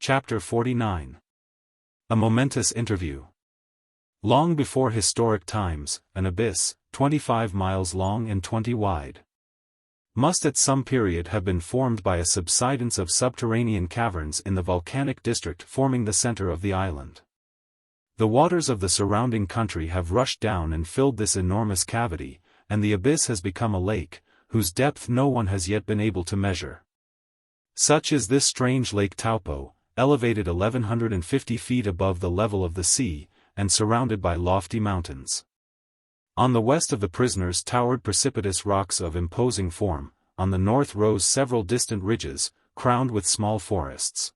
Chapter 49. A Momentous Interview. Long before historic times, an abyss, 25 miles long and 20 wide, must at some period have been formed by a subsidence of subterranean caverns in the volcanic district forming the center of the island. The waters of the surrounding country have rushed down and filled this enormous cavity, and the abyss has become a lake, whose depth no one has yet been able to measure. Such is this strange Lake Taupo, elevated 1,150 feet above the level of the sea, and surrounded by lofty mountains. On the west of the prisoners towered precipitous rocks of imposing form, on the north rose several distant ridges, crowned with small forests.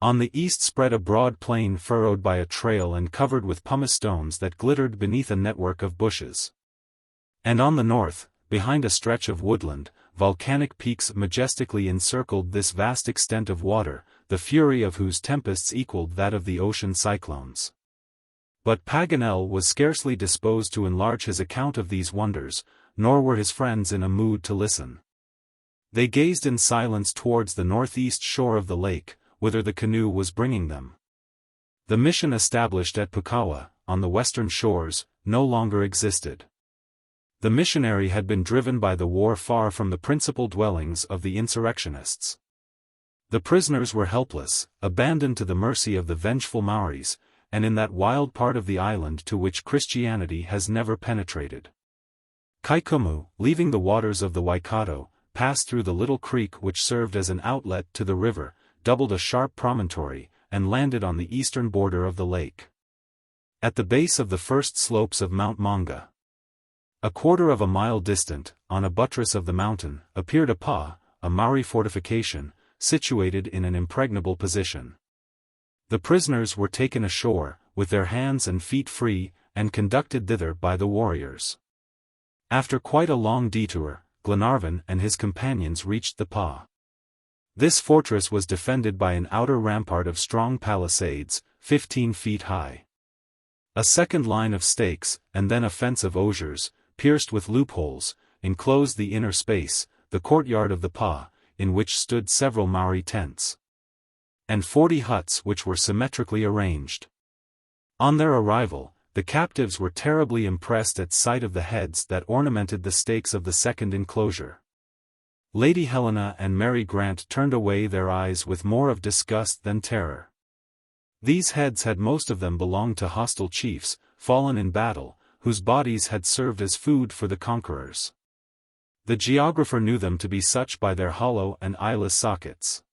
On the east spread a broad plain furrowed by a trail and covered with pumice stones that glittered beneath a network of bushes. And on the north, behind a stretch of woodland, volcanic peaks majestically encircled this vast extent of water, the fury of whose tempests equaled that of the ocean cyclones. But Paganel was scarcely disposed to enlarge his account of these wonders, nor were his friends in a mood to listen. They gazed in silence towards the northeast shore of the lake, whither the canoe was bringing them. The mission established at Pukawa, on the western shores, no longer existed. The missionary had been driven by the war far from the principal dwellings of the insurrectionists. The prisoners were helpless, abandoned to the mercy of the vengeful Maoris, and in that wild part of the island to which Christianity has never penetrated. Kaikumu, leaving the waters of the Waikato, passed through the little creek which served as an outlet to the river, doubled a sharp promontory, and landed on the eastern border of the lake. At the base of the first slopes of Mount Manga, a quarter of a mile distant, on a buttress of the mountain, appeared a pa, a Maori fortification, situated in an impregnable position. The prisoners were taken ashore, with their hands and feet free, and conducted thither by the warriors. After quite a long detour, Glenarvan and his companions reached the pa. This fortress was defended by an outer rampart of strong palisades, 15 feet high. A second line of stakes, and then a fence of osiers, pierced with loopholes, enclosed the inner space, the courtyard of the pa, in which stood several Maori tents, and 40 huts which were symmetrically arranged. On their arrival, the captives were terribly impressed at sight of the heads that ornamented the stakes of the second enclosure. Lady Helena and Mary Grant turned away their eyes with more of disgust than terror. These heads had most of them belonged to hostile chiefs, fallen in battle, whose bodies had served as food for the conquerors. The geographer knew them to be such by their hollow and eyeless sockets.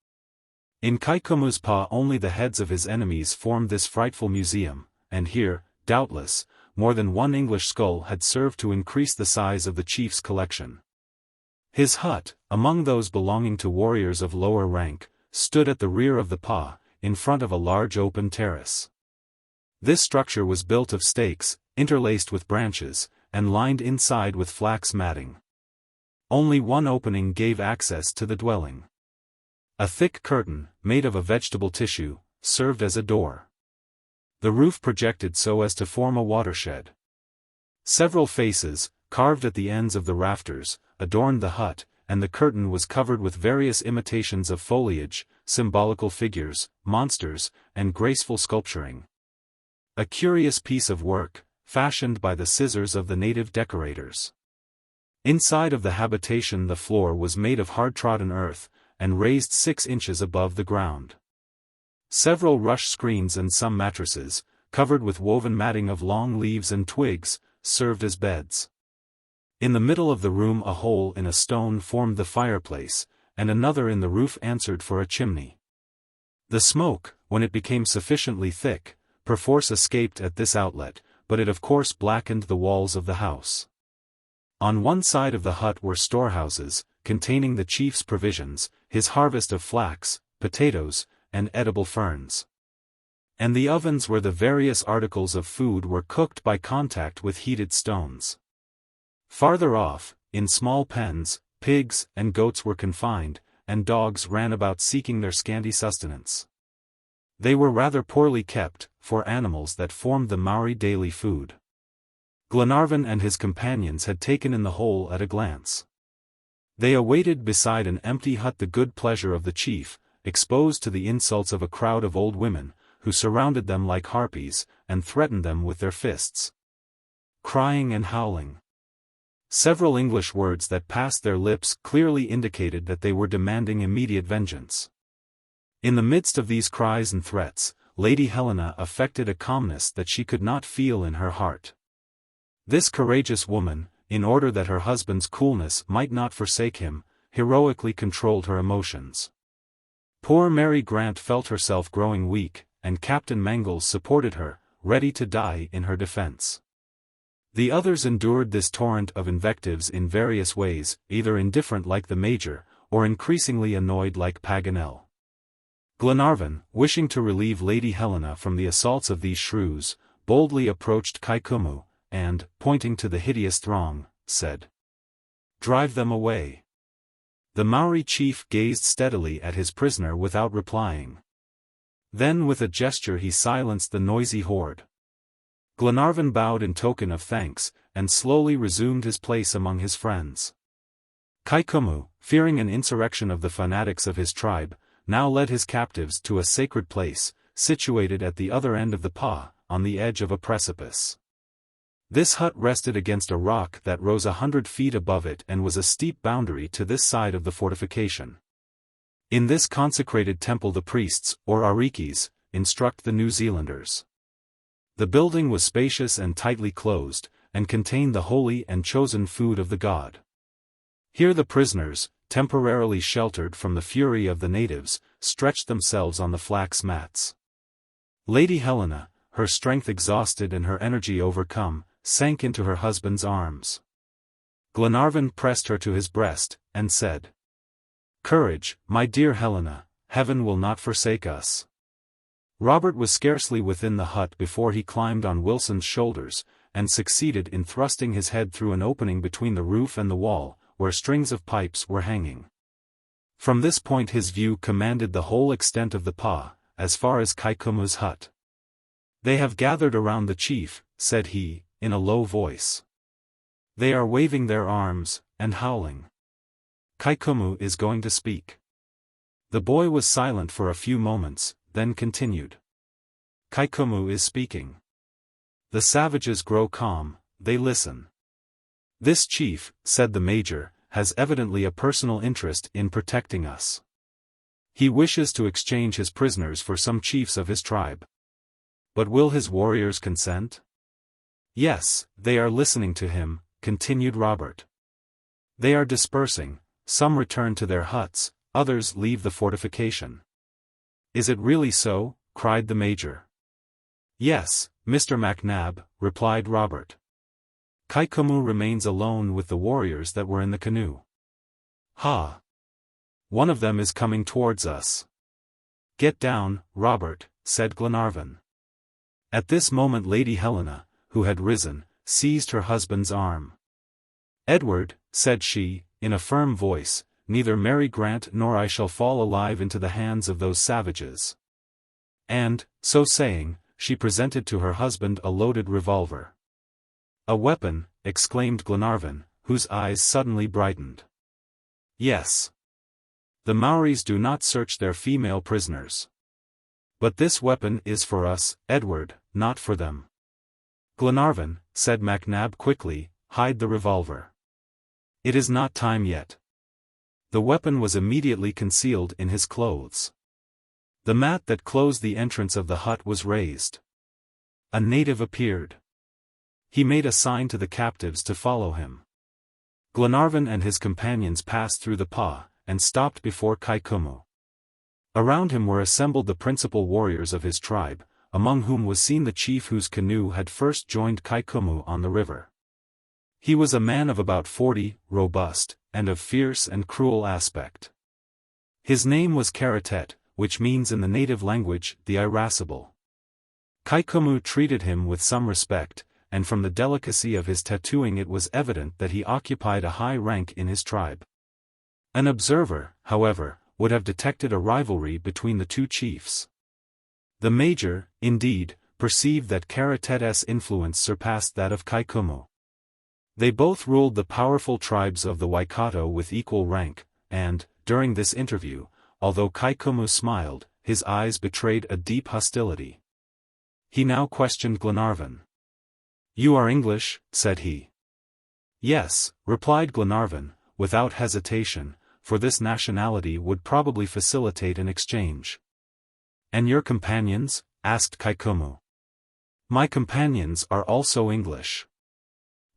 In Kaikumu's pa only the heads of his enemies formed this frightful museum, and here, doubtless, more than one English skull had served to increase the size of the chief's collection. His hut, among those belonging to warriors of lower rank, stood at the rear of the pa, in front of a large open terrace. This structure was built of stakes, interlaced with branches, and lined inside with flax matting. Only one opening gave access to the dwelling. A thick curtain, made of a vegetable tissue, served as a door. The roof projected so as to form a watershed. Several faces, carved at the ends of the rafters, adorned the hut, and the curtain was covered with various imitations of foliage, symbolical figures, monsters, and graceful sculpturing. A curious piece of work, fashioned by the scissors of the native decorators. Inside of the habitation the floor was made of hard-trodden earth, and raised 6 inches above the ground. Several rush screens and some mattresses, covered with woven matting of long leaves and twigs, served as beds. In the middle of the room a hole in a stone formed the fireplace, and another in the roof answered for a chimney. The smoke, when it became sufficiently thick, perforce escaped at this outlet, but it of course blackened the walls of the house. On one side of the hut were storehouses, containing the chief's provisions, his harvest of flax, potatoes, and edible ferns. And the ovens where the various articles of food were cooked by contact with heated stones. Farther off, in small pens, pigs and goats were confined, and dogs ran about seeking their scanty sustenance. They were rather poorly kept, for animals that formed the Maori daily food. Glenarvan and his companions had taken in the whole at a glance. They awaited beside an empty hut the good pleasure of the chief, exposed to the insults of a crowd of old women, who surrounded them like harpies, and threatened them with their fists. Crying and howling. Several English words that passed their lips clearly indicated that they were demanding immediate vengeance. In the midst of these cries and threats, Lady Helena affected a calmness that she could not feel in her heart. This courageous woman, in order that her husband's coolness might not forsake him, heroically controlled her emotions. Poor Mary Grant felt herself growing weak, and Captain Mangles supported her, ready to die in her defense. The others endured this torrent of invectives in various ways, either indifferent like the Major, or increasingly annoyed like Paganel. Glenarvan, wishing to relieve Lady Helena from the assaults of these shrews, boldly approached Kaikumu, and, pointing to the hideous throng, said, "Drive them away." The Maori chief gazed steadily at his prisoner without replying. Then with a gesture he silenced the noisy horde. Glenarvan bowed in token of thanks, and slowly resumed his place among his friends. Kaikumu, fearing an insurrection of the fanatics of his tribe, now led his captives to a sacred place, situated at the other end of the pa, on the edge of a precipice. This hut rested against a rock that rose 100 feet above it and was a steep boundary to this side of the fortification. In this consecrated temple the priests, or arikis, instruct the New Zealanders. The building was spacious and tightly closed, and contained the holy and chosen food of the god. Here the prisoners, temporarily sheltered from the fury of the natives, stretched themselves on the flax mats. Lady Helena, her strength exhausted and her energy overcome, sank into her husband's arms. Glenarvan pressed her to his breast, and said, "Courage, my dear Helena, heaven will not forsake us." Robert was scarcely within the hut before he climbed on Wilson's shoulders, and succeeded in thrusting his head through an opening between the roof and the wall, where strings of pipes were hanging. From this point his view commanded the whole extent of the pa, as far as Kaikumu's hut. "They have gathered around the chief," said he, in a low voice. "They are waving their arms, and howling. Kaikumu is going to speak." The boy was silent for a few moments, then continued. "Kaikumu is speaking. The savages grow calm, they listen. This chief," said the Major, "has evidently a personal interest in protecting us. He wishes to exchange his prisoners for some chiefs of his tribe. But will his warriors consent?" "Yes, they are listening to him," continued Robert. "They are dispersing, some return to their huts, others leave the fortification." "Is it really so?" cried the Major. "Yes, Mr. MacNab," replied Robert. "Kaikumu remains alone with the warriors that were in the canoe." "Ha! One of them is coming towards us." "Get down, Robert," said Glenarvan. At this moment Lady Helena, who had risen, seized her husband's arm. "Edward," said she, in a firm voice, "neither Mary Grant nor I shall fall alive into the hands of those savages." And, so saying, she presented to her husband a loaded revolver. "A weapon," exclaimed Glenarvan, whose eyes suddenly brightened. "Yes. The Maoris do not search their female prisoners. But this weapon is for us, Edward, not for them." "Glenarvan," said MacNab quickly, "hide the revolver. It is not time yet." The weapon was immediately concealed in his clothes. The mat that closed the entrance of the hut was raised. A native appeared. He made a sign to the captives to follow him. Glenarvan and his companions passed through the pa, and stopped before Kaikumu. Around him were assembled the principal warriors of his tribe, among whom was seen the chief whose canoe had first joined Kaikumu on the river. He was a man of about 40, robust, and of fierce and cruel aspect. His name was Karatet, which means in the native language, the irascible. Kaikumu treated him with some respect, and from the delicacy of his tattooing it was evident that he occupied a high rank in his tribe. An observer, however, would have detected a rivalry between the two chiefs. The Major, indeed, perceived that Karatet's influence surpassed that of Kaikumu. They both ruled the powerful tribes of the Waikato with equal rank, and, during this interview, although Kaikumu smiled, his eyes betrayed a deep hostility. He now questioned Glenarvan. "You are English," said he. "Yes," replied Glenarvan, without hesitation, for this nationality would probably facilitate an exchange. "And your companions?" asked Kaikumu. "My companions are also English.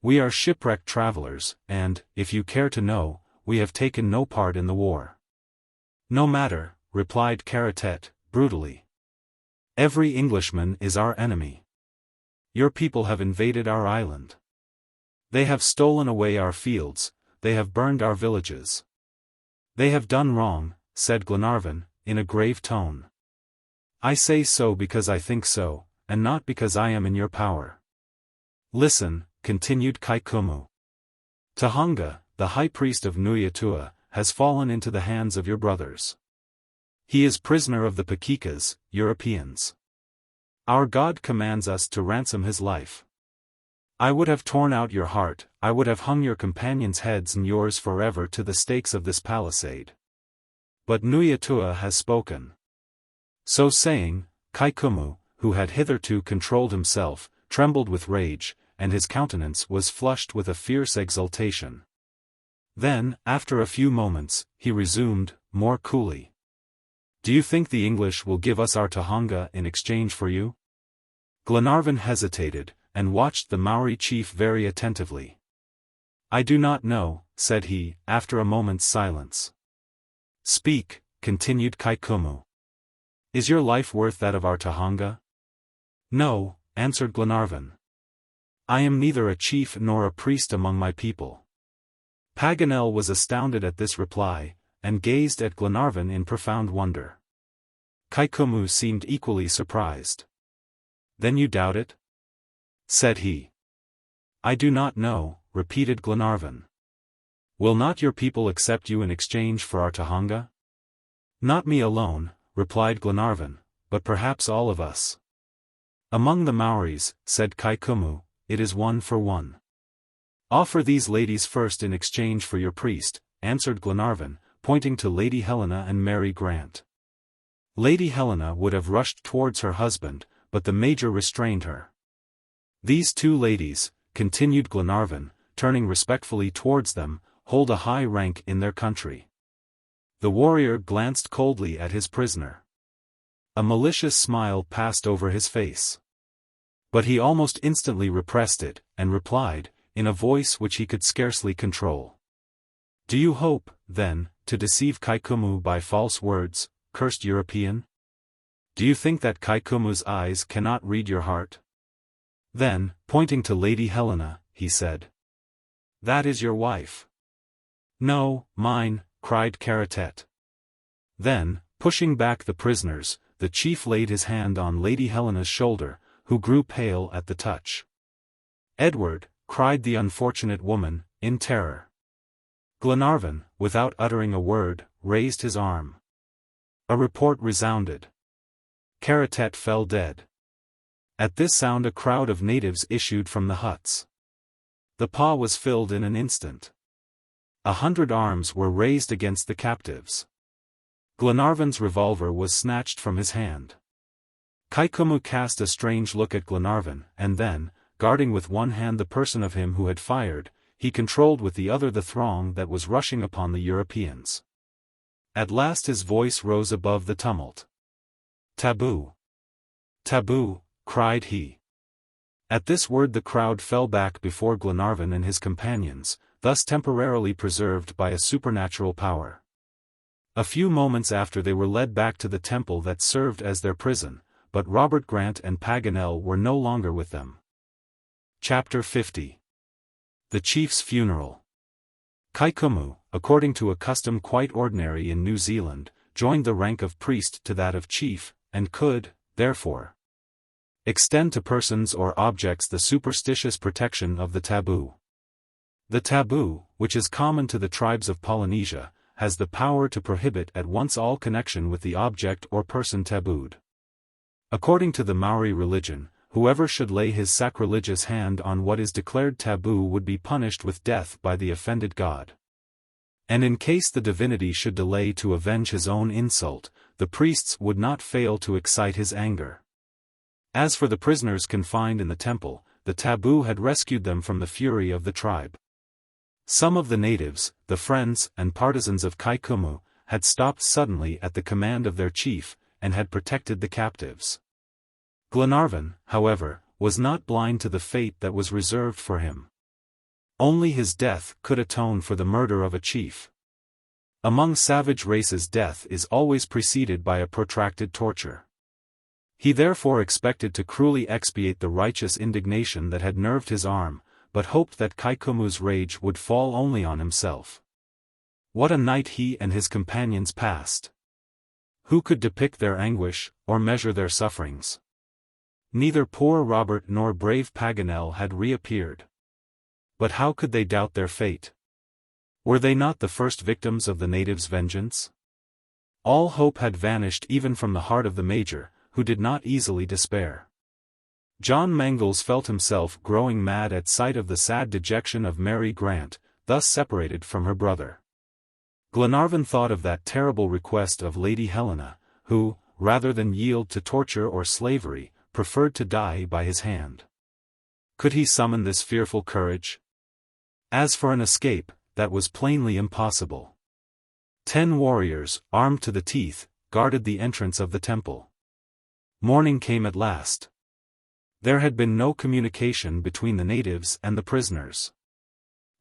We are shipwrecked travelers, and, if you care to know, we have taken no part in the war." "No matter," replied Karatet, brutally. "Every Englishman is our enemy. Your people have invaded our island. They have stolen away our fields, they have burned our villages. They have done wrong," said Glenarvan, in a grave tone. "I say so because I think so, and not because I am in your power. Listen," continued Kaikumu. "Tahunga, the high priest of Nuyatua, has fallen into the hands of your brothers. He is prisoner of the Pakikas, Europeans. Our God commands us to ransom his life. I would have torn out your heart, I would have hung your companions' heads and yours forever to the stakes of this palisade. But Nuyatua has spoken." So saying, Kaikumu, who had hitherto controlled himself, trembled with rage, and his countenance was flushed with a fierce exultation. Then, after a few moments, he resumed, more coolly. "Do you think the English will give us our Tahunga in exchange for you?" Glenarvan hesitated, and watched the Maori chief very attentively. "I do not know," said he, after a moment's silence. "Speak," continued Kaikumu. "Is your life worth that of our Tahunga?" "No," answered Glenarvan. "I am neither a chief nor a priest among my people." Paganel was astounded at this reply, and gazed at Glenarvan in profound wonder. Kaikumu seemed equally surprised. "Then you doubt it?" said he. "I do not know," repeated Glenarvan. "Will not your people accept you in exchange for our Tahunga?" "Not me alone," replied Glenarvan, "but perhaps all of us." "Among the Maoris," said Kaikumu, "it is 1 for 1. "Offer these ladies first in exchange for your priest," answered Glenarvan, pointing to Lady Helena and Mary Grant. Lady Helena would have rushed towards her husband, but the Major restrained her. "These 2 ladies," continued Glenarvan, turning respectfully towards them, "hold a high rank in their country." The warrior glanced coldly at his prisoner. A malicious smile passed over his face. But he almost instantly repressed it, and replied, in a voice which he could scarcely control. "Do you hope, then, to deceive Kaikumu by false words, cursed European? Do you think that Kaikumu's eyes cannot read your heart?" Then, pointing to Lady Helena, he said, "That is your wife." "No, mine," cried Karatet. Then, pushing back the prisoners, the chief laid his hand on Lady Helena's shoulder, who grew pale at the touch. "Edward," cried the unfortunate woman, in terror. Glenarvan, without uttering a word, raised his arm. A report resounded. Karatet fell dead. At this sound a crowd of natives issued from the huts. The paw was filled in an instant. 100 arms were raised against the captives. Glenarvan's revolver was snatched from his hand. Kaikumu cast a strange look at Glenarvan, and then, guarding with one hand the person of him who had fired, he controlled with the other the throng that was rushing upon the Europeans. At last his voice rose above the tumult. "Taboo! Taboo!" cried he. At this word the crowd fell back before Glenarvan and his companions, thus temporarily preserved by a supernatural power. A few moments after they were led back to the temple that served as their prison, but Robert Grant and Paganel were no longer with them. Chapter 50. The Chief's Funeral. Kaikumu, according to a custom quite ordinary in New Zealand, joined the rank of priest to that of chief, and could, therefore, extend to persons or objects the superstitious protection of the taboo. The taboo, which is common to the tribes of Polynesia, has the power to prohibit at once all connection with the object or person tabooed. According to the Maori religion, whoever should lay his sacrilegious hand on what is declared taboo would be punished with death by the offended god. And in case the divinity should delay to avenge his own insult, the priests would not fail to excite his anger. As for the prisoners confined in the temple, the taboo had rescued them from the fury of the tribe. Some of the natives, the friends and partisans of Kaikumu, had stopped suddenly at the command of their chief, and had protected the captives. Glenarvan, however, was not blind to the fate that was reserved for him. Only his death could atone for the murder of a chief. Among savage races, death is always preceded by a protracted torture. He therefore expected to cruelly expiate the righteous indignation that had nerved his arm, but hoped that Kaikumu's rage would fall only on himself. What a night he and his companions passed! Who could depict their anguish, or measure their sufferings? Neither poor Robert nor brave Paganel had reappeared. But how could they doubt their fate? Were they not the first victims of the natives' vengeance? All hope had vanished even from the heart of the Major, who did not easily despair. John Mangles felt himself growing mad at sight of the sad dejection of Mary Grant, thus separated from her brother. Glenarvan thought of that terrible request of Lady Helena, who, rather than yield to torture or slavery, preferred to die by his hand. Could he summon this fearful courage? As for an escape, that was plainly impossible. 10 warriors, armed to the teeth, guarded the entrance of the temple. Morning came at last. There had been no communication between the natives and the prisoners.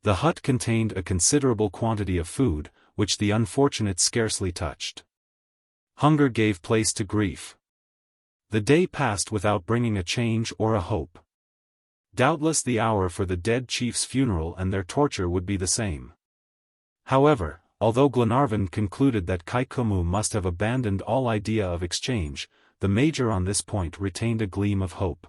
The hut contained a considerable quantity of food, which the unfortunates scarcely touched. Hunger gave place to grief. The day passed without bringing a change or a hope. Doubtless the hour for the dead chief's funeral and their torture would be the same. However, although Glenarvan concluded that Kaikumu must have abandoned all idea of exchange, the Major on this point retained a gleam of hope.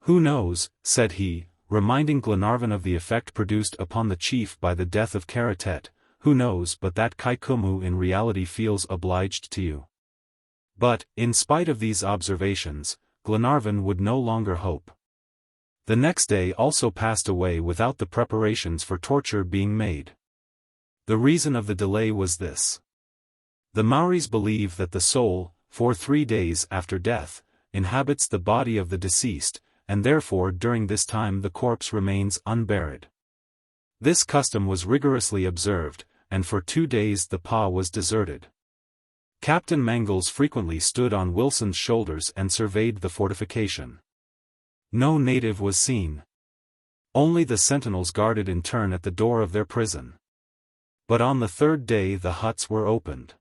"Who knows," said he, reminding Glenarvan of the effect produced upon the chief by the death of Karatet, "who knows but that Kaikumu in reality feels obliged to you?" But, in spite of these observations, Glenarvan would no longer hope. The next day also passed away without the preparations for torture being made. The reason of the delay was this. The Maoris believe that the soul, for 3 days after death, inhabits the body of the deceased, and therefore during this time the corpse remains unburied. This custom was rigorously observed, and for 2 days the pa was deserted. Captain Mangles frequently stood on Wilson's shoulders and surveyed the fortification. No native was seen. Only the sentinels guarded in turn at the door of their prison. But on the 3rd day the huts were opened.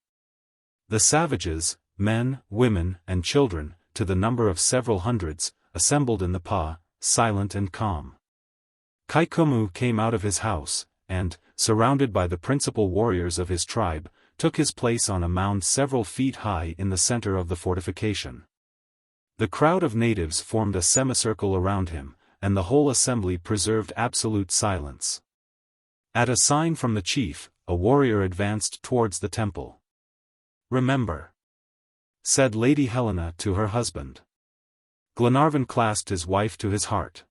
The savages, men, women, and children, to the number of several hundreds, assembled in the pa, silent and calm. Kaikumu came out of his house, and, surrounded by the principal warriors of his tribe, took his place on a mound several feet high in the center of the fortification. The crowd of natives formed a semicircle around him, and the whole assembly preserved absolute silence. At a sign from the chief, a warrior advanced towards the temple. "Remember," said Lady Helena to her husband. Glenarvan clasped his wife to his heart.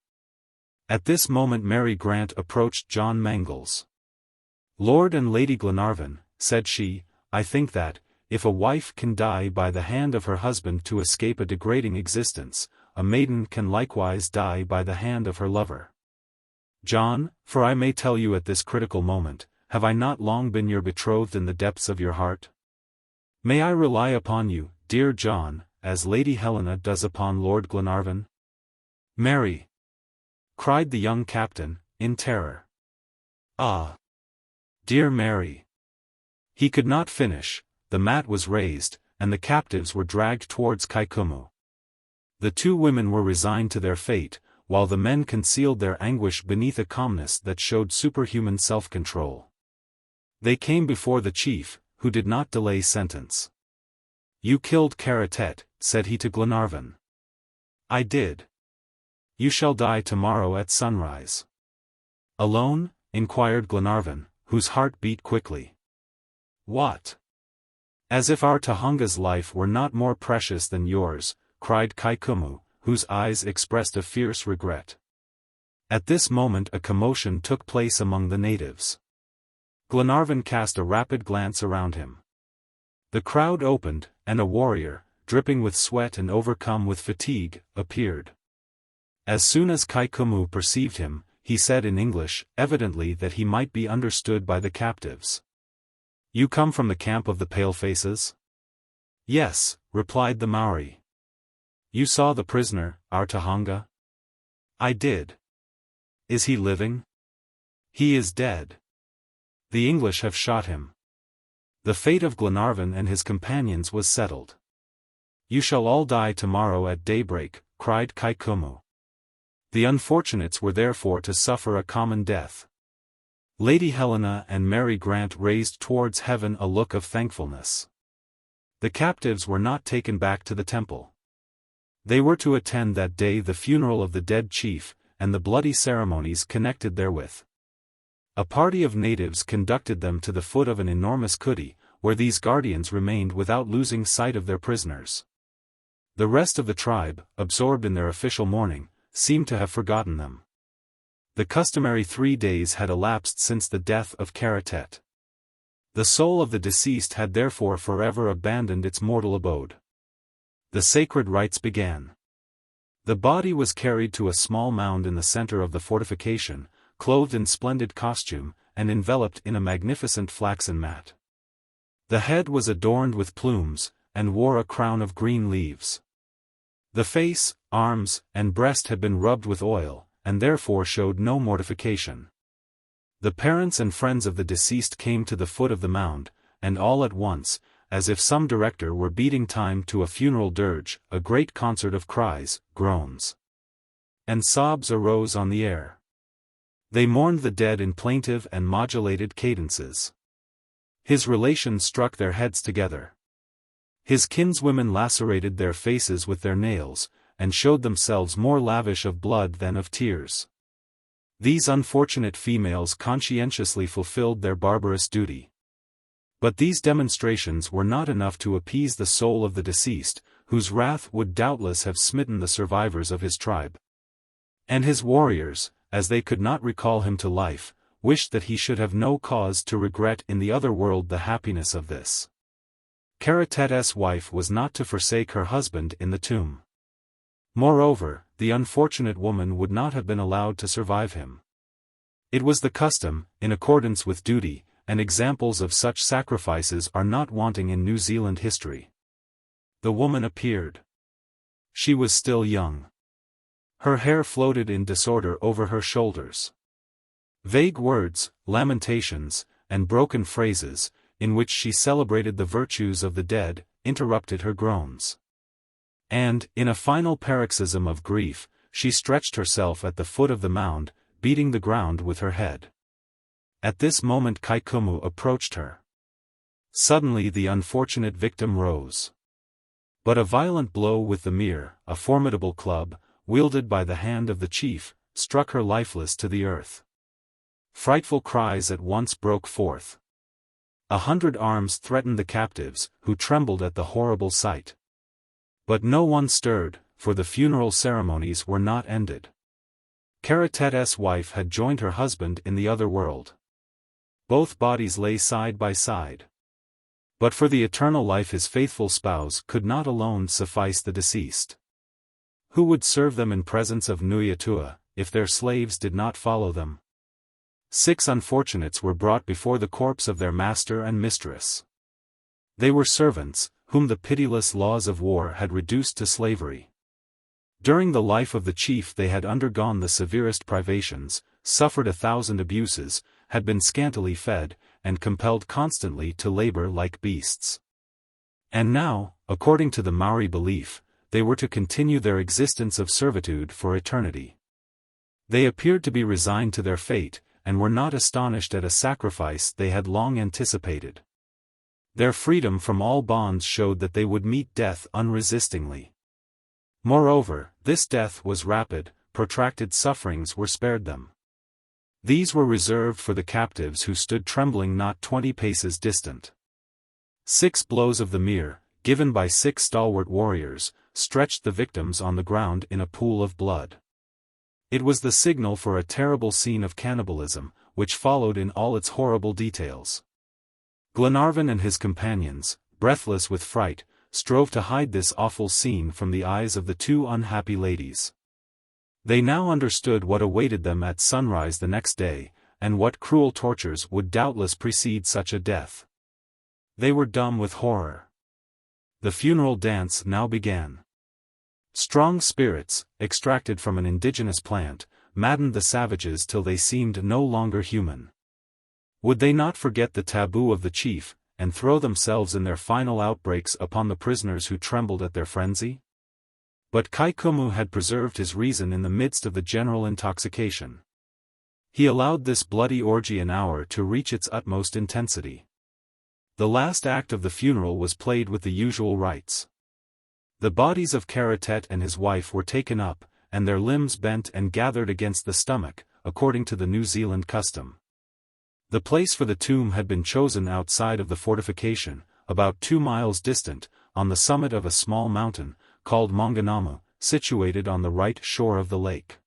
At this moment Mary Grant approached John Mangles. "Lord and Lady Glenarvan," said she, "I think that, if a wife can die by the hand of her husband to escape a degrading existence, a maiden can likewise die by the hand of her lover. John, for I may tell you at this critical moment, have I not long been your betrothed in the depths of your heart? May I rely upon you, dear John, as Lady Helena does upon Lord Glenarvan?" "Mary!" cried the young captain, in terror. "Ah! Dear Mary!" He could not finish. The mat was raised, and the captives were dragged towards Kaikumu. The 2 women were resigned to their fate, while the men concealed their anguish beneath a calmness that showed superhuman self-control. They came before the chief, who did not delay sentence. "You killed Karatet," said he to Glenarvan. "I did." "You shall die tomorrow at sunrise." "Alone?" inquired Glenarvan, whose heart beat quickly. "What? As if our Tohunga's life were not more precious than yours," cried Kaikumu, whose eyes expressed a fierce regret. At this moment a commotion took place among the natives. Glenarvan cast a rapid glance around him. The crowd opened, and a warrior, dripping with sweat and overcome with fatigue, appeared. As soon as Kaikumu perceived him, he said in English, evidently that he might be understood by the captives. "You come from the camp of the palefaces?" "Yes," replied the Maori. "You saw the prisoner, our Tahanga?" "I did." "Is he living?" "He is dead. The English have shot him." The fate of Glenarvan and his companions was settled. "You shall all die tomorrow at daybreak," cried Kaikumu. The unfortunates were therefore to suffer a common death. Lady Helena and Mary Grant raised towards heaven a look of thankfulness. The captives were not taken back to the temple. They were to attend that day the funeral of the dead chief, and the bloody ceremonies connected therewith. A party of natives conducted them to the foot of an enormous kuti, where these guardians remained without losing sight of their prisoners. The rest of the tribe, absorbed in their official mourning, seemed to have forgotten them. The customary 3 days had elapsed since the death of Karatet. The soul of the deceased had therefore forever abandoned its mortal abode. The sacred rites began. The body was carried to a small mound in the center of the fortification, clothed in splendid costume, and enveloped in a magnificent flaxen mat. The head was adorned with plumes, and wore a crown of green leaves. The face, arms, and breast had been rubbed with oil, and therefore showed no mortification. The parents and friends of the deceased came to the foot of the mound, and all at once, as if some director were beating time to a funeral dirge, a great concert of cries, groans, and sobs arose on the air. They mourned the dead in plaintive and modulated cadences. His relations struck their heads together. His kinswomen lacerated their faces with their nails, and showed themselves more lavish of blood than of tears. These unfortunate females conscientiously fulfilled their barbarous duty. But these demonstrations were not enough to appease the soul of the deceased, whose wrath would doubtless have smitten the survivors of his tribe. And his warriors, as they could not recall him to life, wished that he should have no cause to regret in the other world the happiness of this. Karatet's wife was not to forsake her husband in the tomb. Moreover, the unfortunate woman would not have been allowed to survive him. It was the custom, in accordance with duty, and examples of such sacrifices are not wanting in New Zealand history. The woman appeared. She was still young. Her hair floated in disorder over her shoulders. Vague words, lamentations, and broken phrases, in which she celebrated the virtues of the dead, interrupted her groans. And, in a final paroxysm of grief, she stretched herself at the foot of the mound, beating the ground with her head. At this moment Kaikumu approached her. Suddenly the unfortunate victim rose. But a violent blow with the mere, a formidable club, wielded by the hand of the chief, struck her lifeless to the earth. Frightful cries at once broke forth. 100 arms threatened the captives, who trembled at the horrible sight. But no one stirred, for the funeral ceremonies were not ended. Karatet's wife had joined her husband in the other world. Both bodies lay side by side. But for the eternal life his faithful spouse could not alone suffice the deceased. Who would serve them in presence of Nuiatua, if their slaves did not follow them? 6 unfortunates were brought before the corpse of their master and mistress. They were servants, whom the pitiless laws of war had reduced to slavery. During the life of the chief they had undergone the severest privations, suffered 1,000 abuses, had been scantily fed, and compelled constantly to labor like beasts. And now, according to the Maori belief, they were to continue their existence of servitude for eternity. They appeared to be resigned to their fate, and were not astonished at a sacrifice they had long anticipated. Their freedom from all bonds showed that they would meet death unresistingly. Moreover, this death was rapid, protracted sufferings were spared them. These were reserved for the captives who stood trembling not 20 paces distant. 6 blows of the mere, given by 6 stalwart warriors, stretched the victims on the ground in a pool of blood. It was the signal for a terrible scene of cannibalism, which followed in all its horrible details. Glenarvan and his companions, breathless with fright, strove to hide this awful scene from the eyes of the two unhappy ladies. They now understood what awaited them at sunrise the next day, and what cruel tortures would doubtless precede such a death. They were dumb with horror. The funeral dance now began. Strong spirits, extracted from an indigenous plant, maddened the savages till they seemed no longer human. Would they not forget the taboo of the chief, and throw themselves in their final outbreaks upon the prisoners who trembled at their frenzy? But Kaikumu had preserved his reason in the midst of the general intoxication. He allowed this bloody orgy an hour to reach its utmost intensity. The last act of the funeral was played with the usual rites. The bodies of Karatet and his wife were taken up, and their limbs bent and gathered against the stomach, according to the New Zealand custom. The place for the tomb had been chosen outside of the fortification, about 2 miles distant, on the summit of a small mountain, called Maunganamu, situated on the right shore of the lake.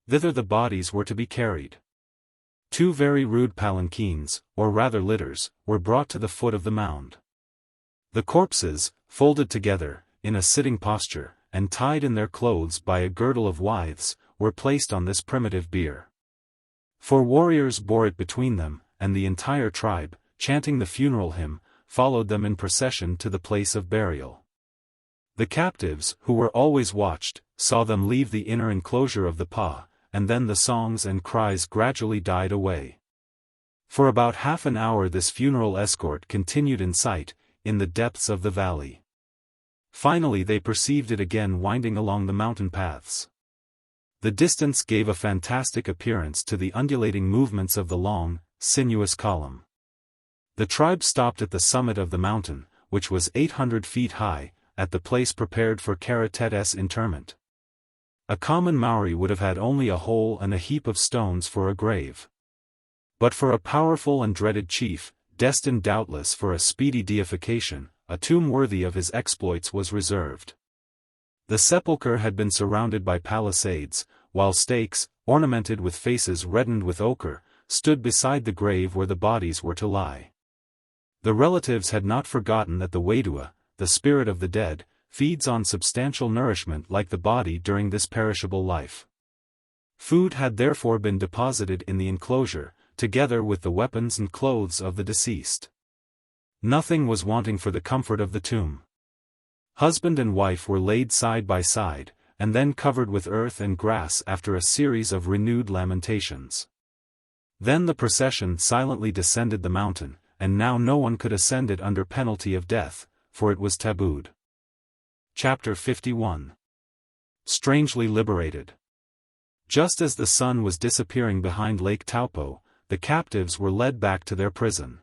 Thither the bodies were to be carried. 2 very rude palanquins, or rather litters, were brought to the foot of the mound. The corpses, folded together, in a sitting posture, and tied in their clothes by a girdle of withes, were placed on this primitive bier. 4 warriors bore it between them, and the entire tribe, chanting the funeral hymn, followed them in procession to the place of burial. The captives, who were always watched, saw them leave the inner enclosure of the pa, and then the songs and cries gradually died away. For about half an hour this funeral escort continued in sight, in the depths of the valley. Finally they perceived it again winding along the mountain paths. The distance gave a fantastic appearance to the undulating movements of the long, sinuous column. The tribe stopped at the summit of the mountain, which was 800 feet high, at the place prepared for Karatet's interment. A common Maori would have had only a hole and a heap of stones for a grave. But for a powerful and dreaded chief, destined doubtless for a speedy deification, a tomb worthy of his exploits was reserved. The sepulchre had been surrounded by palisades, while stakes, ornamented with faces reddened with ochre, stood beside the grave where the bodies were to lie. The relatives had not forgotten that the Waidua, the spirit of the dead, feeds on substantial nourishment like the body during this perishable life. Food had therefore been deposited in the enclosure, together with the weapons and clothes of the deceased. Nothing was wanting for the comfort of the tomb. Husband and wife were laid side by side, and then covered with earth and grass after a series of renewed lamentations. Then the procession silently descended the mountain, and now no one could ascend it under penalty of death, for it was tabooed. Chapter 51. Strangely Liberated. Just as the sun was disappearing behind Lake Taupo, the captives were led back to their prison.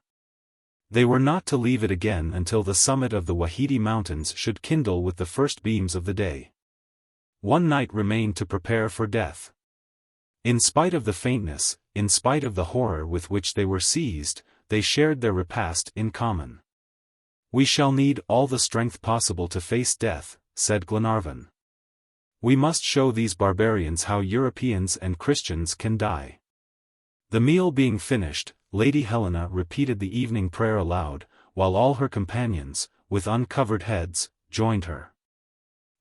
They were not to leave it again until the summit of the Wahiti Mountains should kindle with the first beams of the day. 1 night remained to prepare for death. In spite of the faintness, in spite of the horror with which they were seized, they shared their repast in common. "We shall need all the strength possible to face death," said Glenarvan. "We must show these barbarians how Europeans and Christians can die." The meal being finished, Lady Helena repeated the evening prayer aloud, while all her companions, with uncovered heads, joined her.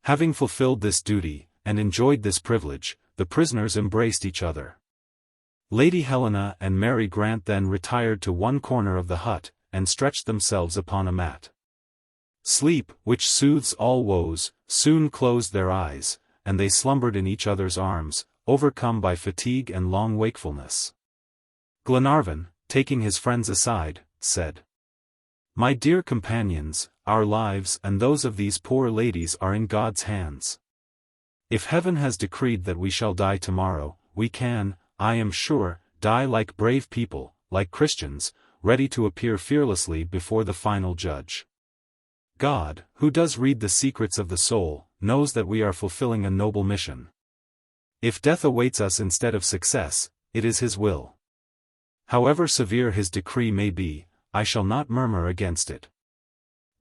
Having fulfilled this duty, and enjoyed this privilege, the prisoners embraced each other. Lady Helena and Mary Grant then retired to one corner of the hut, and stretched themselves upon a mat. Sleep, which soothes all woes, soon closed their eyes, and they slumbered in each other's arms, overcome by fatigue and long wakefulness. Glenarvan, taking his friends aside, said, "My dear companions, our lives and those of these poor ladies are in God's hands. If heaven has decreed that we shall die tomorrow, we can, I am sure, die like brave people, like Christians, ready to appear fearlessly before the final judge. God, who does read the secrets of the soul, knows that we are fulfilling a noble mission. If death awaits us instead of success, it is His will. However severe His decree may be, I shall not murmur against it.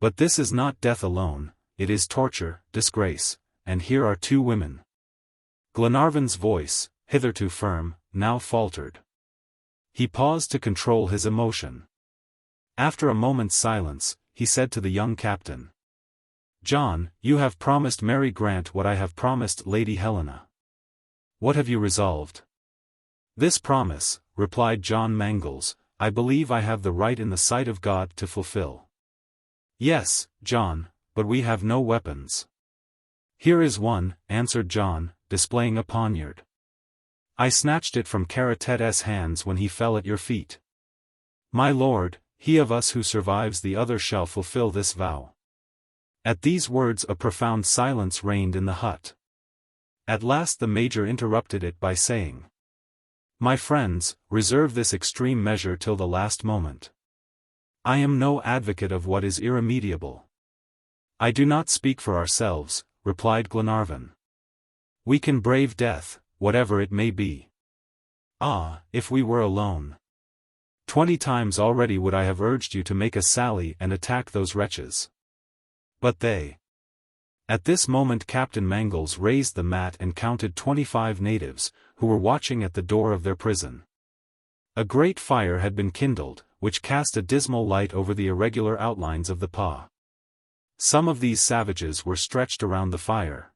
But this is not death alone, it is torture, disgrace, and here are 2 women." Glenarvan's voice, hitherto firm, now faltered. He paused to control his emotion. After a moment's silence, he said to the young captain. "John, you have promised Mary Grant what I have promised Lady Helena. What have you resolved?" "This promise," replied John Mangles, "I believe I have the right in the sight of God to fulfill." "Yes, John, but we have no weapons." "Here is one," answered John, displaying a poniard. "I snatched it from Karatet's hands when he fell at your feet. My lord, he of us who survives the other shall fulfill this vow." At these words a profound silence reigned in the hut. At last the major interrupted it by saying, "My friends, reserve this extreme measure till the last moment. I am no advocate of what is irremediable." "I do not speak for ourselves," replied Glenarvan. "We can brave death, whatever it may be. Ah, if we were alone! 20 times already would I have urged you to make a sally and attack those wretches. But they—" At this moment Captain Mangles raised the mat and counted 25 natives, who were watching at the door of their prison. A great fire had been kindled, which cast a dismal light over the irregular outlines of the pa. Some of these savages were stretched around the fire.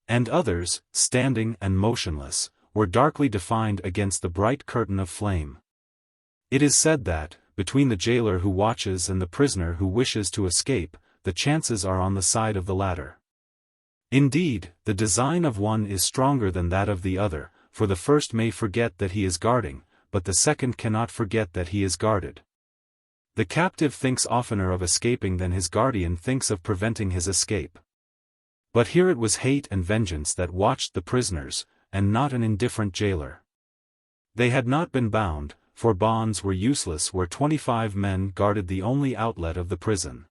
And others, standing and motionless, were darkly defined against the bright curtain of flame. It is said that, between the jailer who watches and the prisoner who wishes to escape, the chances are on the side of the latter. Indeed, the design of one is stronger than that of the other, for the first may forget that he is guarding, but the second cannot forget that he is guarded. The captive thinks oftener of escaping than his guardian thinks of preventing his escape. But here it was hate and vengeance that watched the prisoners, and not an indifferent jailer. They had not been bound, for bonds were useless where 25 men guarded the only outlet of the prison.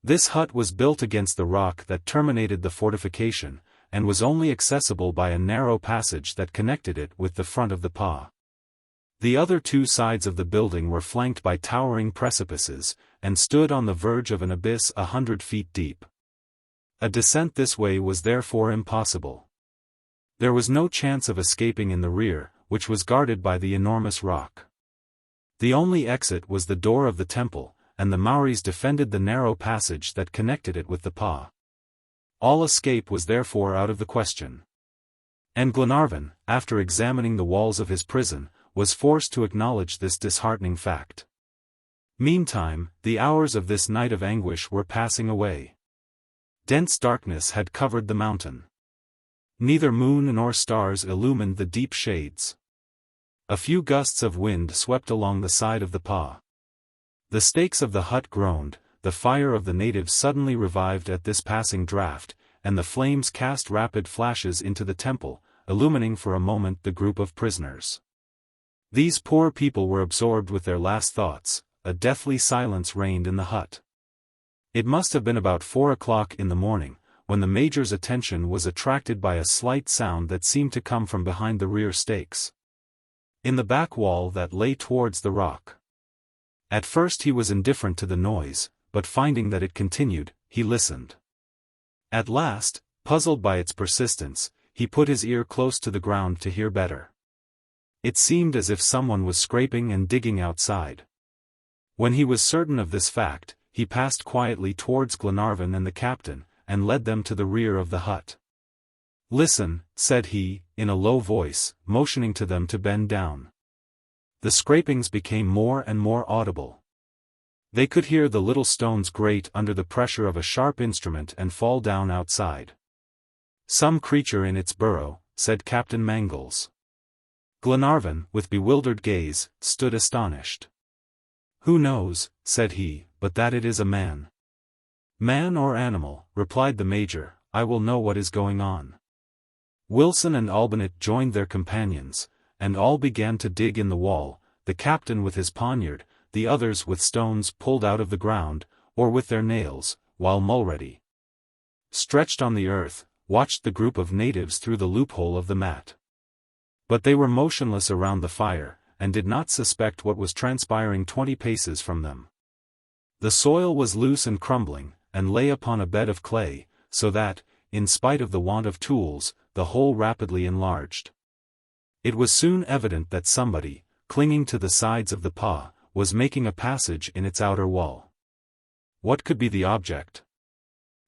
This hut was built against the rock that terminated the fortification, and was only accessible by a narrow passage that connected it with the front of the pa. The other 2 sides of the building were flanked by towering precipices, and stood on the verge of an abyss 100 feet deep. A descent this way was therefore impossible. There was no chance of escaping in the rear, which was guarded by the enormous rock. The only exit was the door of the temple, and the Maoris defended the narrow passage that connected it with the pa. All escape was therefore out of the question. And Glenarvan, after examining the walls of his prison, was forced to acknowledge this disheartening fact. Meantime, the hours of this night of anguish were passing away. Dense darkness had covered the mountain. Neither moon nor stars illumined the deep shades. A few gusts of wind swept along the side of the pa. The stakes of the hut groaned, the fire of the natives suddenly revived at this passing draught, and the flames cast rapid flashes into the temple, illumining for a moment the group of prisoners. These poor people were absorbed with their last thoughts. A deathly silence reigned in the hut. It must have been about 4 o'clock in the morning, when the major's attention was attracted by a slight sound that seemed to come from behind the rear stakes, in the back wall that lay towards the rock. At first he was indifferent to the noise, but finding that it continued, he listened. At last, puzzled by its persistence, he put his ear close to the ground to hear better. It seemed as if someone was scraping and digging outside. When he was certain of this fact, he passed quietly towards Glenarvan and the captain, and led them to the rear of the hut. "Listen," said he, in a low voice, motioning to them to bend down. The scrapings became more and more audible. They could hear the little stones grate under the pressure of a sharp instrument and fall down outside. "Some creature in its burrow," said Captain Mangles. Glenarvan, with bewildered gaze, stood astonished. "Who knows," said he, "but that it is a man." "Man or animal," replied the major, "I will know what is going on." Wilson and LVIII joined their companions, and all began to dig in the wall, the captain with his poniard, the others with stones pulled out of the ground, or with their nails, while Mulready, stretched on the earth, watched the group of natives through the loophole of the mat. But they were motionless around the fire, and did not suspect what was transpiring 20 paces from them. The soil was loose and crumbling, and lay upon a bed of clay, so that, in spite of the want of tools, the hole rapidly enlarged. It was soon evident that somebody, clinging to the sides of the paw, was making a passage in its outer wall. What could be the object?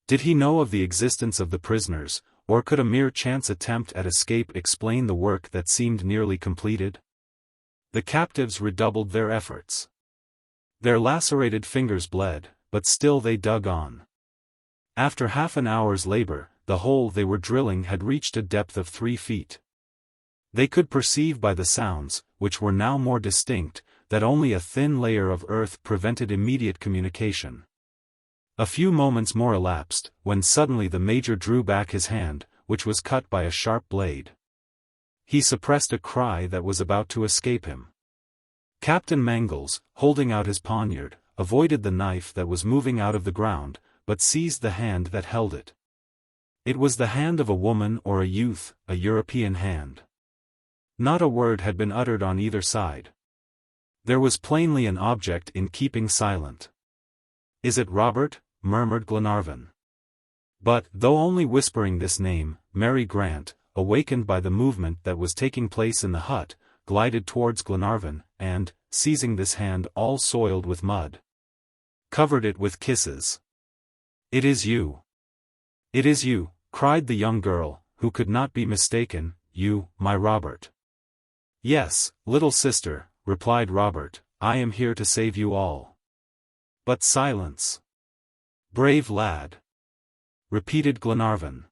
Did he know of the existence of the prisoners, or could a mere chance attempt at escape explain the work that seemed nearly completed? The captives redoubled their efforts. Their lacerated fingers bled, but still they dug on. After half an hour's labor, the hole they were drilling had reached a depth of 3 feet. They could perceive by the sounds, which were now more distinct, that only a thin layer of earth prevented immediate communication. A few moments more elapsed, when suddenly the Major drew back his hand, which was cut by a sharp blade. He suppressed a cry that was about to escape him. Captain Mangles, holding out his poniard, avoided the knife that was moving out of the ground, but seized the hand that held it. It was the hand of a woman or a youth, a European hand. Not a word had been uttered on either side. There was plainly an object in keeping silent. "Is it Robert?" murmured Glenarvan. But, though only whispering this name, Mary Grant, awakened by the movement that was taking place in the hut, glided towards Glenarvan, and, seizing this hand all soiled with mud, covered it with kisses. "It is you! It is you!" cried the young girl, who could not be mistaken, "you, my Robert." "Yes, little sister," replied Robert, "I am here to save you all." "But silence! Brave lad!" repeated Glenarvan.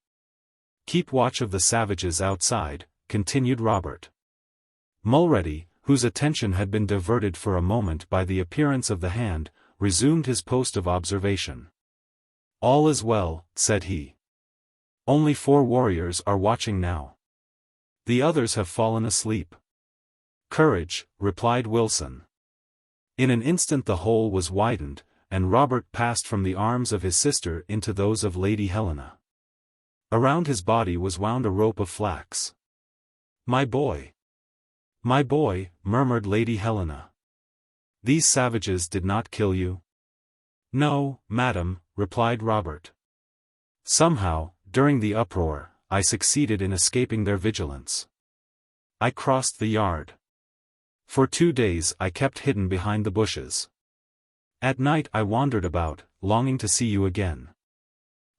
"Keep watch of the savages outside," continued Robert. Mulready, whose attention had been diverted for a moment by the appearance of the hand, resumed his post of observation. "All is well," said he. "Only 4 warriors are watching now. The others have fallen asleep." "Courage," replied Wilson. In an instant the hole was widened, and Robert passed from the arms of his sister into those of Lady Helena. Around his body was wound a rope of flax. "My boy! My boy," murmured Lady Helena. "These savages did not kill you?" "No, madam," replied Robert. "Somehow, during the uproar, I succeeded in escaping their vigilance. I crossed the yard. For 2 days I kept hidden behind the bushes. At night I wandered about, longing to see you again.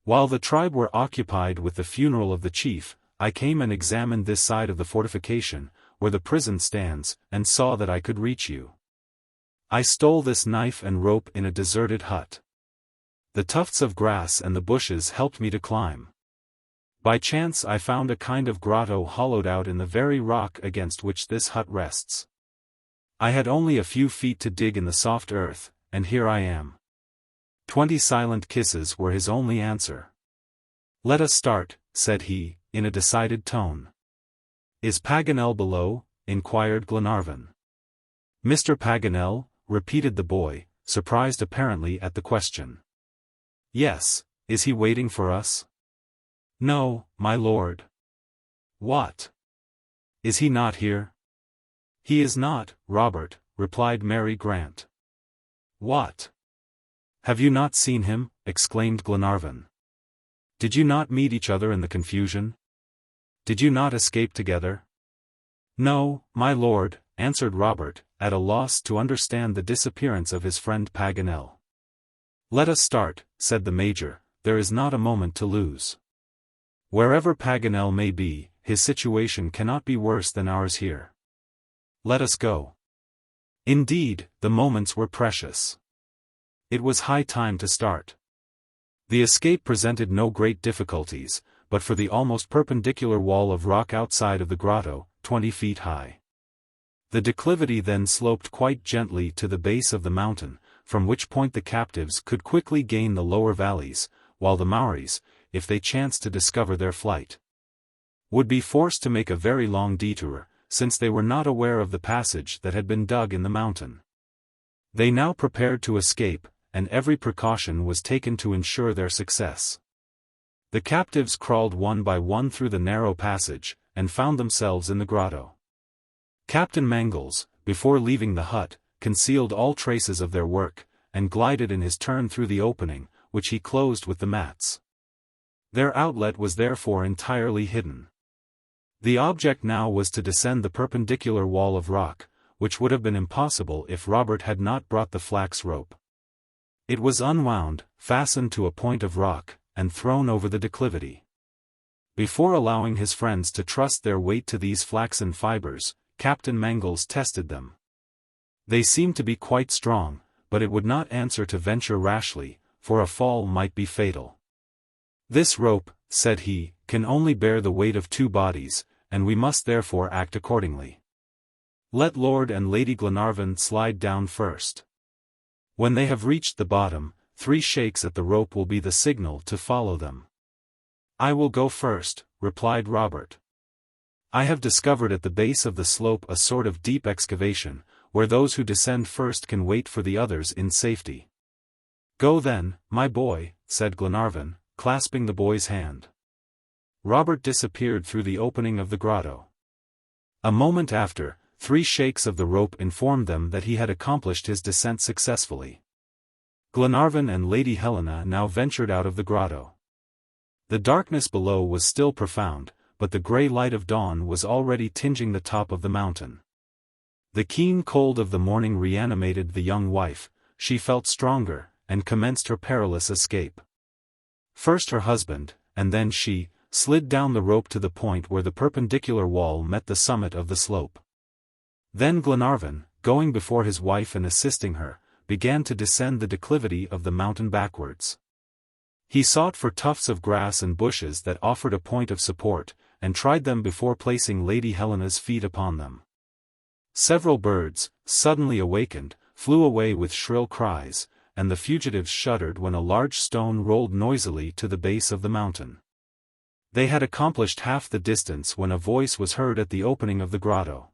While the tribe were occupied with the funeral of the chief, I came and examined this side of the fortification, where the prison stands, and saw that I could reach you. I stole this knife and rope in a deserted hut. The tufts of grass and the bushes helped me to climb. By chance I found a kind of grotto hollowed out in the very rock against which this hut rests. I had only a few feet to dig in the soft earth, and here I am." 20 silent kisses were his only answer. "Let us start," said he, in a decided tone. "Is Paganel below?" inquired Glenarvan. "Mr. Paganel?" repeated the boy, surprised apparently at the question. "Yes, is he waiting for us?" "No, my lord." "What? Is he not here?" "He is not, Robert," replied Mary Grant. "What? Have you not seen him?" exclaimed Glenarvan. "Did you not meet each other in the confusion? Did you not escape together?" "No, my lord," answered Robert, at a loss to understand the disappearance of his friend Paganel. "Let us start," said the Major, "there is not a moment to lose. Wherever Paganel may be, his situation cannot be worse than ours here. Let us go." Indeed, the moments were precious. It was high time to start. The escape presented no great difficulties, but for the almost perpendicular wall of rock outside of the grotto, 20 feet high. The declivity then sloped quite gently to the base of the mountain, from which point the captives could quickly gain the lower valleys, while the Maoris, if they chanced to discover their flight, would be forced to make a very long detour, since they were not aware of the passage that had been dug in the mountain. They now prepared to escape, and every precaution was taken to ensure their success. The captives crawled one by one through the narrow passage, and found themselves in the grotto. Captain Mangles, before leaving the hut, concealed all traces of their work, and glided in his turn through the opening, which he closed with the mats. Their outlet was therefore entirely hidden. The object now was to descend the perpendicular wall of rock, which would have been impossible if Robert had not brought the flax rope. It was unwound, fastened to a point of rock, and thrown over the declivity. Before allowing his friends to trust their weight to these flaxen fibers, Captain Mangles tested them. They seemed to be quite strong, but it would not answer to venture rashly, for a fall might be fatal. "This rope," said he, "can only bear the weight of 2 bodies, and we must therefore act accordingly. Let Lord and Lady Glenarvan slide down first. When they have reached the bottom, 3 shakes at the rope will be the signal to follow them." "I will go first," replied Robert. "I have discovered at the base of the slope a sort of deep excavation, where those who descend first can wait for the others in safety." "Go then, my boy," said Glenarvan, clasping the boy's hand. Robert disappeared through the opening of the grotto. A moment after, 3 shakes of the rope informed them that he had accomplished his descent successfully. Glenarvan and Lady Helena now ventured out of the grotto. The darkness below was still profound, but the grey light of dawn was already tinging the top of the mountain. The keen cold of the morning reanimated the young wife. She felt stronger, and commenced her perilous escape. First her husband, and then she, slid down the rope to the point where the perpendicular wall met the summit of the slope. Then Glenarvan, going before his wife and assisting her, began to descend the declivity of the mountain backwards. He sought for tufts of grass and bushes that offered a point of support, and tried them before placing Lady Helena's feet upon them. Several birds, suddenly awakened, flew away with shrill cries, and the fugitives shuddered when a large stone rolled noisily to the base of the mountain. They had accomplished half the distance when a voice was heard at the opening of the grotto.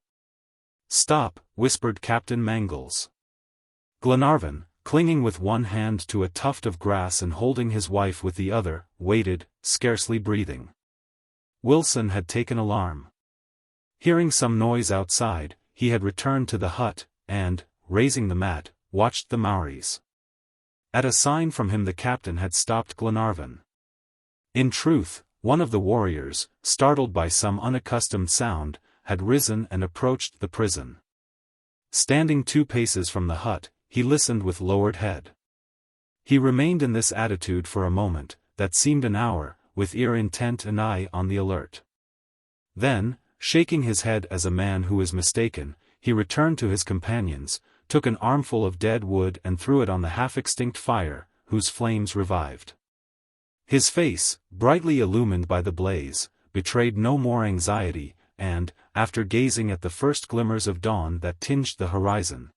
"Stop," whispered Captain Mangles. Glenarvan, clinging with one hand to a tuft of grass and holding his wife with the other, waited, scarcely breathing. Wilson had taken alarm. Hearing some noise outside, he had returned to the hut, and, raising the mat, watched the Maoris. At a sign from him the captain had stopped Glenarvan. In truth, one of the warriors, startled by some unaccustomed sound, had risen and approached the prison. Standing 2 paces from the hut, he listened with lowered head. He remained in this attitude for a moment, that seemed an hour, with ear intent and eye on the alert. Then, shaking his head as a man who is mistaken, he returned to his companions, took an armful of dead wood and threw it on the half-extinct fire, whose flames revived. His face, brightly illumined by the blaze, betrayed no more anxiety, and, after gazing at the first glimmers of dawn that tinged the horizon,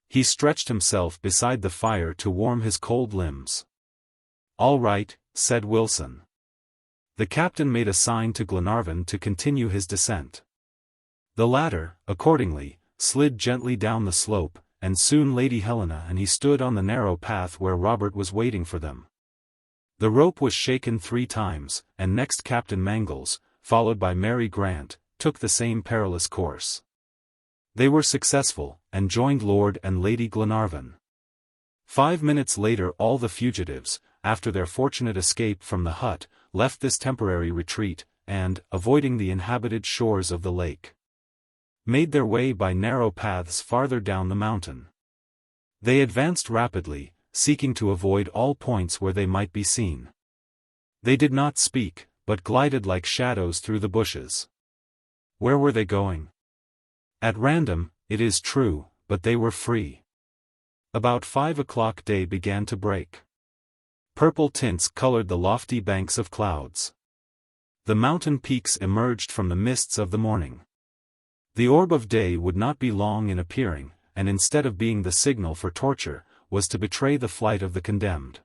he stretched himself beside the fire to warm his cold limbs. "All right," said Wilson. The captain made a sign to Glenarvan to continue his descent. The latter, accordingly, slid gently down the slope, and soon Lady Helena and he stood on the narrow path where Robert was waiting for them. The rope was shaken 3 times, and next Captain Mangles, followed by Mary Grant, took the same perilous course. They were successful, and joined Lord and Lady Glenarvan. 5 minutes later all the fugitives, after their fortunate escape from the hut, left this temporary retreat, and, avoiding the inhabited shores of the lake, made their way by narrow paths farther down the mountain. They advanced rapidly, seeking to avoid all points where they might be seen. They did not speak, but glided like shadows through the bushes. Where were they going? At random, it is true, but they were free. About 5 o'clock day began to break. Purple tints colored the lofty banks of clouds. The mountain peaks emerged from the mists of the morning. The orb of day would not be long in appearing, and instead of being the signal for torture, was to betray the flight of the condemned.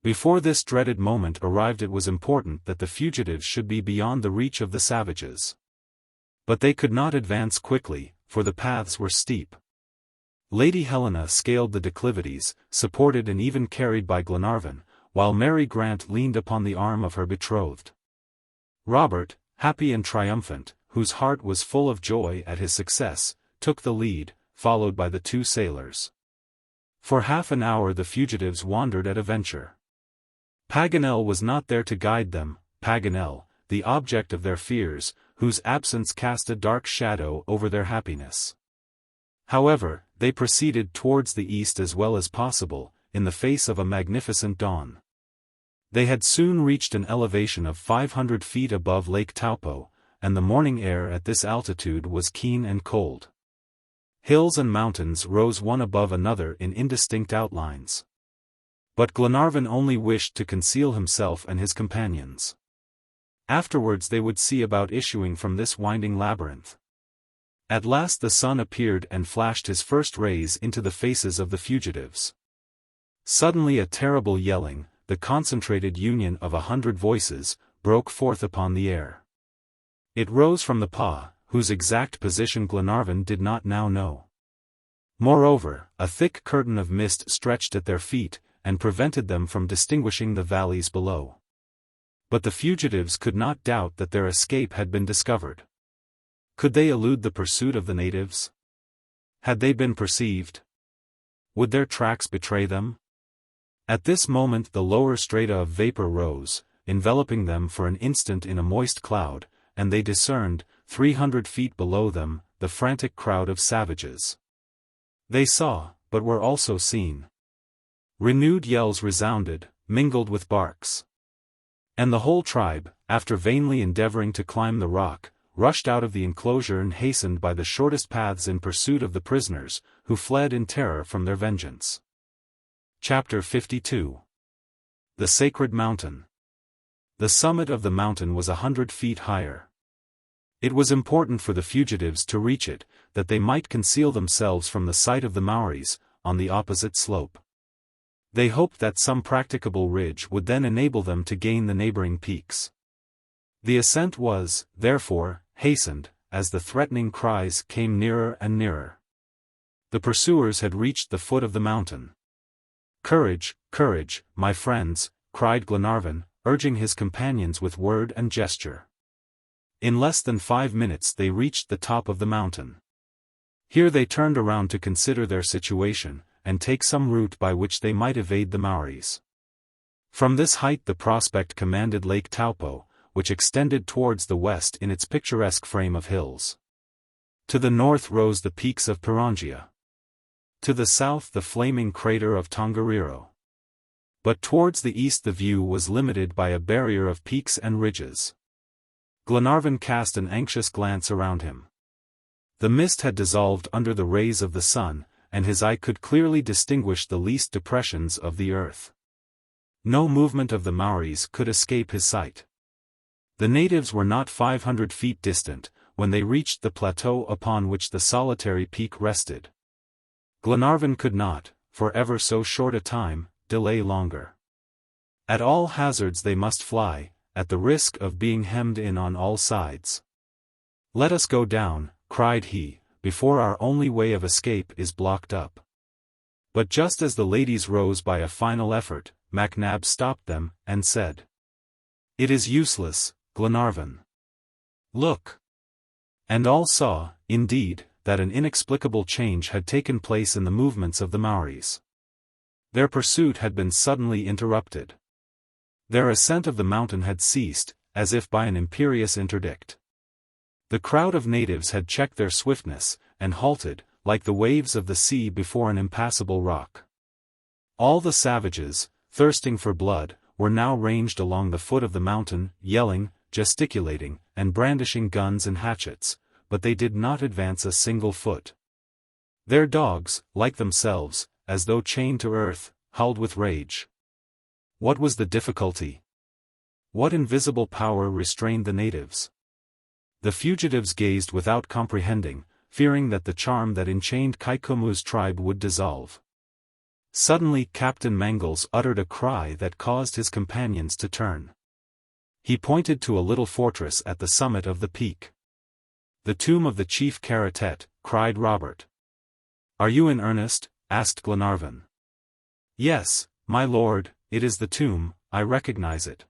Before this dreaded moment arrived it was important that the fugitives should be beyond the reach of the savages. But they could not advance quickly, for the paths were steep. Lady Helena scaled the declivities, supported and even carried by Glenarvan, while Mary Grant leaned upon the arm of her betrothed. Robert, happy and triumphant, whose heart was full of joy at his success, took the lead, followed by the 2 sailors. For half an hour the fugitives wandered at a venture. Paganel was not there to guide them, Paganel, the object of their fears, whose absence cast a dark shadow over their happiness. However, they proceeded towards the east as well as possible, in the face of a magnificent dawn. They had soon reached an elevation of 500 feet above Lake Taupo, and the morning air at this altitude was keen and cold. Hills and mountains rose one above another in indistinct outlines. But Glenarvan only wished to conceal himself and his companions. Afterwards they would see about issuing from this winding labyrinth. At last the sun appeared and flashed his first rays into the faces of the fugitives. Suddenly a terrible yelling, the concentrated union of 100 voices, broke forth upon the air. It rose from the paw, whose exact position Glenarvan did not now know. Moreover, a thick curtain of mist stretched at their feet, and prevented them from distinguishing the valleys below. But the fugitives could not doubt that their escape had been discovered. Could they elude the pursuit of the natives? Had they been perceived? Would their tracks betray them? At this moment the lower strata of vapor rose, enveloping them for an instant in a moist cloud, and they discerned, 300 feet below them, the frantic crowd of savages. They saw, but were also seen. Renewed yells resounded, mingled with barks. And the whole tribe, after vainly endeavoring to climb the rock, rushed out of the enclosure and hastened by the shortest paths in pursuit of the prisoners, who fled in terror from their vengeance. Chapter 52. The Sacred Mountain. The summit of the mountain was 100 feet higher. It was important for the fugitives to reach it, that they might conceal themselves from the sight of the Maoris, on the opposite slope. They hoped that some practicable ridge would then enable them to gain the neighboring peaks. The ascent was, therefore, hastened, as the threatening cries came nearer and nearer. The pursuers had reached the foot of the mountain. "Courage, courage, my friends," cried Glenarvan, urging his companions with word and gesture. In less than 5 minutes they reached the top of the mountain. Here they turned around to consider their situation, and take some route by which they might evade the Maoris. From this height the prospect commanded Lake Taupo, which extended towards the west in its picturesque frame of hills. To the north rose the peaks of Pirangia. To the south the flaming crater of Tongariro. But towards the east the view was limited by a barrier of peaks and ridges. Glenarvan cast an anxious glance around him. The mist had dissolved under the rays of the sun, and his eye could clearly distinguish the least depressions of the earth. No movement of the Maoris could escape his sight. The natives were not 500 feet distant, when they reached the plateau upon which the solitary peak rested. Glenarvan could not, for ever so short a time, delay longer. At all hazards they must fly, at the risk of being hemmed in on all sides. "Let us go down," cried he, "before our only way of escape is blocked up." But just as the ladies rose by a final effort, MacNab stopped them, and said, "It is useless, Glenarvan. Look." And all saw, indeed, that an inexplicable change had taken place in the movements of the Maoris. Their pursuit had been suddenly interrupted. Their ascent of the mountain had ceased, as if by an imperious interdict. The crowd of natives had checked their swiftness, and halted, like the waves of the sea before an impassable rock. All the savages, thirsting for blood, were now ranged along the foot of the mountain, yelling, gesticulating, and brandishing guns and hatchets, but they did not advance a single foot. Their dogs, like themselves, as though chained to earth, howled with rage. What was the difficulty? What invisible power restrained the natives? The fugitives gazed without comprehending, fearing that the charm that enchained Kaikomu's tribe would dissolve. Suddenly Captain Mangles uttered a cry that caused his companions to turn. He pointed to a little fortress at the summit of the peak. "The tomb of the chief Karatet," cried Robert. "Are you in earnest?" asked Glenarvan. "Yes, my lord, it is the tomb, I recognize it."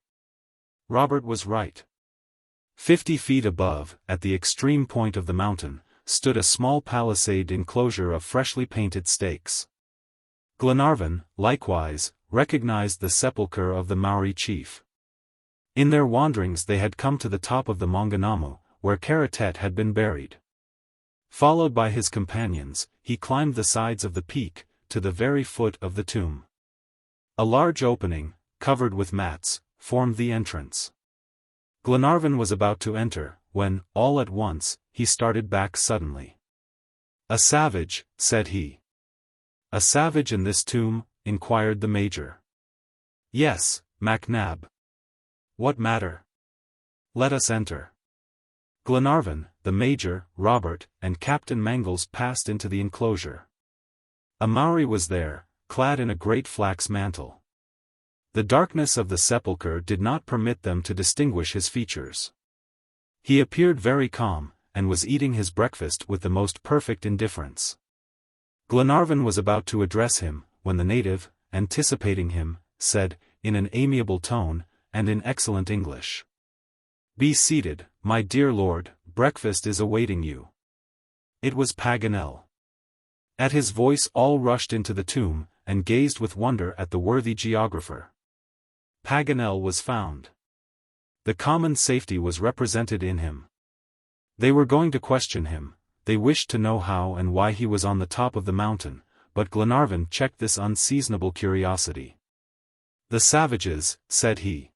Robert was right. 50 feet above, at the extreme point of the mountain, stood a small palisade enclosure of freshly painted stakes. Glenarvan, likewise, recognized the sepulchre of the Maori chief. In their wanderings they had come to the top of the Maunganamu, where Karatet had been buried. Followed by his companions, he climbed the sides of the peak, to the very foot of the tomb. A large opening, covered with mats, formed the entrance. Glenarvan was about to enter, when, all at once, he started back suddenly. "A savage," said he. "A savage in this tomb?" inquired the Major. "Yes, MacNab." "What matter? Let us enter." Glenarvan, the Major, Robert, and Captain Mangles passed into the enclosure. A Maori was there, clad in a great flax mantle. The darkness of the sepulchre did not permit them to distinguish his features. He appeared very calm, and was eating his breakfast with the most perfect indifference. Glenarvan was about to address him, when the native, anticipating him, said, in an amiable tone, and in excellent English, "Be seated, my dear lord, breakfast is awaiting you." It was Paganel. At his voice all rushed into the tomb, and gazed with wonder at the worthy geographer. Paganel was found. The common safety was represented in him. They were going to question him, they wished to know how and why he was on the top of the mountain, but Glenarvan checked this unseasonable curiosity. "The savages," said he.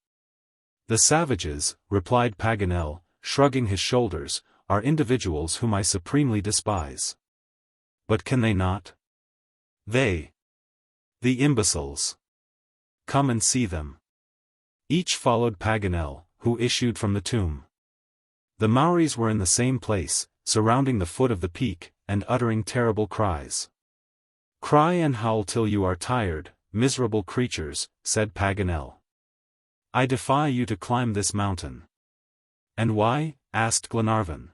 "The savages," replied Paganel, shrugging his shoulders, "are individuals whom I supremely despise. But can they not? They. The imbeciles. Come and see them." Each followed Paganel, who issued from the tomb. The Maoris were in the same place, surrounding the foot of the peak, and uttering terrible cries. "Cry and howl till you are tired, miserable creatures," said Paganel. "I defy you to climb this mountain." "And why?" asked Glenarvan.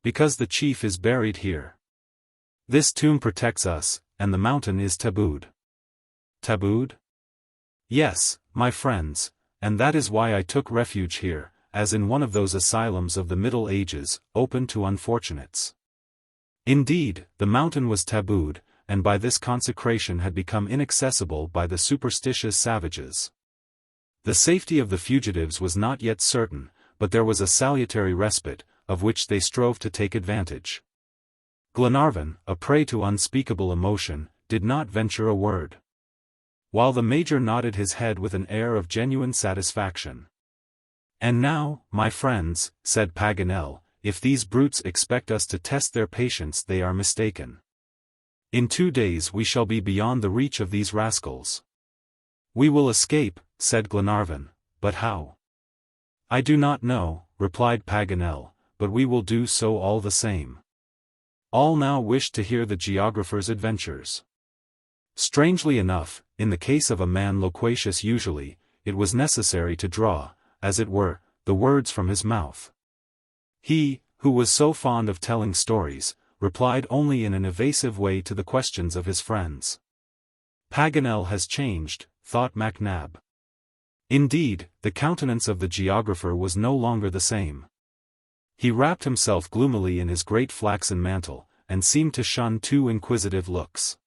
"Because the chief is buried here. This tomb protects us, and the mountain is tabooed." "Tabooed?" "Yes, my friends, and that is why I took refuge here, as in one of those asylums of the Middle Ages, open to unfortunates." Indeed, the mountain was tabooed, and by this consecration had become inaccessible by the superstitious savages. The safety of the fugitives was not yet certain, but there was a salutary respite, of which they strove to take advantage. Glenarvan, a prey to unspeakable emotion, did not venture a word, while the Major nodded his head with an air of genuine satisfaction. "And now, my friends," said Paganel, "if these brutes expect us to test their patience they are mistaken. In 2 days we shall be beyond the reach of these rascals." "We will escape," said Glenarvan, "but how?" "I do not know," replied Paganel, "but we will do so all the same." All now wished to hear the geographer's adventures. Strangely enough, in the case of a man loquacious usually, it was necessary to draw, as it were, the words from his mouth. He, who was so fond of telling stories, replied only in an evasive way to the questions of his friends. "Paganel has changed," thought MacNab. Indeed, the countenance of the geographer was no longer the same. He wrapped himself gloomily in his great flaxen mantle, and seemed to shun too inquisitive looks.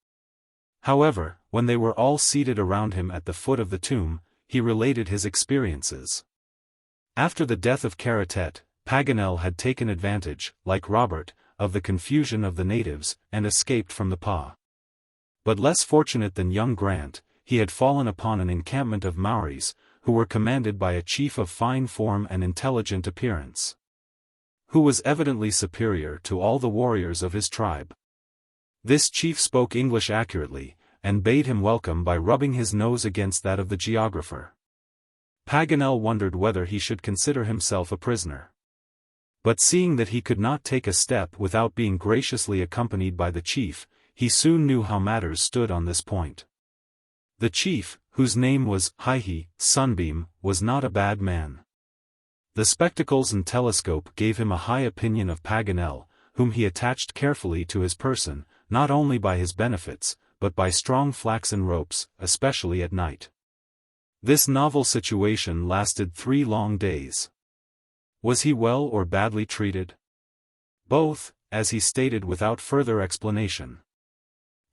However, when they were all seated around him at the foot of the tomb, he related his experiences. After the death of Karatet, Paganel had taken advantage, like Robert, of the confusion of the natives, and escaped from the Pa. But less fortunate than young Grant, he had fallen upon an encampment of Maoris, who were commanded by a chief of fine form and intelligent appearance, who was evidently superior to all the warriors of his tribe. This chief spoke English accurately, and bade him welcome by rubbing his nose against that of the geographer. Paganel wondered whether he should consider himself a prisoner. But seeing that he could not take a step without being graciously accompanied by the chief, he soon knew how matters stood on this point. The chief, whose name was Hihi, Sunbeam, was not a bad man. The spectacles and telescope gave him a high opinion of Paganel, whom he attached carefully to his person, not only by his benefits, but by strong flaxen ropes, especially at night. This novel situation lasted 3 long days. Was he well or badly treated? Both, as he stated without further explanation.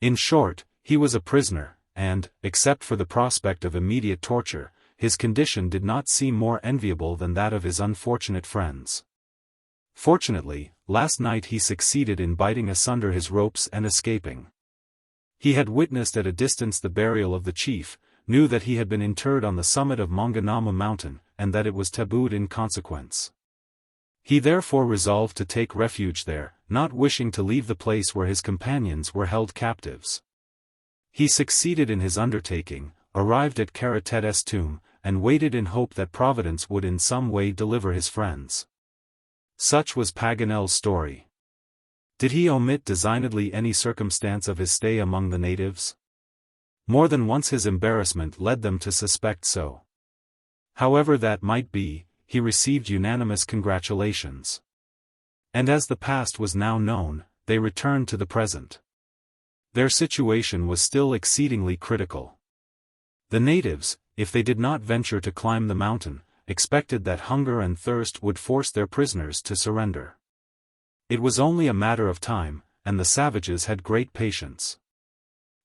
In short, he was a prisoner, and, except for the prospect of immediate torture, his condition did not seem more enviable than that of his unfortunate friends. Fortunately, last night he succeeded in biting asunder his ropes and escaping. He had witnessed at a distance the burial of the chief, knew that he had been interred on the summit of Maunganamu mountain, and that it was tabooed in consequence. He therefore resolved to take refuge there, not wishing to leave the place where his companions were held captives. He succeeded in his undertaking, arrived at Karatet's tomb, and waited in hope that Providence would in some way deliver his friends. Such was Paganel's story. Did he omit designedly any circumstance of his stay among the natives? More than once his embarrassment led them to suspect so. However that might be, he received unanimous congratulations. And as the past was now known, they returned to the present. Their situation was still exceedingly critical. The natives, if they did not venture to climb the mountain, expected that hunger and thirst would force their prisoners to surrender. It was only a matter of time, and the savages had great patience.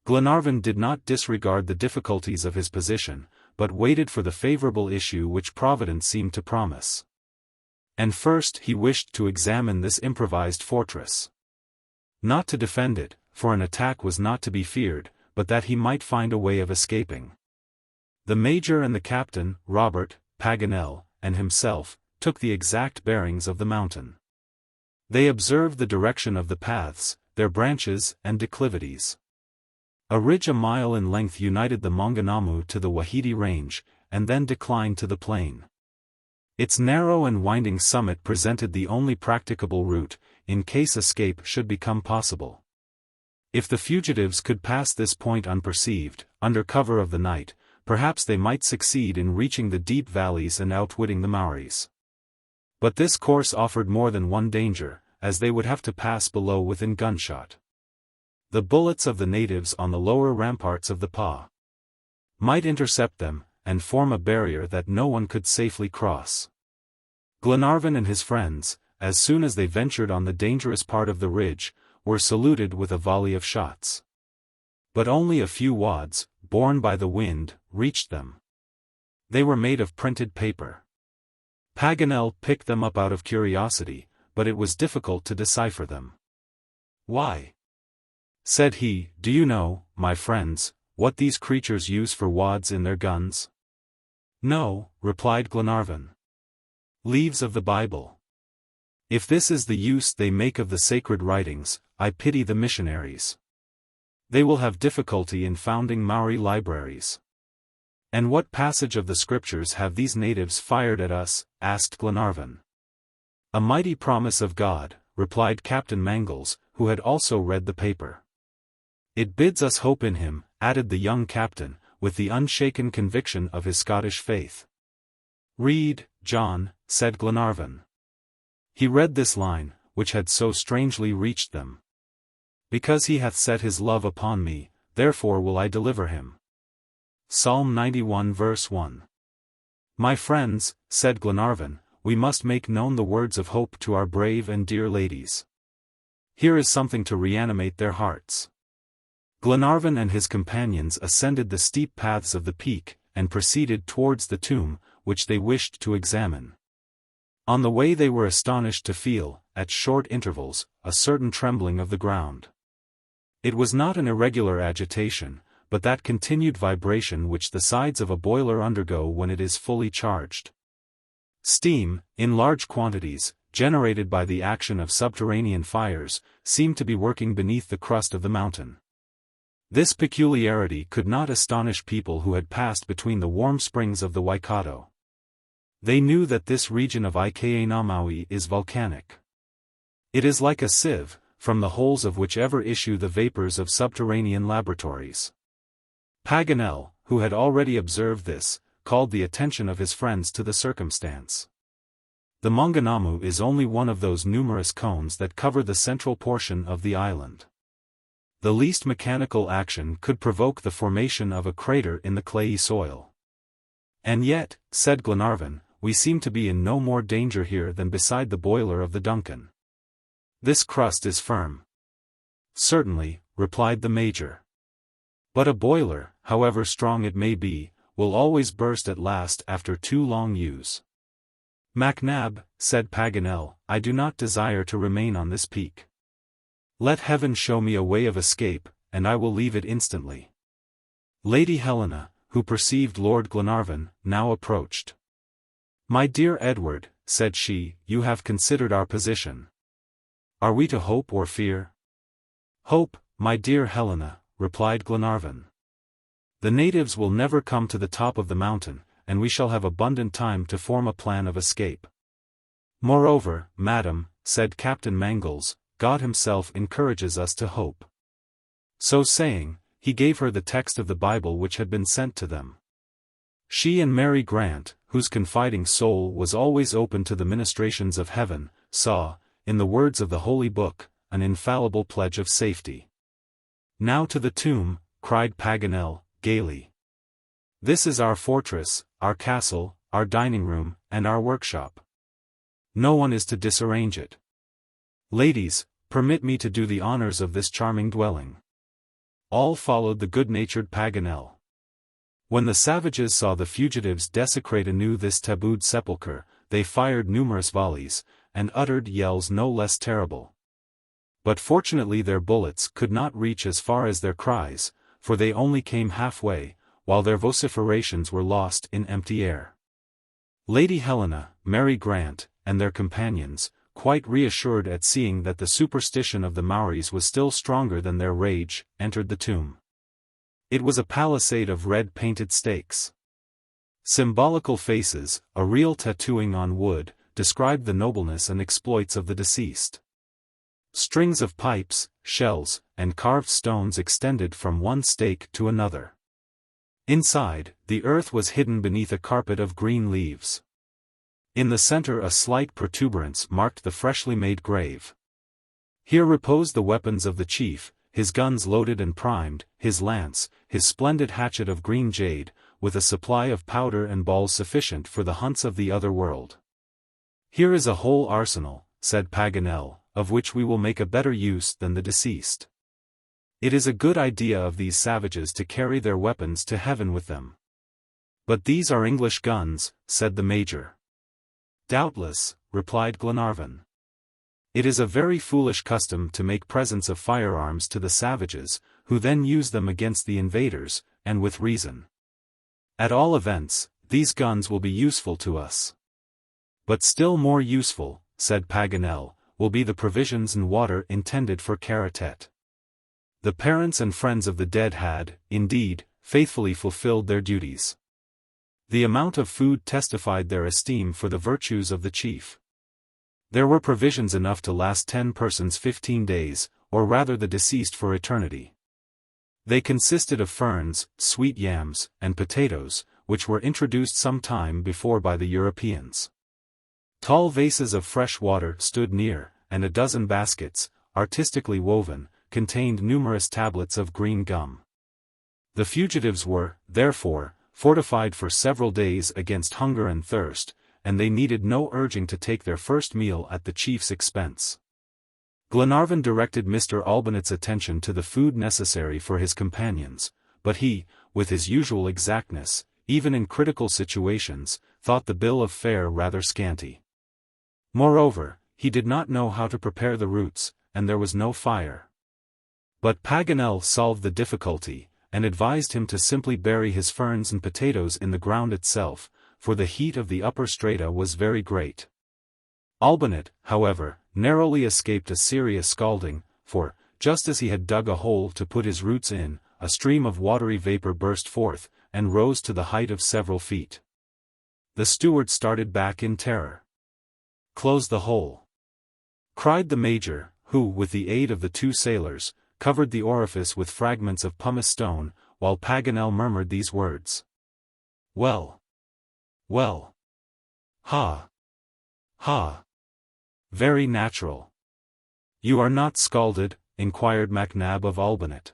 Glenarvan did not disregard the difficulties of his position, but waited for the favorable issue which Providence seemed to promise. And first he wished to examine this improvised fortress. Not to defend it, for an attack was not to be feared, but that he might find a way of escaping. The Major and the Captain, Robert, Paganel, and himself, took the exact bearings of the mountain. They observed the direction of the paths, their branches and declivities. A ridge a mile in length united the Maunganamu to the Wahiti range, and then declined to the plain. Its narrow and winding summit presented the only practicable route, in case escape should become possible. If the fugitives could pass this point unperceived, under cover of the night, perhaps they might succeed in reaching the deep valleys and outwitting the Maoris. But this course offered more than one danger, as they would have to pass below within gunshot. The bullets of the natives on the lower ramparts of the Pa might intercept them, and form a barrier that no one could safely cross. Glenarvan and his friends, as soon as they ventured on the dangerous part of the ridge, were saluted with a volley of shots. But only a few wads, borne by the wind, reached them. They were made of printed paper. Paganel picked them up out of curiosity, but it was difficult to decipher them. "Why?" said he, "do you know, my friends, what these creatures use for wads in their guns?" "No," replied Glenarvan. "Leaves of the Bible. If this is the use they make of the sacred writings, I pity the missionaries. They will have difficulty in founding Maori libraries." "And what passage of the scriptures have these natives fired at us?" asked Glenarvan. "A mighty promise of God," replied Captain Mangles, who had also read the paper. "It bids us hope in him," added the young captain, with the unshaken conviction of his Scottish faith. "Read, John," said Glenarvan. He read this line, which had so strangely reached them. "Because he hath set his love upon me, therefore will I deliver him." Psalm 91 verse 1. "My friends," said Glenarvan, "we must make known the words of hope to our brave and dear ladies. Here is something to reanimate their hearts." Glenarvan and his companions ascended the steep paths of the peak, and proceeded towards the tomb, which they wished to examine. On the way they were astonished to feel, at short intervals, a certain trembling of the ground. It was not an irregular agitation, but that continued vibration which the sides of a boiler undergo when it is fully charged. Steam, in large quantities, generated by the action of subterranean fires, seemed to be working beneath the crust of the mountain. This peculiarity could not astonish people who had passed between the warm springs of the Waikato. They knew that this region of Ikainamaui is volcanic. It is like a sieve, from the holes of which ever issue the vapors of subterranean laboratories. Paganel, who had already observed this, called the attention of his friends to the circumstance. The Maunganamu is only one of those numerous cones that cover the central portion of the island. The least mechanical action could provoke the formation of a crater in the clayey soil. "And yet," said Glenarvan, "we seem to be in no more danger here than beside the boiler of the Duncan. This crust is firm." "Certainly," replied the Major. "But a boiler, however strong it may be, will always burst at last after too long use. "MacNab," said Paganel, "I do not desire to remain on this peak. Let heaven show me a way of escape, and I will leave it instantly." Lady Helena, who perceived Lord Glenarvan, now approached. "My dear Edward," said she, "you have considered our position. Are we to hope or fear?" "Hope, my dear Helena," replied Glenarvan. "The natives will never come to the top of the mountain, and we shall have abundant time to form a plan of escape. Moreover, madam," said Captain Mangles, "God himself encourages us to hope." So saying, he gave her the text of the Bible which had been sent to them. She and Mary Grant, whose confiding soul was always open to the ministrations of heaven, saw, in the words of the Holy Book, an infallible pledge of safety. "Now to the tomb," cried Paganel, gaily. "This is our fortress, our castle, our dining room, and our workshop. No one is to disarrange it. Ladies, permit me to do the honors of this charming dwelling." All followed the good-natured Paganel. When the savages saw the fugitives desecrate anew this tabooed sepulchre, they fired numerous volleys, and uttered yells no less terrible. But fortunately their bullets could not reach as far as their cries, for they only came halfway, while their vociferations were lost in empty air. Lady Helena, Mary Grant, and their companions, quite reassured at seeing that the superstition of the Maoris was still stronger than their rage, entered the tomb. It was a palisade of red-painted stakes. Symbolical faces, a real tattooing on wood, described the nobleness and exploits of the deceased. Strings of pipes, shells, and carved stones extended from one stake to another. Inside, the earth was hidden beneath a carpet of green leaves. In the center a slight protuberance marked the freshly made grave. Here reposed the weapons of the chief, his guns loaded and primed, his lance, his splendid hatchet of green jade, with a supply of powder and balls sufficient for the hunts of the other world. "Here is a whole arsenal," said Paganel, "of which we will make a better use than the deceased. It is a good idea of these savages to carry their weapons to heaven with them." "But these are English guns," said the Major. "Doubtless," replied Glenarvan. "It is a very foolish custom to make presents of firearms to the savages, who then use them against the invaders, and with reason. At all events, these guns will be useful to us." "But still more useful," said Paganel, "will be the provisions and water intended for Karatet." The parents and friends of the dead had, indeed, faithfully fulfilled their duties. The amount of food testified their esteem for the virtues of the chief. There were provisions enough to last 10 persons 15 days, or rather the deceased for eternity. They consisted of ferns, sweet yams, and potatoes, which were introduced some time before by the Europeans. Tall vases of fresh water stood near, and a dozen baskets, artistically woven, contained numerous tablets of green gum. The fugitives were, therefore, fortified for several days against hunger and thirst, and they needed no urging to take their first meal at the chief's expense. Glenarvan directed Mr. Albinet's attention to the food necessary for his companions, but he, with his usual exactness, even in critical situations, thought the bill of fare rather scanty. Moreover, he did not know how to prepare the roots, and there was no fire. But Paganel solved the difficulty, and advised him to simply bury his ferns and potatoes in the ground itself, for the heat of the upper strata was very great. Albinet, however, narrowly escaped a serious scalding, for, just as he had dug a hole to put his roots in, a stream of watery vapor burst forth, and rose to the height of several feet. The steward started back in terror. "Close the hole!" cried the Major, who, with the aid of the 2 sailors, covered the orifice with fragments of pumice stone, while Paganel murmured these words. "Well! Well! Ha! Ha! Very natural." "You are not scalded?" inquired MacNab of Albinet.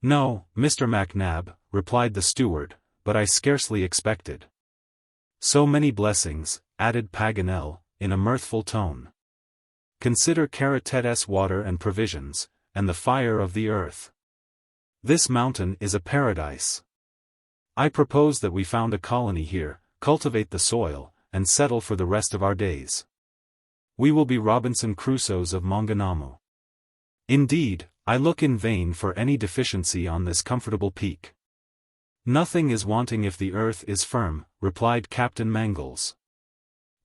"No, Mr. MacNab," replied the steward, "but I scarcely expected." "So many blessings," added Paganel, in a mirthful tone. "Consider Karatet's water and provisions, and the fire of the earth. This mountain is a paradise. I propose that we found a colony here, cultivate the soil, and settle for the rest of our days. We will be Robinson Crusoes of Maunganamu. Indeed, I look in vain for any deficiency on this comfortable peak. Nothing is wanting if the earth is firm, replied Captain Mangles.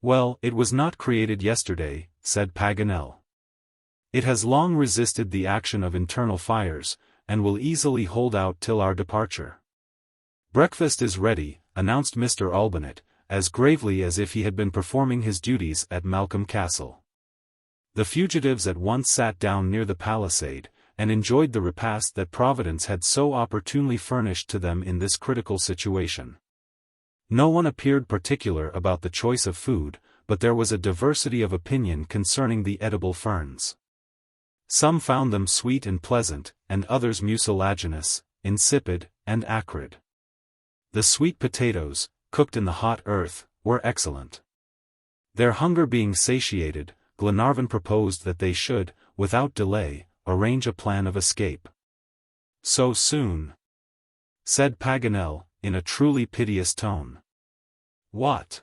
Well, it was not created yesterday, said Paganel. It has long resisted the action of internal fires, and will easily hold out till our departure. Breakfast is ready, announced Mr. Olbinett, as gravely as if he had been performing his duties at Malcolm Castle. The fugitives at once sat down near the palisade, and enjoyed the repast that Providence had so opportunely furnished to them in this critical situation. No one appeared particular about the choice of food, but there was a diversity of opinion concerning the edible ferns. Some found them sweet and pleasant, and others mucilaginous, insipid, and acrid. The sweet potatoes, cooked in the hot earth, were excellent. Their hunger being satiated, Glenarvan proposed that they should, without delay, arrange a plan of escape. "So soon?" said Paganel, in a truly piteous tone. "What?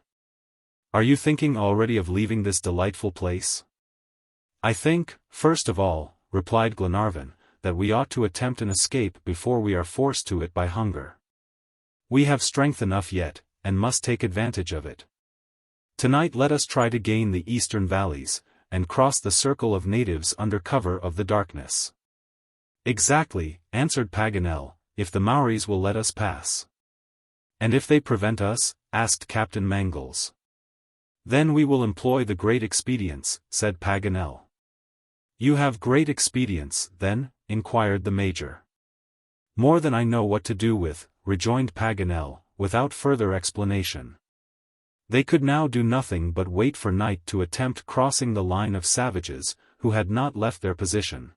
Are you thinking already of leaving this delightful place?" "I think, first of all," replied Glenarvan, "that we ought to attempt an escape before we are forced to it by hunger. We have strength enough yet, and must take advantage of it. Tonight let us try to gain the eastern valleys, and cross the circle of natives under cover of the darkness." "Exactly," answered Paganel, "if the Maoris will let us pass." "And if they prevent us?" asked Captain Mangles. "Then we will employ the great expedients," said Paganel. "You have great expedients, then?" inquired the Major. "More than I know what to do with," rejoined Paganel, without further explanation. They could now do nothing but wait for night to attempt crossing the line of savages, who had not left their position.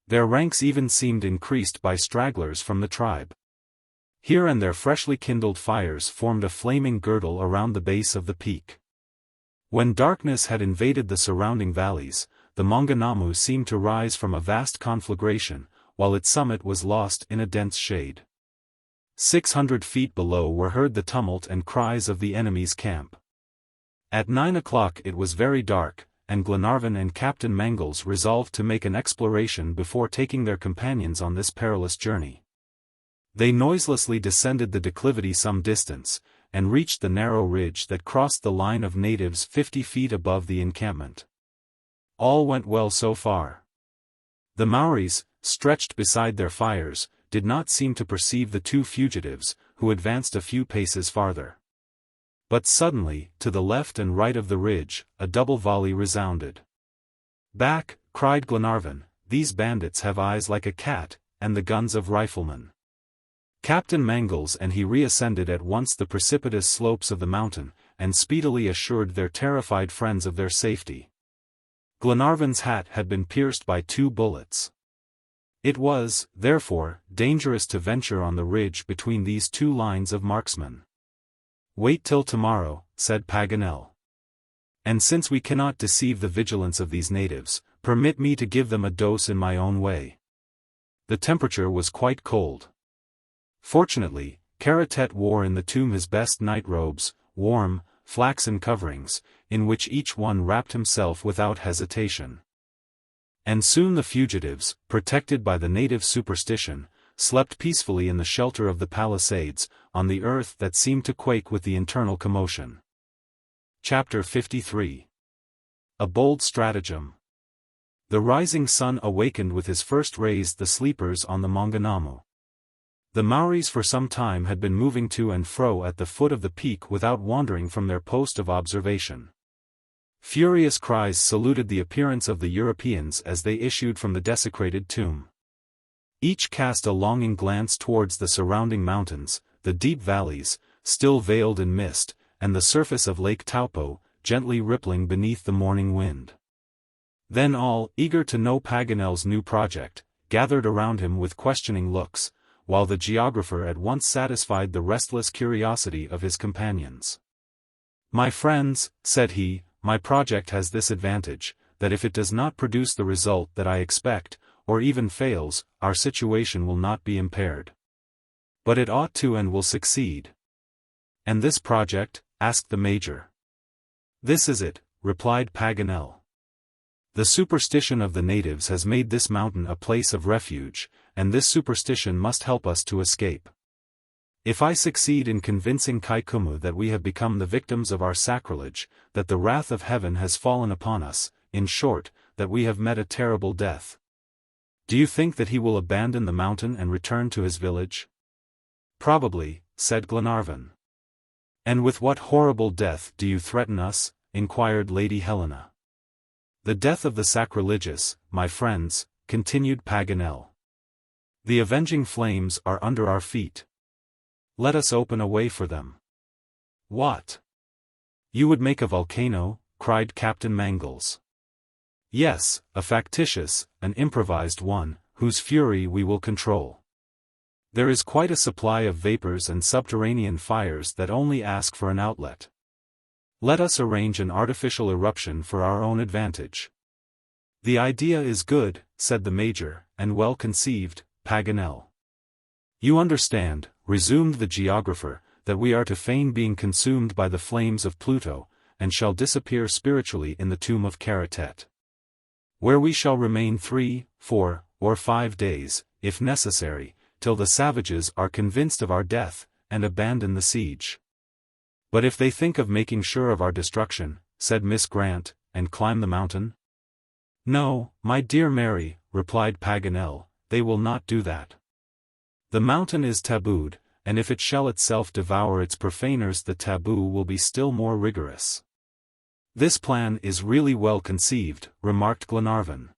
Their ranks even seemed increased by stragglers from the tribe. Here and there freshly kindled fires formed a flaming girdle around the base of the peak. When darkness had invaded the surrounding valleys, the Maunganamu seemed to rise from a vast conflagration, while its summit was lost in a dense shade. 600 feet below were heard the tumult and cries of the enemy's camp. At 9 o'clock it was very dark, and Glenarvan and Captain Mangles resolved to make an exploration before taking their companions on this perilous journey. They noiselessly descended the declivity some distance, and reached the narrow ridge that crossed the line of natives 50 feet above the encampment. All went well so far. The Maoris, stretched beside their fires, did not seem to perceive the two fugitives, who advanced a few paces farther. But suddenly, to the left and right of the ridge, a double volley resounded. "Back!" cried Glenarvan, "these bandits have eyes like a cat, and the guns of riflemen." Captain Mangles and he reascended at once the precipitous slopes of the mountain, and speedily assured their terrified friends of their safety. Glenarvan's hat had been pierced by 2 bullets. It was, therefore, dangerous to venture on the ridge between these 2 lines of marksmen. "Wait till tomorrow," said Paganel. "And since we cannot deceive the vigilance of these natives, permit me to give them a dose in my own way." The temperature was quite cold. Fortunately, Karatet wore in the tomb his best night robes, warm, flaxen coverings, in which each one wrapped himself without hesitation. And soon the fugitives, protected by the native superstition, slept peacefully in the shelter of the palisades, on the earth that seemed to quake with the internal commotion. Chapter 53. A Bold Stratagem. The rising sun awakened with his first rays the sleepers on the Maunganamu. The Maoris for some time had been moving to and fro at the foot of the peak without wandering from their post of observation. Furious cries saluted the appearance of the Europeans as they issued from the desecrated tomb. Each cast a longing glance towards the surrounding mountains, the deep valleys, still veiled in mist, and the surface of Lake Taupo, gently rippling beneath the morning wind. Then all, eager to know Paganel's new project, gathered around him with questioning looks, while the geographer at once satisfied the restless curiosity of his companions. "My friends," said he, "my project has this advantage, that if it does not produce the result that I expect, or even fails, our situation will not be impaired. But it ought to and will succeed." "And this project?" asked the Major. "This is it," replied Paganel. "The superstition of the natives has made this mountain a place of refuge, and this superstition must help us to escape. If I succeed in convincing Kaikumu that we have become the victims of our sacrilege, that the wrath of heaven has fallen upon us, in short, that we have met a terrible death, do you think that he will abandon the mountain and return to his village?" "Probably," said Glenarvan. "And with what horrible death do you threaten us?" inquired Lady Helena. "The death of the sacrilegious, my friends," continued Paganel. "The avenging flames are under our feet. Let us open a way for them." "What? You would make a volcano?" cried Captain Mangles. "Yes, a factitious, an improvised one, whose fury we will control. There is quite a supply of vapors and subterranean fires that only ask for an outlet. Let us arrange an artificial eruption for our own advantage." "The idea is good," said the Major, "and well conceived, Paganel." "You understand," resumed the geographer, "that we are to feign being consumed by the flames of Pluto, and shall disappear spiritually in the tomb of Karatet, where we shall remain 3, 4, or 5 days, if necessary, till the savages are convinced of our death, and abandon the siege." "But if they think of making sure of our destruction," said Miss Grant, "and climb the mountain?" "No, my dear Mary," replied Paganel, "they will not do that. The mountain is tabooed, and if it shall itself devour its profaners, the taboo will be still more rigorous." "This plan is really well conceived," remarked Glenarvan.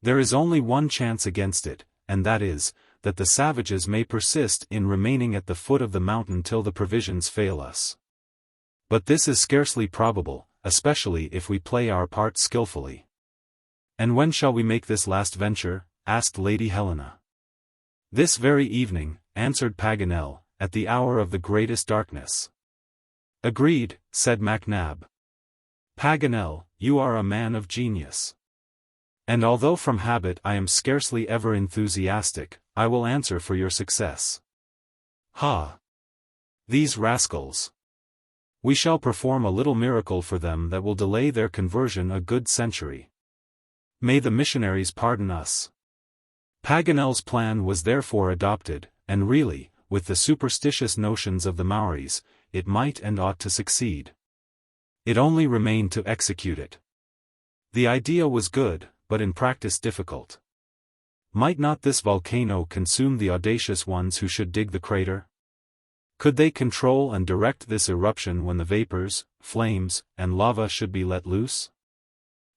"There is only one chance against it, and that is, that the savages may persist in remaining at the foot of the mountain till the provisions fail us. But this is scarcely probable, especially if we play our part skillfully." "And when shall we make this last venture?" asked Lady Helena. "This very evening," answered Paganel, "at the hour of the greatest darkness." "Agreed," said MacNab. "Paganel, you are a man of genius. And although from habit I am scarcely ever enthusiastic, I will answer for your success." "Ha! These rascals! We shall perform a little miracle for them that will delay their conversion a good century. May the missionaries pardon us." Paganel's plan was therefore adopted, and really, with the superstitious notions of the Maoris, it might and ought to succeed. It only remained to execute it. The idea was good, but in practice difficult. Might not this volcano consume the audacious ones who should dig the crater? Could they control and direct this eruption when the vapors, flames, and lava should be let loose?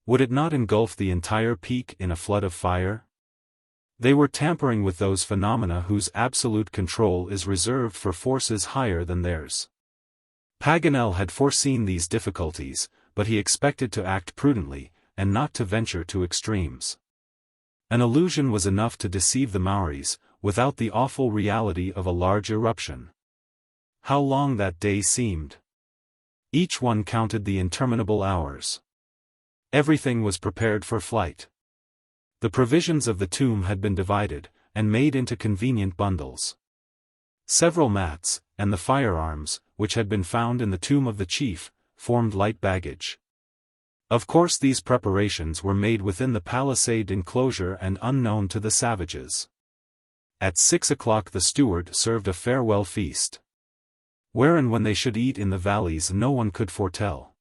Would it not engulf the entire peak in a flood of fire? They were tampering with those phenomena whose absolute control is reserved for forces higher than theirs. Paganel had foreseen these difficulties, but he expected to act prudently, and not to venture to extremes. An illusion was enough to deceive the Maoris, without the awful reality of a large eruption. How long that day seemed! Each one counted the interminable hours. Everything was prepared for flight. The provisions of the tomb had been divided, and made into convenient bundles. Several mats, and the firearms, which had been found in the tomb of the chief, formed light baggage. Of course these preparations were made within the palisade enclosure and unknown to the savages. At 6 o'clock the steward served a farewell feast. Where and when they should eat in the valleys no one could foretell.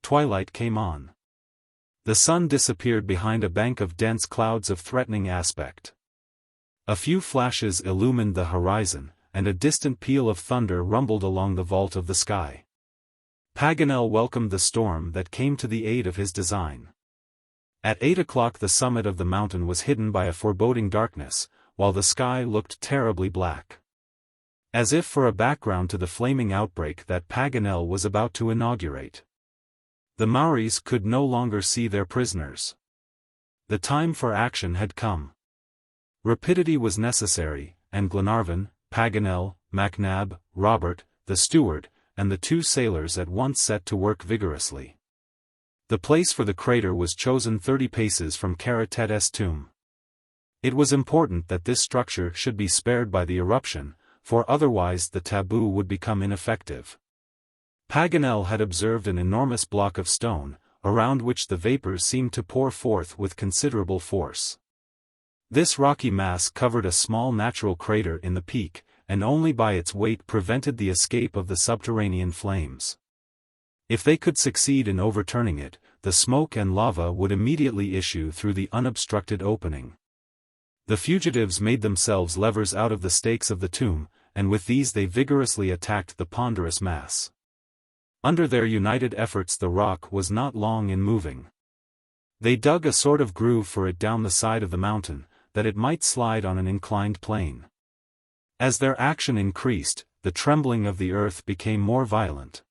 Twilight came on. The sun disappeared behind a bank of dense clouds of threatening aspect. A few flashes illumined the horizon, and a distant peal of thunder rumbled along the vault of the sky. Paganel welcomed the storm that came to the aid of his design. At 8 o'clock the summit of the mountain was hidden by a foreboding darkness, while the sky looked terribly black. As if for a background to the flaming outbreak that Paganel was about to inaugurate. The Maoris could no longer see their prisoners. The time for action had come. Rapidity was necessary, and Glenarvan, Paganel, MacNab, Robert, the steward, and the 2 sailors at once set to work vigorously. The place for the crater was chosen 30 paces from Karatet's tomb. It was important that this structure should be spared by the eruption, for otherwise the taboo would become ineffective. Paganel had observed an enormous block of stone, around which the vapors seemed to pour forth with considerable force. This rocky mass covered a small natural crater in the peak, and only by its weight prevented the escape of the subterranean flames. If they could succeed in overturning it, the smoke and lava would immediately issue through the unobstructed opening. The fugitives made themselves levers out of the stakes of the tomb, and with these they vigorously attacked the ponderous mass. Under their united efforts the rock was not long in moving. They dug a sort of groove for it down the side of the mountain, that it might slide on an inclined plane. As their action increased, the trembling of the earth became more violent.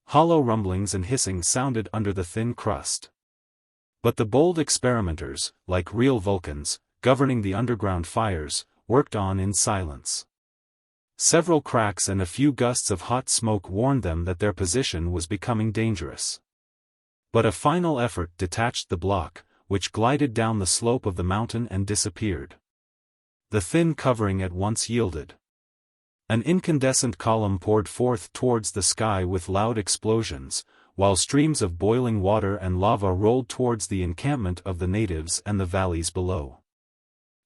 Hollow rumblings and hissing sounded under the thin crust. But the bold experimenters, like real Vulcans, governing the underground fires, worked on in silence. Several cracks and a few gusts of hot smoke warned them that their position was becoming dangerous. But a final effort detached the block, which glided down the slope of the mountain and disappeared. The thin covering at once yielded. An incandescent column poured forth towards the sky with loud explosions, while streams of boiling water and lava rolled towards the encampment of the natives and the valleys below.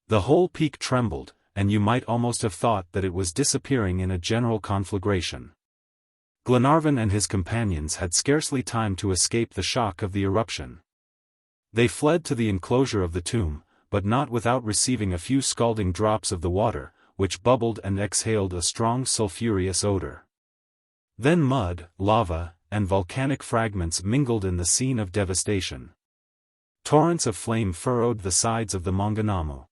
The whole peak trembled, and you might almost have thought that it was disappearing in a general conflagration. Glenarvan and his companions had scarcely time to escape the shock of the eruption. They fled to the enclosure of the tomb, but not without receiving a few scalding drops of the water, which bubbled and exhaled a strong sulphurous odor. Then mud, lava, and volcanic fragments mingled in the scene of devastation. Torrents of flame furrowed the sides of the Maunganamu.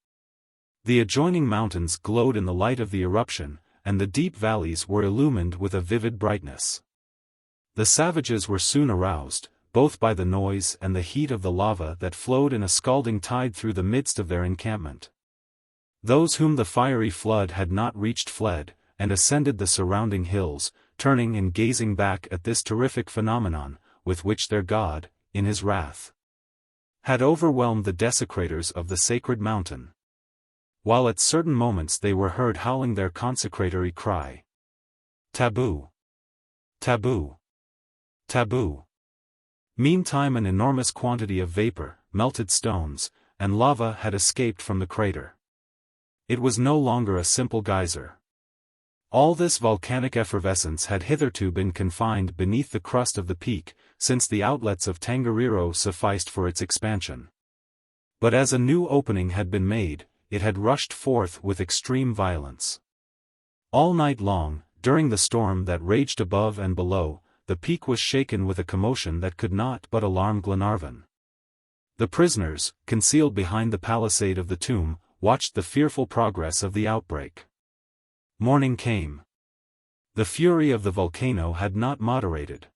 The adjoining mountains glowed in the light of the eruption, and the deep valleys were illumined with a vivid brightness. The savages were soon aroused, both by the noise and the heat of the lava that flowed in a scalding tide through the midst of their encampment. Those whom the fiery flood had not reached fled, and ascended the surrounding hills, turning and gazing back at this terrific phenomenon, with which their God, in his wrath, had overwhelmed the desecrators of the sacred mountain. While at certain moments they were heard howling their consecratory cry, "Taboo! Taboo! Taboo!" Meantime an enormous quantity of vapor, melted stones, and lava had escaped from the crater. It was no longer a simple geyser. All this volcanic effervescence had hitherto been confined beneath the crust of the peak, since the outlets of Tongariro sufficed for its expansion. But as a new opening had been made, it had rushed forth with extreme violence. All night long, during the storm that raged above and below, the peak was shaken with a commotion that could not but alarm Glenarvan. The prisoners, concealed behind the palisade of the tomb, watched the fearful progress of the outbreak. Morning came. The fury of the volcano had not moderated.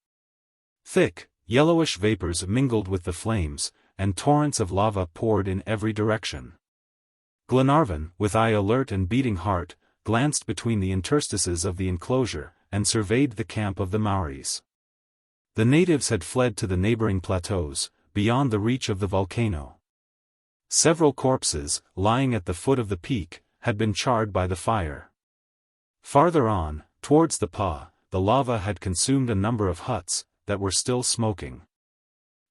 Thick, yellowish vapors mingled with the flames, and torrents of lava poured in every direction. Glenarvan, with eye alert and beating heart, glanced between the interstices of the enclosure, and surveyed the camp of the Maoris. The natives had fled to the neighboring plateaus, beyond the reach of the volcano. Several corpses, lying at the foot of the peak, had been charred by the fire. Farther on, towards the Pa, the lava had consumed a number of huts, that were still smoking.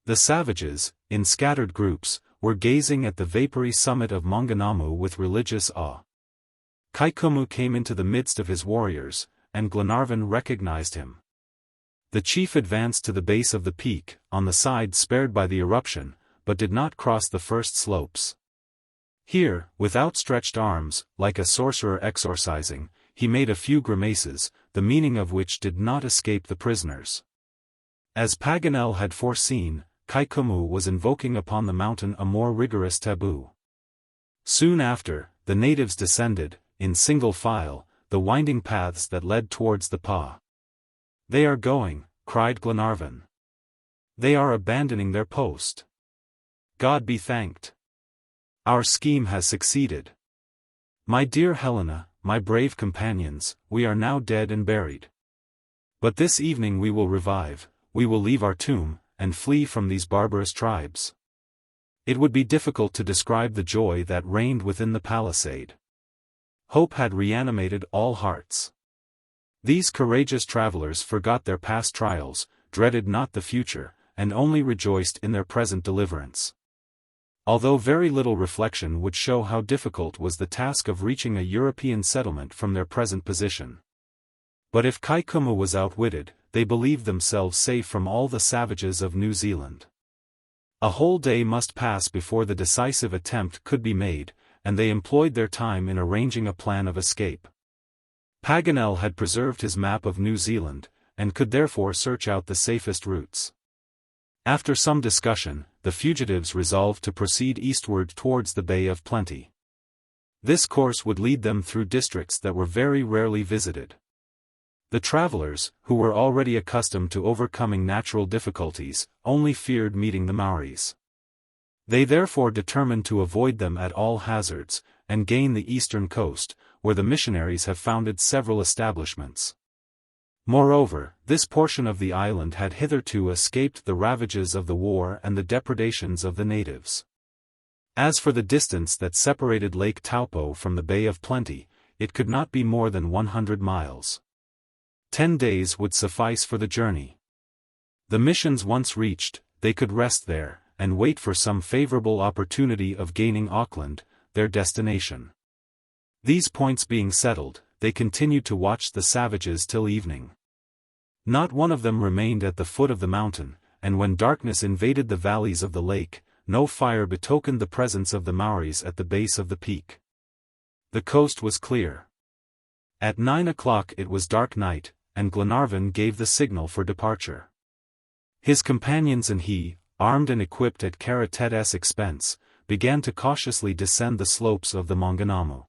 The savages, in scattered groups, were gazing at the vapory summit of Maunganamu with religious awe. Kaikumu came into the midst of his warriors, and Glenarvan recognized him. The chief advanced to the base of the peak, on the side spared by the eruption, but did not cross the first slopes. Here, with outstretched arms, like a sorcerer exorcising, he made a few grimaces, the meaning of which did not escape the prisoners. As Paganel had foreseen, Kaikumu was invoking upon the mountain a more rigorous taboo. Soon after, the natives descended, in single file, the winding paths that led towards the Pa. "They are going," cried Glenarvan. "They are abandoning their post. God be thanked. Our scheme has succeeded. My dear Helena, my brave companions, we are now dead and buried. But this evening we will revive, we will leave our tomb, and flee from these barbarous tribes." It would be difficult to describe the joy that reigned within the palisade. Hope had reanimated all hearts. These courageous travelers forgot their past trials, dreaded not the future, and only rejoiced in their present deliverance. Although very little reflection would show how difficult was the task of reaching a European settlement from their present position. But if Kaikuma was outwitted, they believed themselves safe from all the savages of New Zealand. A whole day must pass before the decisive attempt could be made, and they employed their time in arranging a plan of escape. Paganel had preserved his map of New Zealand, and could therefore search out the safest routes. After some discussion, the fugitives resolved to proceed eastward towards the Bay of Plenty. This course would lead them through districts that were very rarely visited. The travelers, who were already accustomed to overcoming natural difficulties, only feared meeting the Maoris. They therefore determined to avoid them at all hazards, and gain the eastern coast, where the missionaries have founded several establishments. Moreover, this portion of the island had hitherto escaped the ravages of the war and the depredations of the natives. As for the distance that separated Lake Taupo from the Bay of Plenty, it could not be more than 100 miles. 10 days would suffice for the journey. The missions once reached, they could rest there, and wait for some favorable opportunity of gaining Auckland, their destination. These points being settled, they continued to watch the savages till evening. Not one of them remained at the foot of the mountain, and when darkness invaded the valleys of the lake, no fire betokened the presence of the Maoris at the base of the peak. The coast was clear. At 9 o'clock it was dark night, and Glenarvan gave the signal for departure. His companions and he, armed and equipped at Karatet's expense, began to cautiously descend the slopes of the Maunganamu.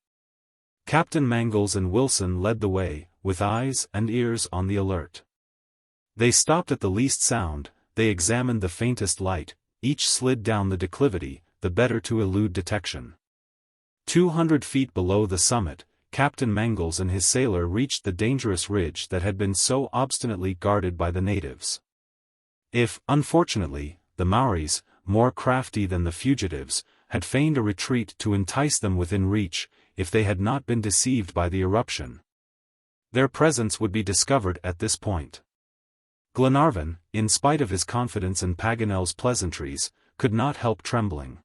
Captain Mangles and Wilson led the way, with eyes and ears on the alert. They stopped at the least sound, they examined the faintest light, each slid down the declivity, the better to elude detection. 200 feet below the summit, Captain Mangles and his sailor reached the dangerous ridge that had been so obstinately guarded by the natives. If, unfortunately, the Maoris, more crafty than the fugitives, had feigned a retreat to entice them within reach, if they had not been deceived by the eruption, their presence would be discovered at this point. Glenarvan, in spite of his confidence and Paganel's pleasantries, could not help trembling.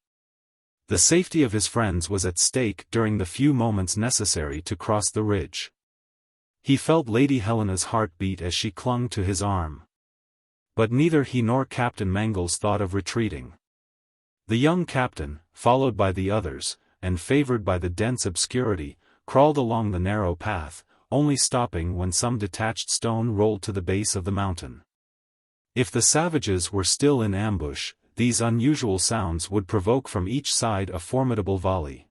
The safety of his friends was at stake during the few moments necessary to cross the ridge. He felt Lady Helena's heart beat as she clung to his arm. But neither he nor Captain Mangles thought of retreating. The young captain, followed by the others, and favored by the dense obscurity, crawled along the narrow path, only stopping when some detached stone rolled to the base of the mountain. If the savages were still in ambush, these unusual sounds would provoke from each side a formidable volley.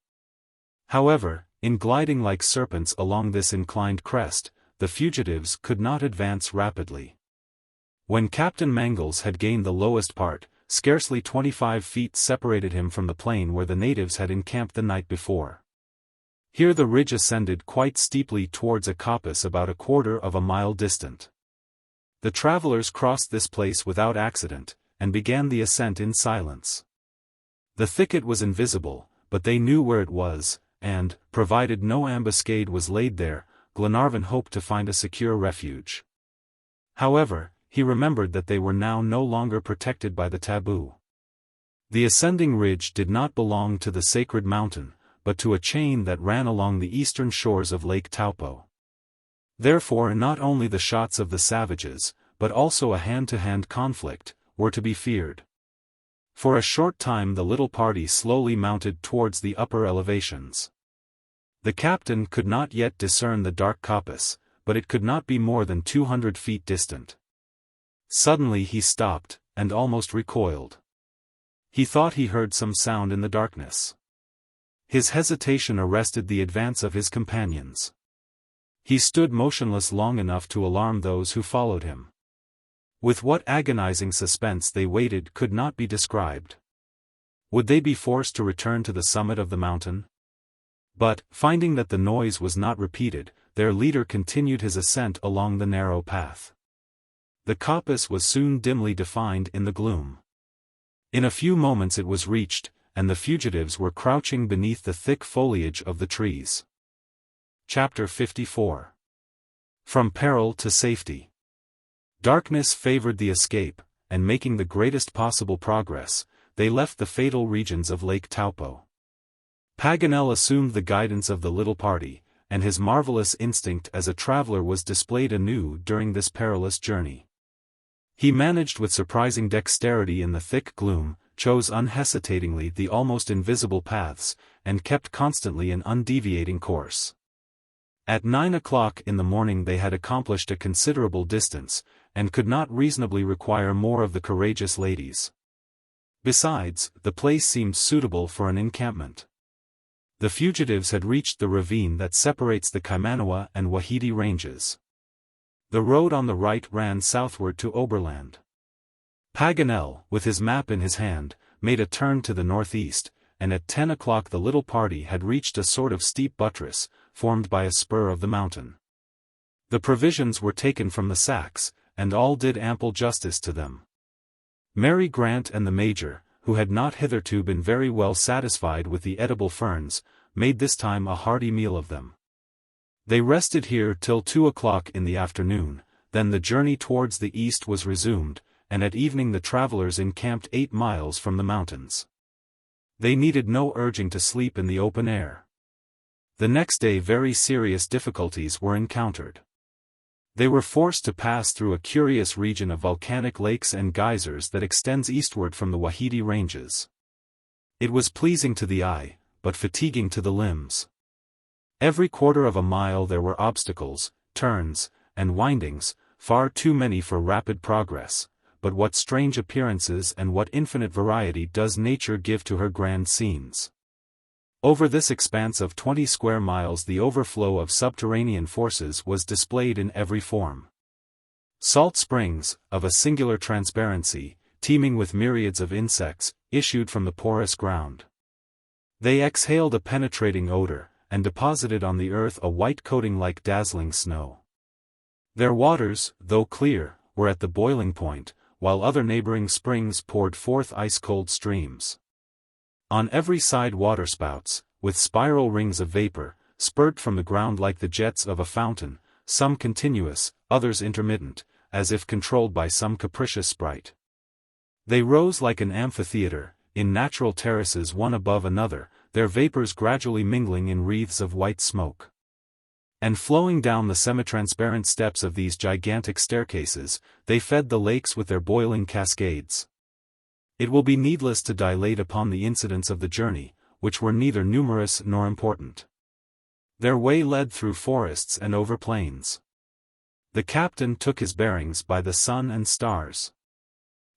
However, in gliding like serpents along this inclined crest, the fugitives could not advance rapidly. When Captain Mangles had gained the lowest part, scarcely 25 feet separated him from the plain where the natives had encamped the night before. Here the ridge ascended quite steeply towards a coppice about a quarter of a mile distant. The travelers crossed this place without accident, and began the ascent in silence. The thicket was invisible, but they knew where it was, and, provided no ambuscade was laid there, Glenarvan hoped to find a secure refuge. However, he remembered that they were now no longer protected by the taboo. The ascending ridge did not belong to the sacred mountain, but to a chain that ran along the eastern shores of Lake Taupo. Therefore not only the shots of the savages, but also a hand-to-hand conflict, were to be feared. For a short time the little party slowly mounted towards the upper elevations. The captain could not yet discern the dark coppice, but it could not be more than 200 feet distant. Suddenly he stopped, and almost recoiled. He thought he heard some sound in the darkness. His hesitation arrested the advance of his companions. He stood motionless long enough to alarm those who followed him. With what agonizing suspense they waited could not be described. Would they be forced to return to the summit of the mountain? But, finding that the noise was not repeated, their leader continued his ascent along the narrow path. The coppice was soon dimly defined in the gloom. In a few moments it was reached, and the fugitives were crouching beneath the thick foliage of the trees. Chapter 54. From peril to safety. Darkness favored the escape, and making the greatest possible progress, they left the fatal regions of Lake Taupo. Paganel assumed the guidance of the little party, and his marvelous instinct as a traveler was displayed anew during this perilous journey. He managed with surprising dexterity in the thick gloom, chose unhesitatingly the almost invisible paths, and kept constantly an undeviating course. At 9 o'clock in the morning they had accomplished a considerable distance, and could not reasonably require more of the courageous ladies. Besides, the place seemed suitable for an encampment. The fugitives had reached the ravine that separates the Kaimanawa and LVIII ranges. The road on the right ran southward to Oberland. Paganel, with his map in his hand, made a turn to the northeast, and at 10 o'clock the little party had reached a sort of steep buttress, formed by a spur of the mountain. The provisions were taken from the sacks, and all did ample justice to them. Mary Grant and the Major, who had not hitherto been very well satisfied with the edible ferns, made this time a hearty meal of them. They rested here till 2 o'clock in the afternoon, then the journey towards the east was resumed, and at evening the travelers encamped 8 miles from the mountains. They needed no urging to sleep in the open air. The next day very serious difficulties were encountered. They were forced to pass through a curious region of volcanic lakes and geysers that extends eastward from the LVIII ranges. It was pleasing to the eye, but fatiguing to the limbs. Every quarter of a mile there were obstacles, turns, and windings, far too many for rapid progress, but what strange appearances and what infinite variety does nature give to her grand scenes. Over this expanse of 20 square miles the overflow of subterranean forces was displayed in every form. Salt springs, of a singular transparency, teeming with myriads of insects, issued from the porous ground. They exhaled a penetrating odor, and deposited on the earth a white coating like dazzling snow. Their waters, though clear, were at the boiling point, while other neighboring springs poured forth ice-cold streams. On every side waterspouts, with spiral rings of vapor, spurt from the ground like the jets of a fountain, some continuous, others intermittent, as if controlled by some capricious sprite. They rose like an amphitheater, in natural terraces one above another, their vapors gradually mingling in wreaths of white smoke. And flowing down the semi-transparent steps of these gigantic staircases, they fed the lakes with their boiling cascades. It will be needless to dilate upon the incidents of the journey, which were neither numerous nor important. Their way led through forests and over plains. The captain took his bearings by the sun and stars.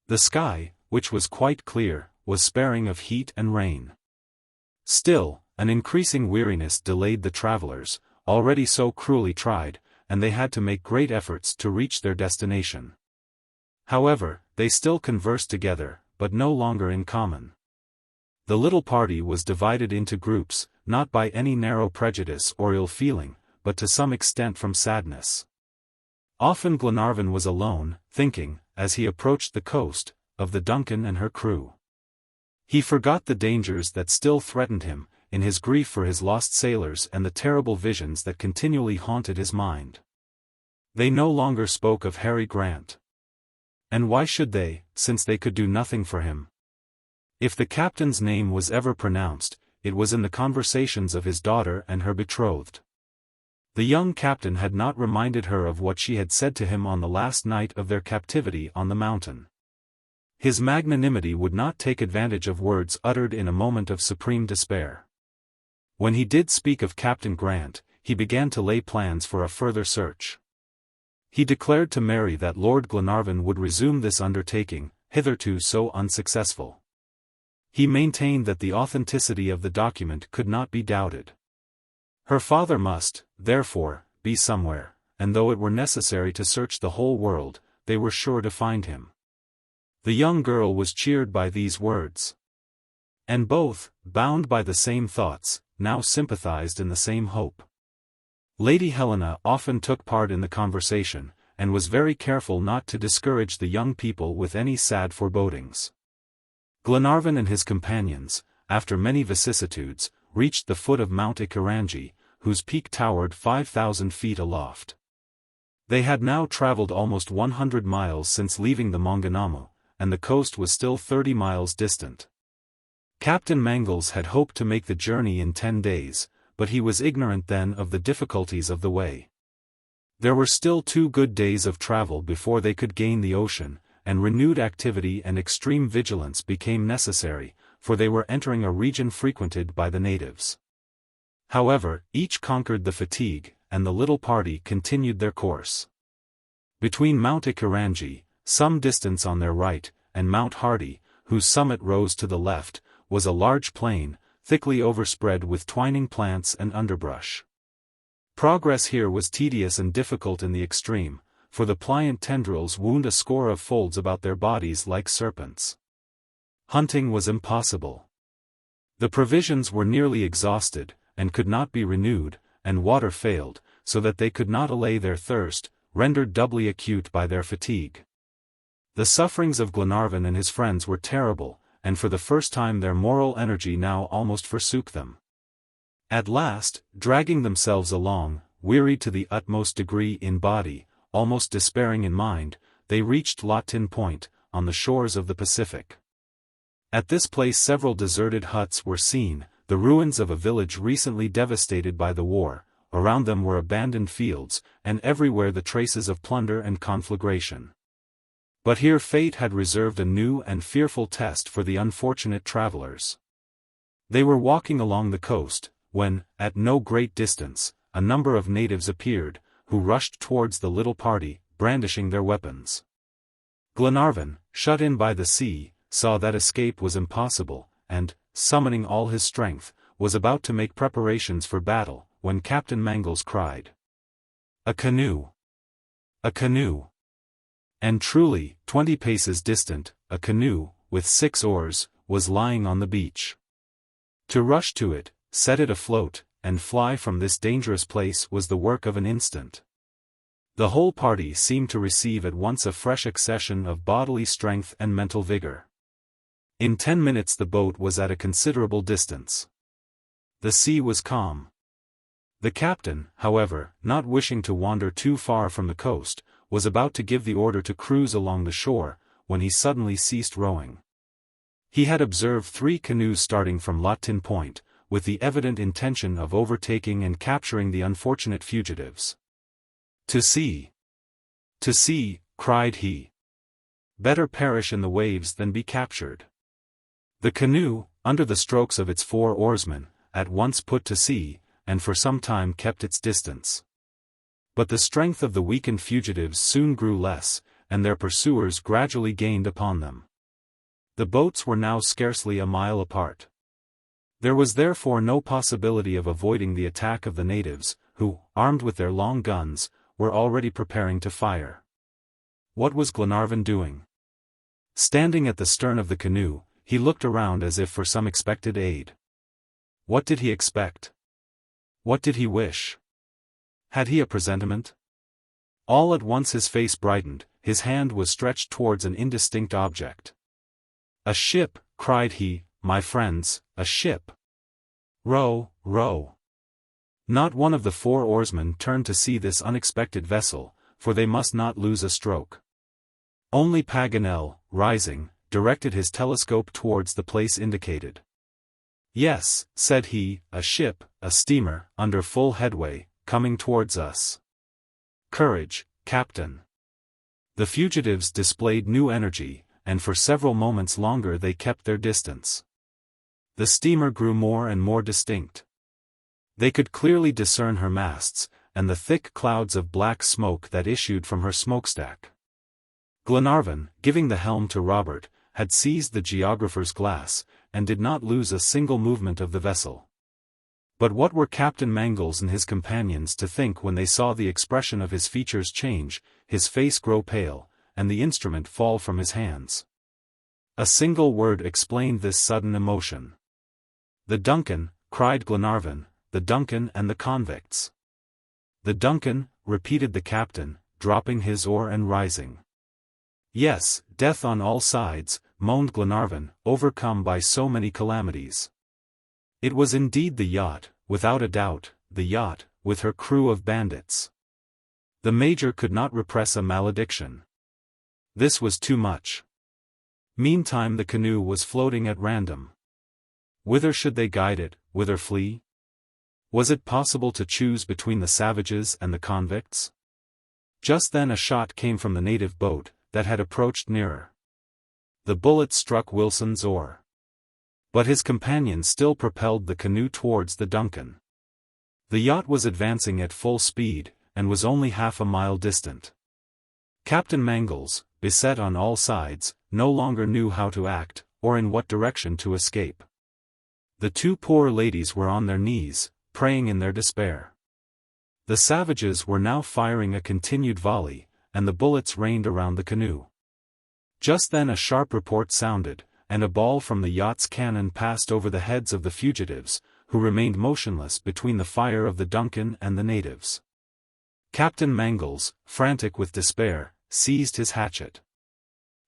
The sky, which was quite clear, was sparing of heat and rain. Still, an increasing weariness delayed the travelers, already so cruelly tried, and they had to make great efforts to reach their destination. However, they still conversed together, but no longer in common. The little party was divided into groups, not by any narrow prejudice or ill feeling, but to some extent from sadness. Often Glenarvan was alone, thinking, as he approached the coast, of the Duncan and her crew. He forgot the dangers that still threatened him, in his grief for his lost sailors and the terrible visions that continually haunted his mind. They no longer spoke of Harry Grant. And why should they, since they could do nothing for him? If the captain's name was ever pronounced, it was in the conversations of his daughter and her betrothed. The young captain had not reminded her of what she had said to him on the last night of their captivity on the mountain. His magnanimity would not take advantage of words uttered in a moment of supreme despair. When he did speak of Captain Grant, he began to lay plans for a further search. He declared to Mary that Lord Glenarvan would resume this undertaking, hitherto so unsuccessful. He maintained that the authenticity of the document could not be doubted. Her father must, therefore, be somewhere, and though it were necessary to search the whole world, they were sure to find him. The young girl was cheered by these words. And both, bound by the same thoughts, now sympathized in the same hope. Lady Helena often took part in the conversation, and was very careful not to discourage the young people with any sad forebodings. Glenarvan and his companions, after many vicissitudes, reached the foot of Mount Ikarangi, whose peak towered 5,000 feet aloft. They had now traveled almost 100 miles since leaving the Maunganamu, and the coast was still 30 miles distant. Captain Mangles had hoped to make the journey in 10 days, but he was ignorant then of the difficulties of the way. There were still 2 good days of travel before they could gain the ocean, and renewed activity and extreme vigilance became necessary, for they were entering a region frequented by the natives. However, each conquered the fatigue, and the little party continued their course. Between Mount Ikarangi, some distance on their right, and Mount Hardy, whose summit rose to the left, was a large plain, thickly overspread with twining plants and underbrush. Progress here was tedious and difficult in the extreme, for the pliant tendrils wound a score of folds about their bodies like serpents. Hunting was impossible. The provisions were nearly exhausted, and could not be renewed, and water failed, so that they could not allay their thirst, rendered doubly acute by their fatigue. The sufferings of Glenarvan and his friends were terrible, and for the first time their moral energy now almost forsook them. At last, dragging themselves along, wearied to the utmost degree in body, almost despairing in mind, they reached LIII Point, on the shores of the Pacific. At this place several deserted huts were seen, the ruins of a village recently devastated by the war. Around them were abandoned fields, and everywhere the traces of plunder and conflagration. But here fate had reserved a new and fearful test for the unfortunate travelers. They were walking along the coast, when, at no great distance, a number of natives appeared, who rushed towards the little party, brandishing their weapons. Glenarvan, shut in by the sea, saw that escape was impossible, and, summoning all his strength, was about to make preparations for battle, when Captain Mangles cried, "A canoe! A canoe!" And truly, 20 paces distant, a canoe, with 6 oars, was lying on the beach. To rush to it, set it afloat, and fly from this dangerous place was the work of an instant. The whole party seemed to receive at once a fresh accession of bodily strength and mental vigor. In 10 minutes the boat was at a considerable distance. The sea was calm. The captain, however, not wishing to wander too far from the coast, was about to give the order to cruise along the shore, when he suddenly ceased rowing. He had observed 3 canoes starting from LIII Point, with the evident intention of overtaking and capturing the unfortunate fugitives. "To sea! To sea!" cried he. "Better perish in the waves than be captured." The canoe, under the strokes of its 4 oarsmen, at once put to sea, and for some time kept its distance. But the strength of the weakened fugitives soon grew less, and their pursuers gradually gained upon them. The boats were now scarcely a mile apart. There was therefore no possibility of avoiding the attack of the natives, who, armed with their long guns, were already preparing to fire. What was Glenarvan doing? Standing at the stern of the canoe, he looked around as if for some expected aid. What did he expect? What did he wish? Had he a presentiment? All at once his face brightened, his hand was stretched towards an indistinct object. "A ship," cried he, "my friends, a ship! Row, row!" Not one of the 4 oarsmen turned to see this unexpected vessel, for they must not lose a stroke. Only Paganel, rising, directed his telescope towards the place indicated. "Yes," said he, "a ship, a steamer, under full headway, coming towards us. Courage, Captain!" The fugitives displayed new energy, and for several moments longer they kept their distance. The steamer grew more and more distinct. They could clearly discern her masts, and the thick clouds of black smoke that issued from her smokestack. Glenarvan, giving the helm to Robert, had seized the geographer's glass, and did not lose a single movement of the vessel. But what were Captain Mangles and his companions to think when they saw the expression of his features change, his face grow pale, and the instrument fall from his hands? A single word explained this sudden emotion. "The Duncan," cried Glenarvan, "the Duncan and the convicts." "The Duncan," repeated the captain, dropping his oar and rising. "Yes, death on all sides," moaned Glenarvan, overcome by so many calamities. It was indeed the yacht, without a doubt, the yacht, with her crew of bandits. The Major could not repress a malediction. This was too much. Meantime the canoe was floating at random. Whither should they guide it, whither flee? Was it possible to choose between the savages and the convicts? Just then a shot came from the native boat, that had approached nearer. The bullet struck Wilson's oar. But his companion still propelled the canoe towards the Duncan. The yacht was advancing at full speed, and was only half a mile distant. Captain Mangles, beset on all sides, no longer knew how to act, or in what direction to escape. The two poor ladies were on their knees, praying in their despair. The savages were now firing a continued volley, and the bullets rained around the canoe. Just then a sharp report sounded, and a ball from the yacht's cannon passed over the heads of the fugitives, who remained motionless between the fire of the Duncan and the natives. Captain Mangles, frantic with despair, seized his hatchet.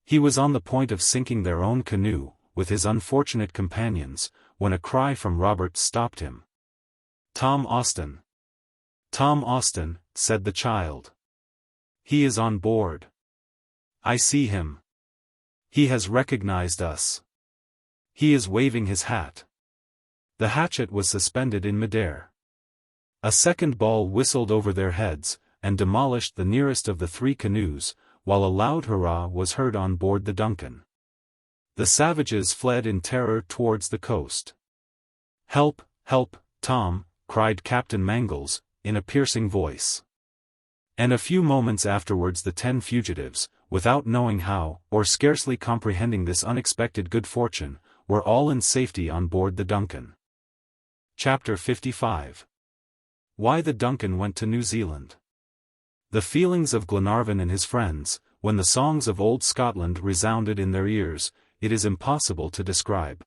He was on the point of sinking their own canoe, with his unfortunate companions, when a cry from Robert stopped him. "Tom Austin! Tom Austin," said the child. "He is on board. I see him. He has recognized us. He is waving his hat." The hatchet was suspended in midair. A second ball whistled over their heads, and demolished the nearest of the three canoes, while a loud hurrah was heard on board the Duncan. The savages fled in terror towards the coast. "Help, help, Tom," cried Captain Mangles, in a piercing voice. And a few moments afterwards the 10 fugitives, without knowing how, or scarcely comprehending this unexpected good fortune, were all in safety on board the Duncan. Chapter 55. Why the Duncan went to New Zealand. The feelings of Glenarvan and his friends, when the songs of old Scotland resounded in their ears, it is impossible to describe.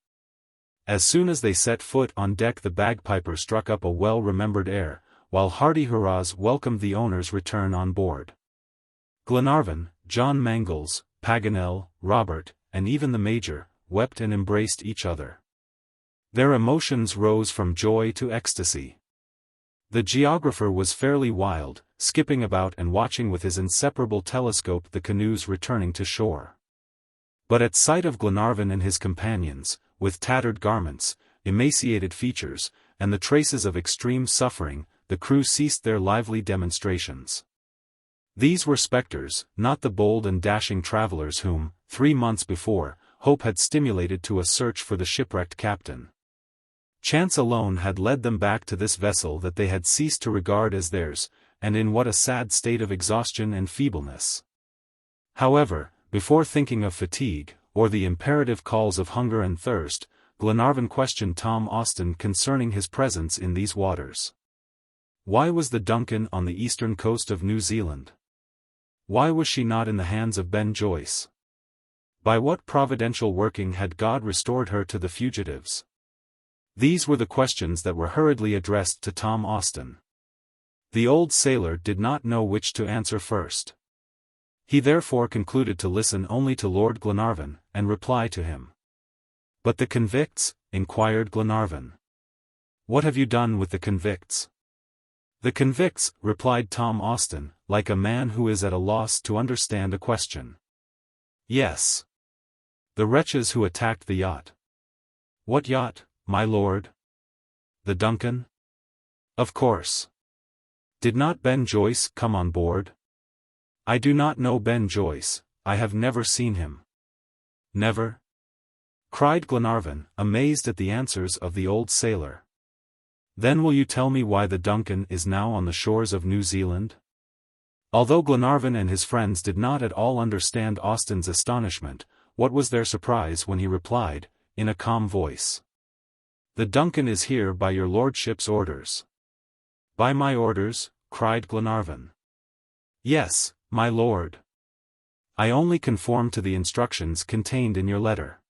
As soon as they set foot on deck the bagpiper struck up a well-remembered air, while hearty hurrahs welcomed the owner's return on board. Glenarvan, John Mangles, Paganel, Robert, and even the Major, wept and embraced each other. Their emotions rose from joy to ecstasy. The geographer was fairly wild, skipping about and watching with his inseparable telescope the canoes returning to shore. But at sight of Glenarvan and his companions, with tattered garments, emaciated features, and the traces of extreme suffering, the crew ceased their lively demonstrations. These were specters, not the bold and dashing travelers whom, 3 months before, hope had stimulated to a search for the shipwrecked captain. Chance alone had led them back to this vessel that they had ceased to regard as theirs, and in what a sad state of exhaustion and feebleness. However, before thinking of fatigue, or the imperative calls of hunger and thirst, Glenarvan questioned Tom Austin concerning his presence in these waters. Why was the Duncan on the eastern coast of New Zealand? Why was she not in the hands of Ben Joyce? By what providential working had God restored her to the fugitives? These were the questions that were hurriedly addressed to Tom Austin. The old sailor did not know which to answer first. He therefore concluded to listen only to Lord Glenarvan, and reply to him. "But the convicts?" inquired Glenarvan. "What have you done with the convicts?" "The convicts," replied Tom Austin, like a man who is at a loss to understand a question. "Yes. The wretches who attacked the yacht." "What yacht, my lord?" "The Duncan?" "Of course. Did not Ben Joyce come on board?" "I do not know Ben Joyce, I have never seen him." "Never?" cried Glenarvan, amazed at the answers of the old sailor. "Then will you tell me why the Duncan is now on the shores of New Zealand?" Although Glenarvan and his friends did not at all understand Austin's astonishment, what was their surprise when he replied, in a calm voice. "The Duncan is here by your lordship's orders." "By my orders?" cried Glenarvan. "Yes, my lord. I only conform to the instructions contained in your letter."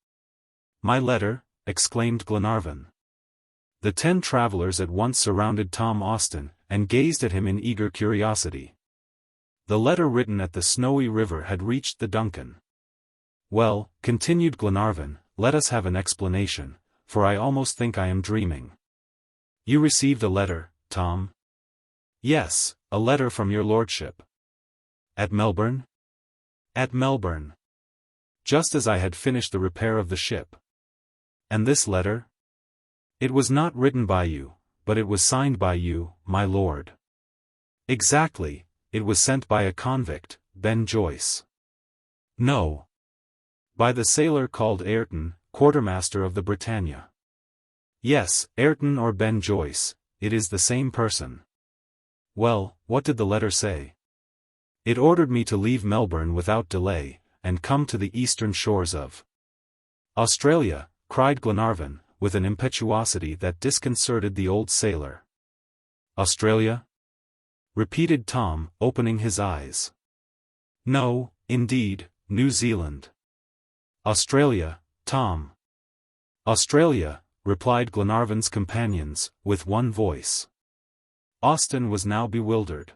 "My letter?" exclaimed Glenarvan. The 10 travelers at once surrounded Tom Austin, and gazed at him in eager curiosity. The letter written at the Snowy River had reached the Duncan. "Well," continued Glenarvan, "let us have an explanation, for I almost think I am dreaming." "You received a letter, Tom?" "Yes, a letter from your lordship." At Melbourne? At Melbourne. Just as I had finished the repair of the ship. And this letter? It was not written by you, but it was signed by you, my lord. Exactly, it was sent by a convict, Ben Joyce. No. By the sailor called Ayrton, quartermaster of the Britannia. Yes, Ayrton or Ben Joyce, it is the same person. Well, what did the letter say? It ordered me to leave Melbourne without delay, and come to the eastern shores of Australia, cried Glenarvan, with an impetuosity that disconcerted the old sailor. Australia? Repeated Tom, opening his eyes. No, indeed, New Zealand. Australia, Tom. Australia, replied Glenarvan's companions, with one voice. Austin was now bewildered.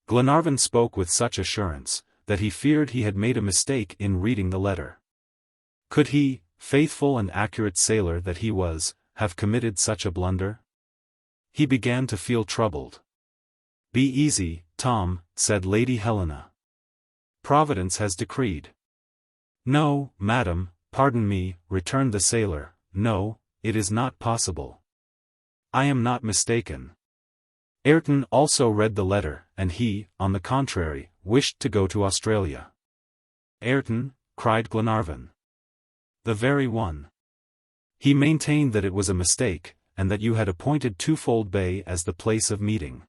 Glenarvan spoke with such assurance, that he feared he had made a mistake in reading the letter. Could he, faithful and accurate sailor that he was, have committed such a blunder? He began to feel troubled. Be easy, Tom, said Lady Helena. Providence has decreed. No, madam, pardon me, returned the sailor, no, it is not possible. I am not mistaken. Ayrton also read the letter, and he, on the contrary, wished to go to Australia. Ayrton, cried Glenarvan. The very one. He maintained that it was a mistake, and that you had appointed Twofold Bay as the place of meeting.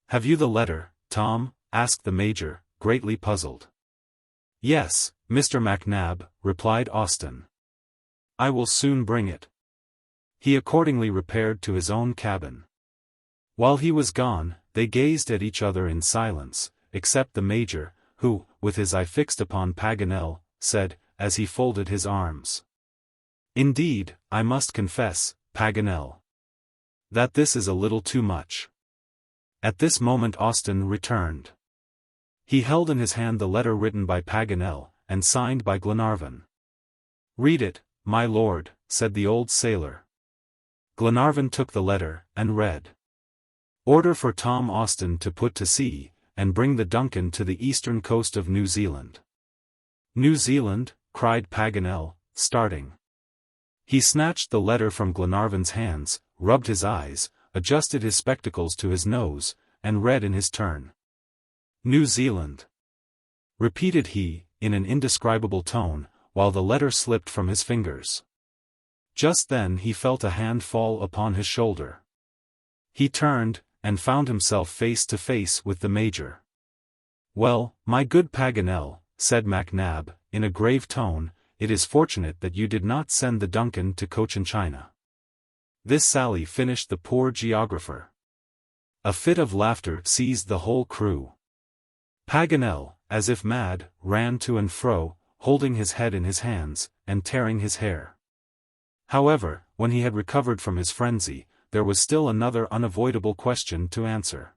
Have you the letter, Tom? Asked the Major, greatly puzzled. Yes, Mr. MacNab, replied Austin. I will soon bring it. He accordingly repaired to his own cabin. While he was gone, they gazed at each other in silence, except the Major, who, with his eye fixed upon Paganel, said, as he folded his arms. Indeed, I must confess, Paganel, that this is a little too much. At this moment Austin returned. He held in his hand the letter written by Paganel, and signed by Glenarvan. Read it, my lord, said the old sailor. Glenarvan took the letter, and read. Order for Tom Austin to put to sea, and bring the Duncan to the eastern coast of New Zealand. New Zealand? Cried Paganel, starting. He snatched the letter from Glenarvan's hands, rubbed his eyes, adjusted his spectacles to his nose, and read in his turn. New Zealand. Repeated he, in an indescribable tone, while the letter slipped from his fingers. Just then he felt a hand fall upon his shoulder. He turned, and found himself face to face with the Major. Well, my good Paganel, said MacNab, in a grave tone, it is fortunate that you did not send the Duncan to Cochinchina. This sally finished the poor geographer. A fit of laughter seized the whole crew. Paganel, as if mad, ran to and fro, holding his head in his hands, and tearing his hair. However, when he had recovered from his frenzy, there was still another unavoidable question to answer.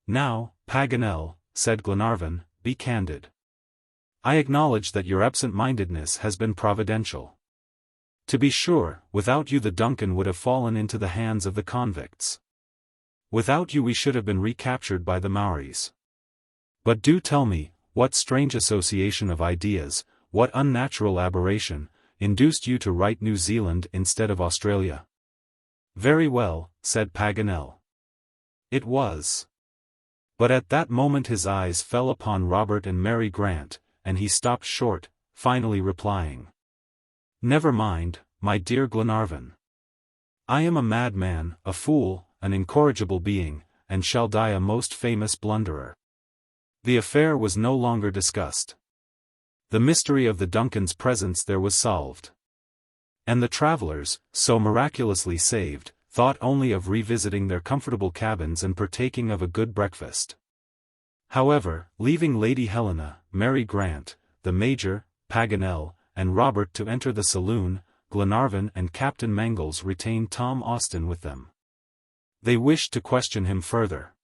Now, Paganel, said Glenarvan, be candid. I acknowledge that your absent-mindedness has been providential. To be sure, without you the Duncan would have fallen into the hands of the convicts. Without you we should have been recaptured by the Maoris. But do tell me, what strange association of ideas, what unnatural aberration, induced you to write New Zealand instead of Australia? Very well, said Paganel. It was. But at that moment his eyes fell upon Robert and Mary Grant, and he stopped short, finally replying. Never mind, my dear Glenarvan. I am a madman, a fool, an incorrigible being, and shall die a most famous blunderer. The affair was no longer discussed. The mystery of the Duncan's presence there was solved. And the travelers, so miraculously saved, thought only of revisiting their comfortable cabins and partaking of a good breakfast. However, leaving Lady Helena, Mary Grant, the Major, Paganel, and Robert to enter the saloon, Glenarvan and Captain Mangles retained Tom Austin with them. They wished to question him further.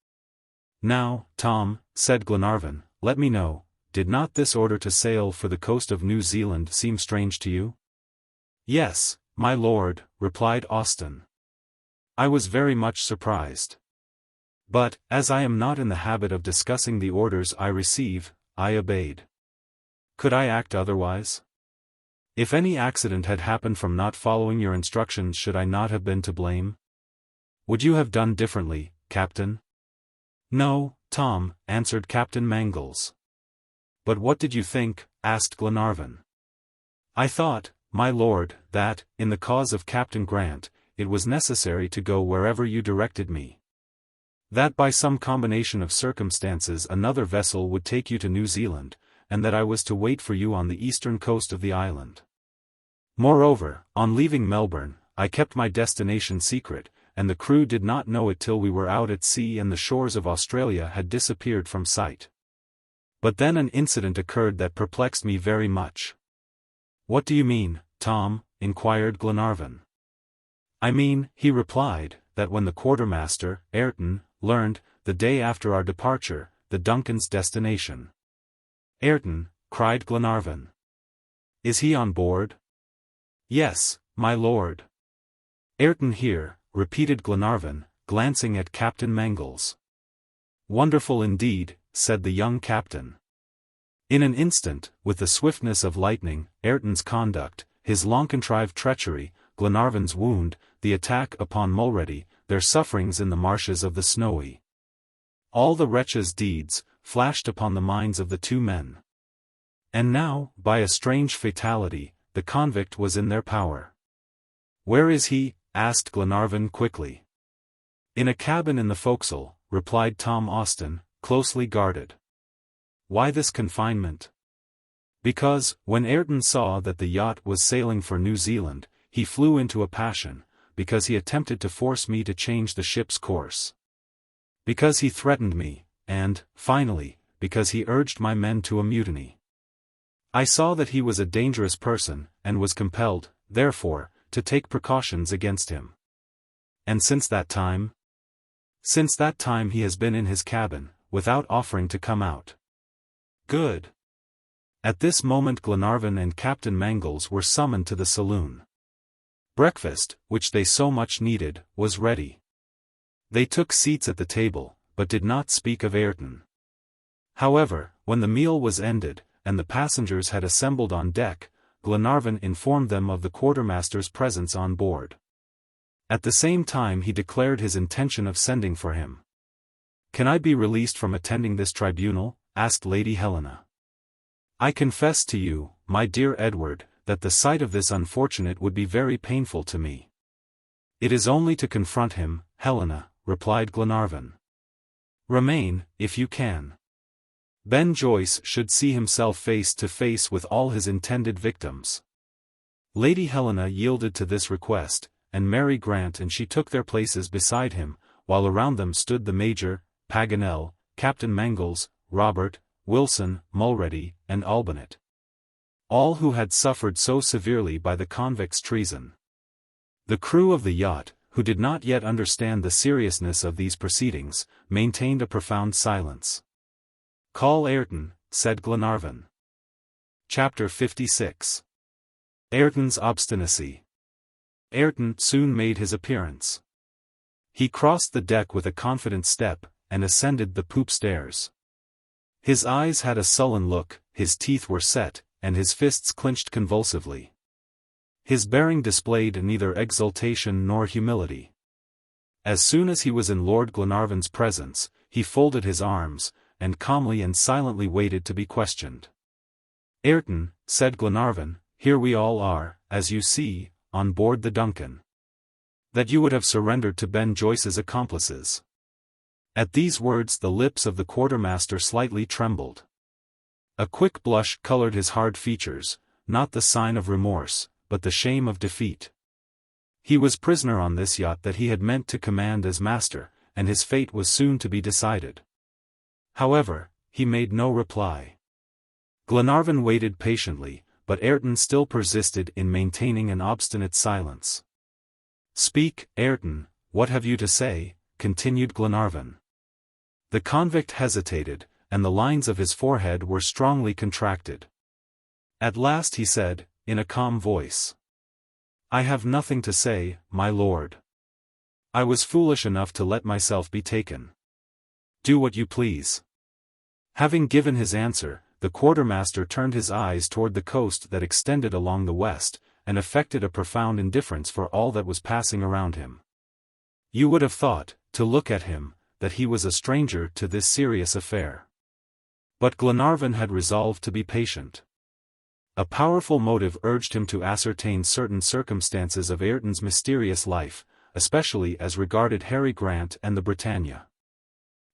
Now, Tom, said Glenarvan, let me know, did not this order to sail for the coast of New Zealand seem strange to you? Yes, my lord, replied Austin. I was very much surprised. But, as I am not in the habit of discussing the orders I receive, I obeyed. Could I act otherwise? If any accident had happened from not following your instructions, should I not have been to blame? Would you have done differently, Captain? No, Tom, answered Captain Mangles. But what did you think? Asked Glenarvan. I thought, my lord, that, in the cause of Captain Grant, it was necessary to go wherever you directed me. That by some combination of circumstances another vessel would take you to New Zealand, and that I was to wait for you on the eastern coast of the island. Moreover, on leaving Melbourne, I kept my destination secret, and the crew did not know it till we were out at sea and the shores of Australia had disappeared from sight. But then an incident occurred that perplexed me very much. What do you mean, Tom? Inquired Glenarvan. I mean, he replied, that when the quartermaster, Ayrton, learned, the day after our departure, the Duncan's destination. Ayrton, cried Glenarvan. Is he on board? Yes, my lord. Ayrton here, repeated Glenarvan, glancing at Captain Mangles. Wonderful indeed, said the young captain. In an instant, with the swiftness of lightning, Ayrton's conduct, his long-contrived treachery, Glenarvan's wound, the attack upon Mulready, their sufferings in the marshes of the Snowy. All the wretch's deeds, flashed upon the minds of the two men. And now, by a strange fatality, the convict was in their power. Where is he? Asked Glenarvan quickly. In a cabin in the forecastle, replied Tom Austin, closely guarded. Why this confinement? Because, when Ayrton saw that the yacht was sailing for New Zealand, he flew into a passion, because he attempted to force me to change the ship's course. Because he threatened me, and, finally, because he urged my men to a mutiny. I saw that he was a dangerous person, and was compelled, therefore, to take precautions against him. And since that time? Since that time he has been in his cabin, without offering to come out. Good. At this moment Glenarvan and Captain Mangles were summoned to the saloon. Breakfast, which they so much needed, was ready. They took seats at the table, but did not speak of Ayrton. However, when the meal was ended, and the passengers had assembled on deck, Glenarvan informed them of the quartermaster's presence on board. At the same time he declared his intention of sending for him. Can I be released from attending this tribunal? Asked Lady Helena. I confess to you, my dear Edward, that the sight of this unfortunate would be very painful to me. It is only to confront him, Helena, replied Glenarvan. Remain, if you can. Ben Joyce should see himself face to face with all his intended victims. Lady Helena yielded to this request, and Mary Grant and she took their places beside him, while around them stood the Major, Paganel, Captain Mangles, Robert, Wilson, Mulready, and Olbinett. All who had suffered so severely by the convict's treason. The crew of the yacht, who did not yet understand the seriousness of these proceedings, maintained a profound silence. Call Ayrton, said Glenarvan. Chapter 56. Ayrton's Obstinacy. Ayrton soon made his appearance. He crossed the deck with a confident step, and ascended the poop stairs. His eyes had a sullen look, his teeth were set, and his fists clenched convulsively. His bearing displayed neither exultation nor humility. As soon as he was in Lord Glenarvan's presence, he folded his arms, and calmly and silently waited to be questioned. Ayrton, said Glenarvan, here we all are, as you see, on board the Duncan. That you would have surrendered to Ben Joyce's accomplices. At these words the lips of the quartermaster slightly trembled. A quick blush colored his hard features, not the sign of remorse, but the shame of defeat. He was prisoner on this yacht that he had meant to command as master, and his fate was soon to be decided. However, he made no reply. Glenarvan waited patiently, but Ayrton still persisted in maintaining an obstinate silence. Speak, Ayrton, what have you to say? Continued Glenarvan. The convict hesitated, and the lines of his forehead were strongly contracted. At last he said, in a calm voice. I have nothing to say, my lord. I was foolish enough to let myself be taken. Do what you please." Having given his answer, the quartermaster turned his eyes toward the coast that extended along the west, and affected a profound indifference for all that was passing around him. You would have thought, to look at him, that he was a stranger to this serious affair. But Glenarvan had resolved to be patient. A powerful motive urged him to ascertain certain circumstances of Ayrton's mysterious life, especially as regarded Harry Grant and the Britannia.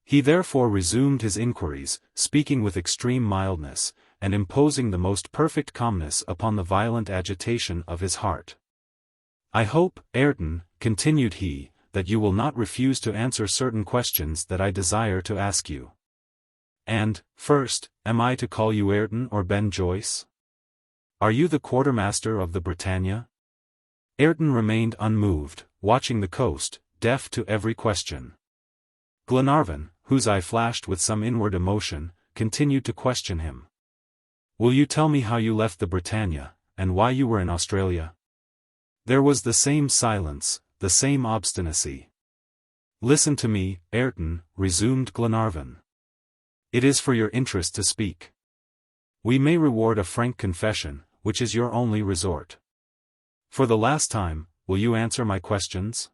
He therefore resumed his inquiries, speaking with extreme mildness, and imposing the most perfect calmness upon the violent agitation of his heart. "I hope, Ayrton," continued he, "that you will not refuse to answer certain questions that I desire to ask you. And, first, am I to call you Ayrton or Ben Joyce? Are you the quartermaster of the Britannia?" Ayrton remained unmoved, watching the coast, deaf to every question. Glenarvan, whose eye flashed with some inward emotion, continued to question him. "Will you tell me how you left the Britannia, and why you were in Australia?" There was the same silence, the same obstinacy. "Listen to me, Ayrton," resumed Glenarvan. "It is for your interest to speak. We may reward a frank confession, which is your only resort. For the last time, will you answer my questions?"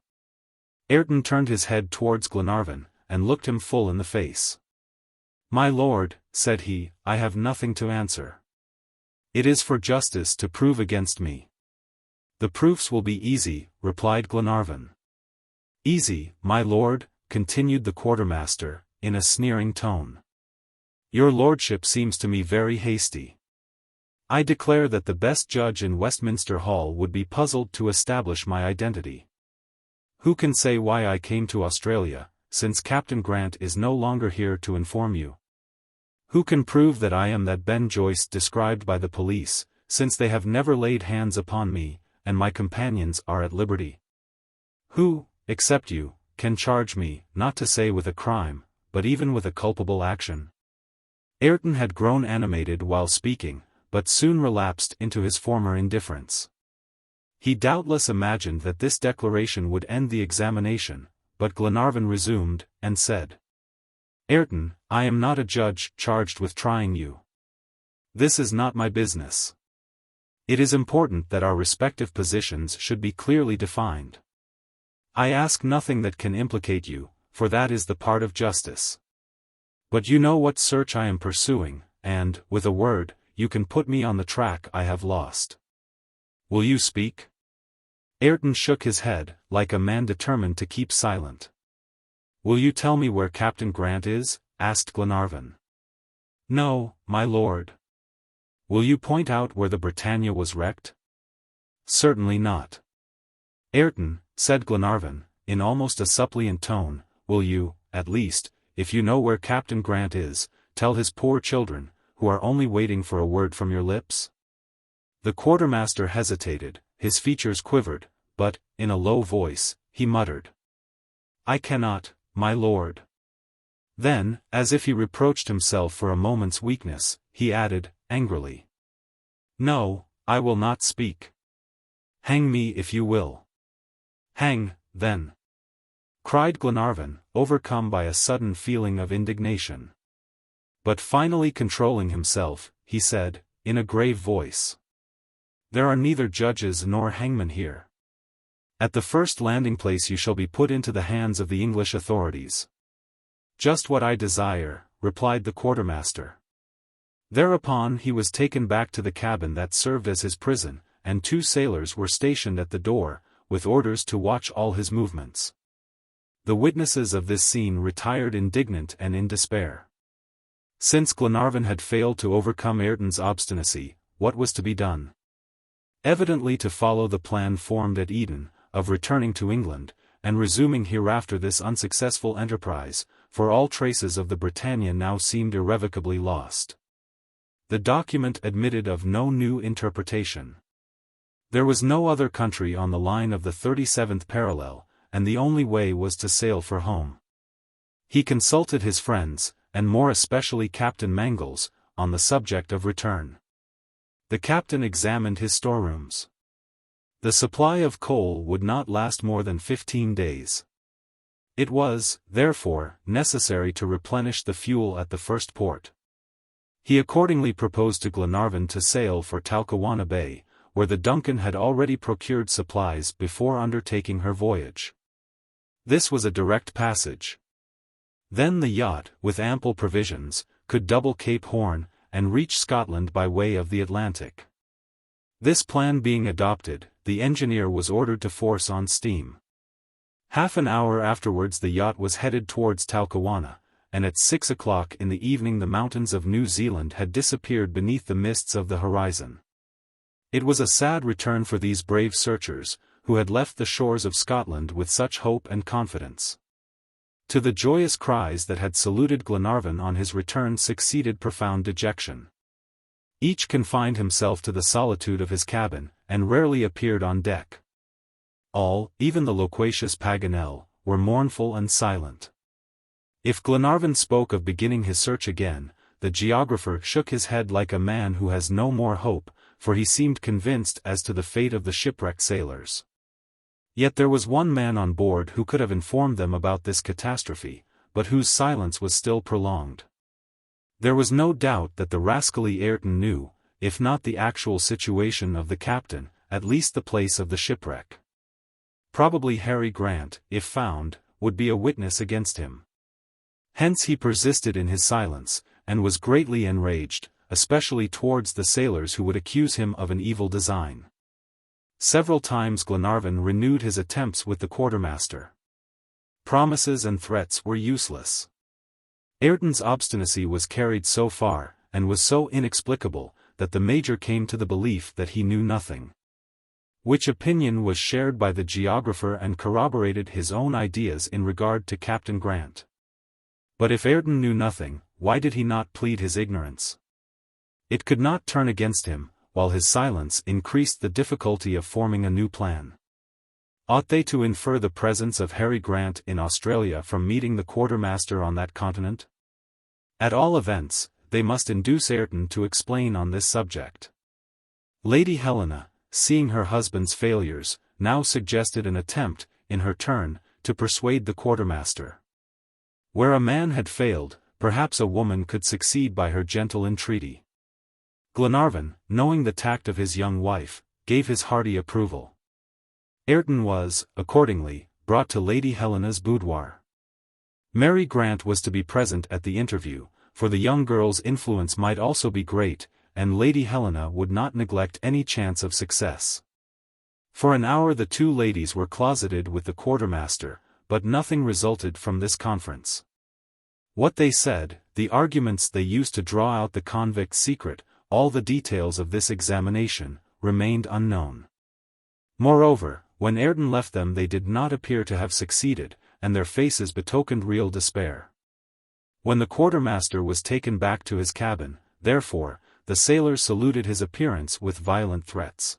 Ayrton turned his head towards Glenarvan, and looked him full in the face. "My lord," said he, "I have nothing to answer. It is for justice to prove against me." "The proofs will be easy," replied Glenarvan. "Easy, my lord," continued the quartermaster, in a sneering tone. "Your lordship seems to me very hasty. I declare that the best judge in Westminster Hall would be puzzled to establish my identity. Who can say why I came to Australia, since Captain Grant is no longer here to inform you? Who can prove that I am that Ben Joyce described by the police, since they have never laid hands upon me, and my companions are at liberty? Who, except you, can charge me, not to say with a crime, but even with a culpable action?" Ayrton had grown animated while speaking, but soon relapsed into his former indifference. He doubtless imagined that this declaration would end the examination, but Glenarvan resumed, and said, "Ayrton, I am not a judge charged with trying you. This is not my business. It is important that our respective positions should be clearly defined. I ask nothing that can implicate you, for that is the part of justice. But you know what search I am pursuing, and, with a word, you can put me on the track I have lost. Will you speak?" Ayrton shook his head, like a man determined to keep silent. "Will you tell me where Captain Grant is?" asked Glenarvan. "No, my lord." "Will you point out where the Britannia was wrecked?" "Certainly not." "Ayrton," said Glenarvan, in almost a suppliant tone, "will you, at least, if you know where Captain Grant is, tell his poor children, who are only waiting for a word from your lips?" The quartermaster hesitated, his features quivered, but, in a low voice, he muttered, "I cannot, my lord." Then, as if he reproached himself for a moment's weakness, he added, angrily, "No, I will not speak. Hang me if you will." "Hang, then," cried Glenarvan, overcome by a sudden feeling of indignation. But finally controlling himself, he said, in a grave voice, "There are neither judges nor hangmen here. At the first landing place you shall be put into the hands of the English authorities." "Just what I desire," replied the quartermaster. Thereupon he was taken back to the cabin that served as his prison, and 2 sailors were stationed at the door, with orders to watch all his movements. The witnesses of this scene retired indignant and in despair. Since Glenarvan had failed to overcome Ayrton's obstinacy, what was to be done? Evidently to follow the plan formed at Eden, of returning to England, and resuming hereafter this unsuccessful enterprise, for all traces of the Britannia now seemed irrevocably lost. The document admitted of no new interpretation. There was no other country on the line of the 37th parallel, and the only way was to sail for home. He consulted his friends, and more especially Captain Mangles, on the subject of return. The captain examined his storerooms. The supply of coal would not last more than 15 days. It was, therefore, necessary to replenish the fuel at the first port. He accordingly proposed to Glenarvan to sail for Talcahuano Bay, where the Duncan had already procured supplies before undertaking her voyage. This was a direct passage. Then the yacht, with ample provisions, could double Cape Horn, and reach Scotland by way of the Atlantic. This plan being adopted, the engineer was ordered to force on steam. Half an hour afterwards the yacht was headed towards Talcahuano, and at 6 o'clock in the evening the mountains of New Zealand had disappeared beneath the mists of the horizon. It was a sad return for these brave searchers, who had left the shores of Scotland with such hope and confidence. To the joyous cries that had saluted Glenarvan on his return succeeded profound dejection. Each confined himself to the solitude of his cabin, and rarely appeared on deck. All, even the loquacious Paganel, were mournful and silent. If Glenarvan spoke of beginning his search again, the geographer shook his head like a man who has no more hope, for he seemed convinced as to the fate of the shipwrecked sailors. Yet there was one man on board who could have informed them about this catastrophe, but whose silence was still prolonged. There was no doubt that the rascally Ayrton knew, if not the actual situation of the captain, at least the place of the shipwreck. Probably Harry Grant, if found, would be a witness against him. Hence he persisted in his silence, and was greatly enraged, especially towards the sailors who would accuse him of an evil design. Several times Glenarvan renewed his attempts with the quartermaster. Promises and threats were useless. Ayrton's obstinacy was carried so far, and was so inexplicable, that the Major came to the belief that he knew nothing. Which opinion was shared by the geographer and corroborated his own ideas in regard to Captain Grant. But if Ayrton knew nothing, why did he not plead his ignorance? It could not turn against him, while his silence increased the difficulty of forming a new plan. Ought they to infer the presence of Harry Grant in Australia from meeting the quartermaster on that continent? At all events, they must induce Ayrton to explain on this subject. Lady Helena, seeing her husband's failures, now suggested an attempt, in her turn, to persuade the quartermaster. Where a man had failed, perhaps a woman could succeed by her gentle entreaty. Glenarvan, knowing the tact of his young wife, gave his hearty approval. Ayrton was, accordingly, brought to Lady Helena's boudoir. Mary Grant was to be present at the interview, for the young girl's influence might also be great, and Lady Helena would not neglect any chance of success. For an hour the two ladies were closeted with the quartermaster, but nothing resulted from this conference. What they said, the arguments they used to draw out the convict's secret, all the details of this examination, remained unknown. Moreover, when Ayrton left them they did not appear to have succeeded, and their faces betokened real despair. When the quartermaster was taken back to his cabin, therefore, the sailors saluted his appearance with violent threats.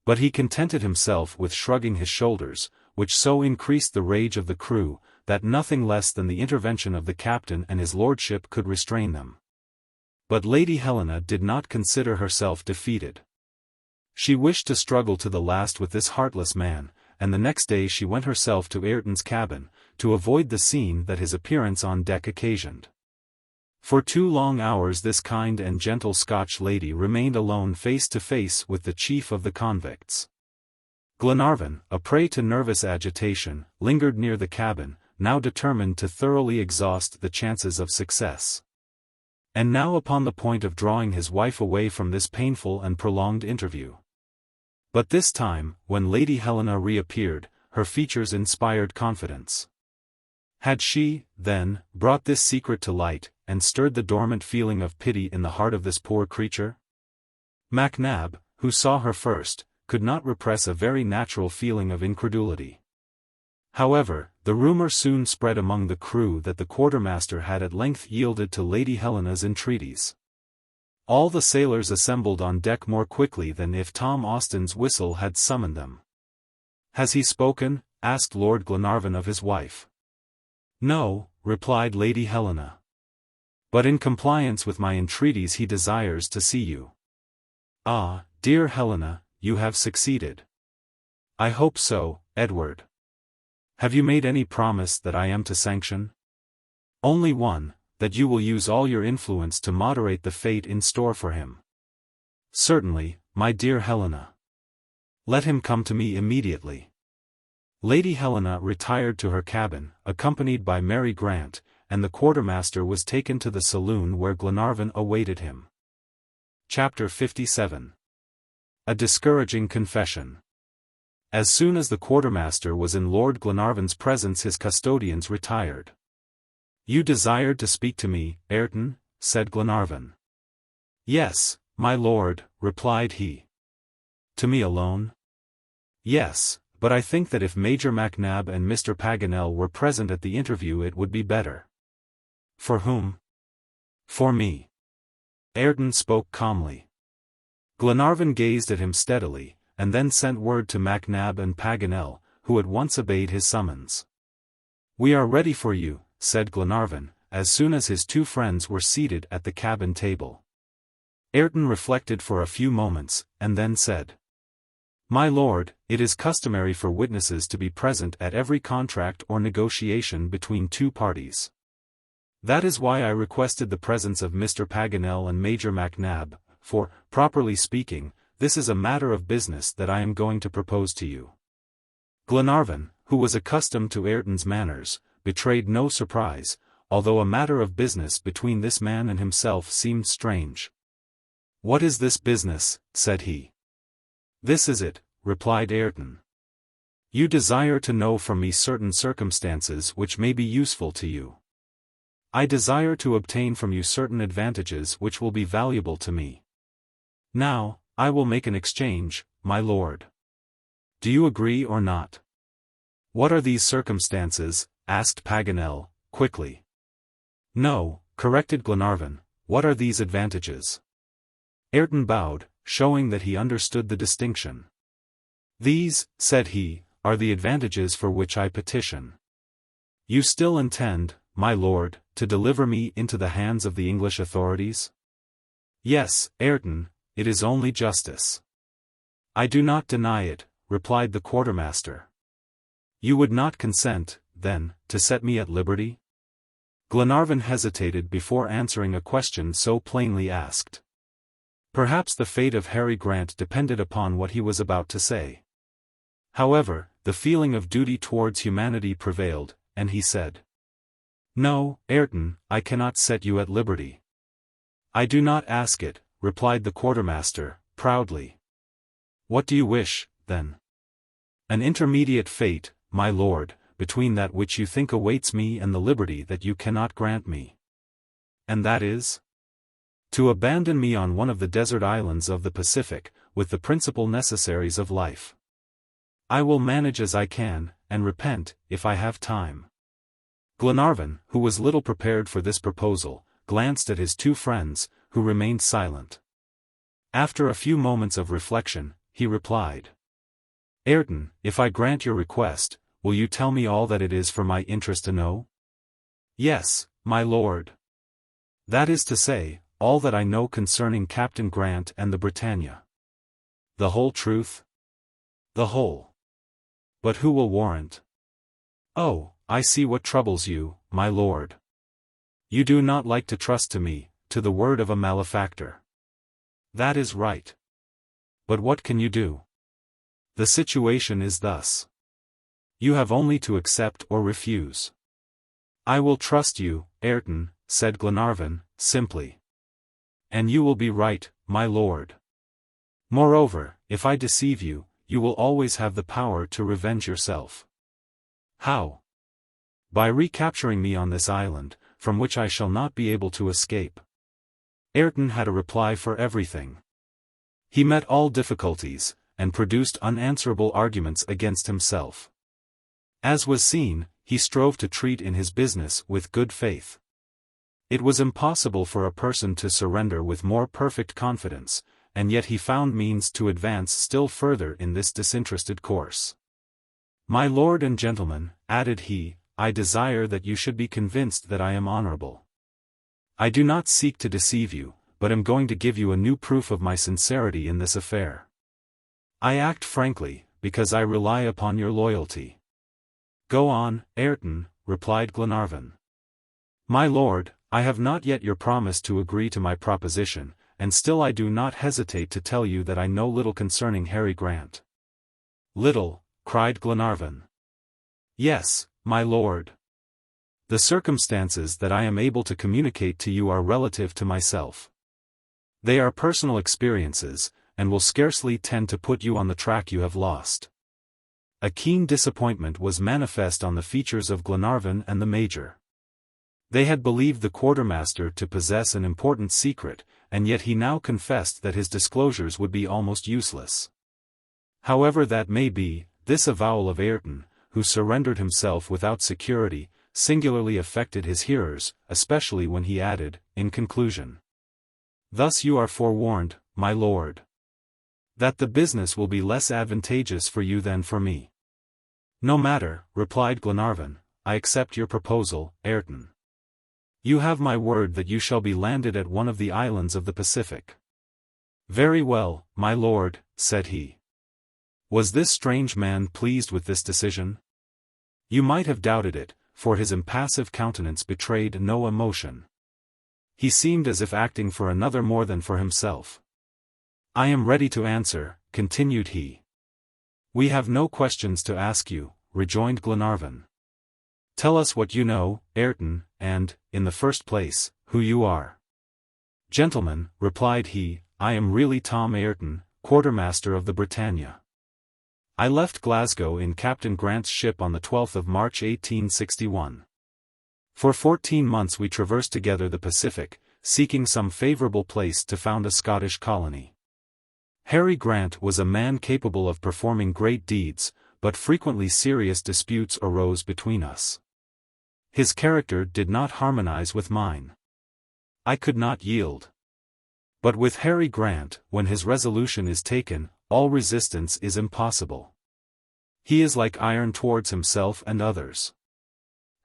But he contented himself with shrugging his shoulders, which so increased the rage of the crew, that nothing less than the intervention of the captain and his lordship could restrain them. But Lady Helena did not consider herself defeated. She wished to struggle to the last with this heartless man, and the next day she went herself to Ayrton's cabin, to avoid the scene that his appearance on deck occasioned. For 2 long hours this kind and gentle Scotch lady remained alone face to face with the chief of the convicts. Glenarvan, a prey to nervous agitation, lingered near the cabin, now determined to thoroughly exhaust the chances of success. And now upon the point of drawing his wife away from this painful and prolonged interview. But this time, when Lady Helena reappeared, her features inspired confidence. Had she, then, brought this secret to light, and stirred the dormant feeling of pity in the heart of this poor creature? MacNab, who saw her first, could not repress a very natural feeling of incredulity. However, the rumor soon spread among the crew that the quartermaster had at length yielded to Lady Helena's entreaties. All the sailors assembled on deck more quickly than if Tom Austin's whistle had summoned them. "Has he spoken?" asked Lord Glenarvan of his wife. "No," replied Lady Helena. "But in compliance with my entreaties he desires to see you." "Ah, dear Helena, you have succeeded." "I hope so, Edward." Have you made any promise that I am to sanction? Only one, that you will use all your influence to moderate the fate in store for him. Certainly, my dear Helena. Let him come to me immediately. Lady Helena retired to her cabin, accompanied by Mary Grant, and the quartermaster was taken to the saloon where Glenarvan awaited him. Chapter 57. A Discouraging Confession. As soon as the quartermaster was in Lord Glenarvan's presence, his custodians retired. "You desired to speak to me, Ayrton," said Glenarvan. "Yes, my lord," replied he. "To me alone?" "Yes, but I think that if Major MacNab and Mr. Paganel were present at the interview it would be better." "For whom?" "For me." Ayrton spoke calmly. Glenarvan gazed at him steadily, and then sent word to MacNab and Paganel, who at once obeyed his summons. "We are ready for you," said Glenarvan, as soon as his two friends were seated at the cabin table. Ayrton reflected for a few moments, and then said, "My lord, it is customary for witnesses to be present at every contract or negotiation between two parties. That is why I requested the presence of Mr. Paganel and Major MacNab, for, properly speaking, this is a matter of business that I am going to propose to you." Glenarvan, who was accustomed to Ayrton's manners, betrayed no surprise, although a matter of business between this man and himself seemed strange. "What is this business?" said he. "This is it," replied Ayrton. "You desire to know from me certain circumstances which may be useful to you. I desire to obtain from you certain advantages which will be valuable to me. Now, I will make an exchange, my lord. Do you agree or not?" "What are these circumstances?" asked Paganel, quickly. "No," corrected Glenarvan, "what are these advantages?" Ayrton bowed, showing that he understood the distinction. "These," said he, "are the advantages for which I petition. You still intend, my lord, to deliver me into the hands of the English authorities?" "Yes, Ayrton, it is only justice." "I do not deny it," replied the quartermaster. "You would not consent, then, to set me at liberty?" Glenarvan hesitated before answering a question so plainly asked. Perhaps the fate of Harry Grant depended upon what he was about to say. However, the feeling of duty towards humanity prevailed, and he said, "No, Ayrton, I cannot set you at liberty." "I do not ask it," replied the quartermaster, proudly. "What do you wish, then?" "An intermediate fate, my lord, between that which you think awaits me and the liberty that you cannot grant me." "And that is?" "To abandon me on one of the desert islands of the Pacific, with the principal necessaries of life. I will manage as I can, and repent, if I have time." Glenarvan, who was little prepared for this proposal, glanced at his two friends, who remained silent. After a few moments of reflection, he replied, "Ayrton, if I grant your request, will you tell me all that it is for my interest to know?" "Yes, my lord. That is to say, all that I know concerning Captain Grant and the Britannia." "The whole truth?" "The whole." "But who will warrant?" "Oh, I see what troubles you, my lord. You do not like to trust to me, to the word of a malefactor." "That is right. But what can you do? The situation is thus. You have only to accept or refuse." "I will trust you, Ayrton," said Glenarvan, simply. "And you will be right, my lord. Moreover, if I deceive you, you will always have the power to revenge yourself." "How?" "By recapturing me on this island, from which I shall not be able to escape." Ayrton had a reply for everything. He met all difficulties, and produced unanswerable arguments against himself. As was seen, he strove to treat in his business with good faith. It was impossible for a person to surrender with more perfect confidence, and yet he found means to advance still further in this disinterested course. "My lord and gentlemen," added he, "I desire that you should be convinced that I am honorable. I do not seek to deceive you, but am going to give you a new proof of my sincerity in this affair. I act frankly, because I rely upon your loyalty. "Go on, Ayrton," replied Glenarvan. "My lord, I have not yet your promise to agree to my proposition, and still I do not hesitate to tell you that I know little concerning Harry Grant." "Little," cried Glenarvan. "Yes, my lord. The circumstances that I am able to communicate to you are relative to myself. They are personal experiences, and will scarcely tend to put you on the track you have lost." A keen disappointment was manifest on the features of Glenarvan and the Major. They had believed the quartermaster to possess an important secret, and yet he now confessed that his disclosures would be almost useless. However that may be, this avowal of Ayrton, who surrendered himself without security, singularly affected his hearers, especially when he added, in conclusion, "Thus you are forewarned, my lord, that the business will be less advantageous for you than for me." "No matter," replied Glenarvan, "I accept your proposal, Ayrton. You have my word that you shall be landed at one of the islands of the Pacific." "Very well, my lord," said he. Was this strange man pleased with this decision? You might have doubted it, for his impassive countenance betrayed no emotion. He seemed as if acting for another more than for himself. "I am ready to answer," continued he. "We have no questions to ask you," rejoined Glenarvan. "Tell us what you know, Ayrton, and, in the first place, who you are." "Gentlemen," replied he, "I am really Tom Ayrton, quartermaster of the Britannia. I left Glasgow in Captain Grant's ship on the 12th of March 1861. For 14 months we traversed together the Pacific, seeking some favorable place to found a Scottish colony. Harry Grant was a man capable of performing great deeds, but frequently serious disputes arose between us. His character did not harmonize with mine. I could not yield. But with Harry Grant, when his resolution is taken, all resistance is impossible. He is like iron towards himself and others.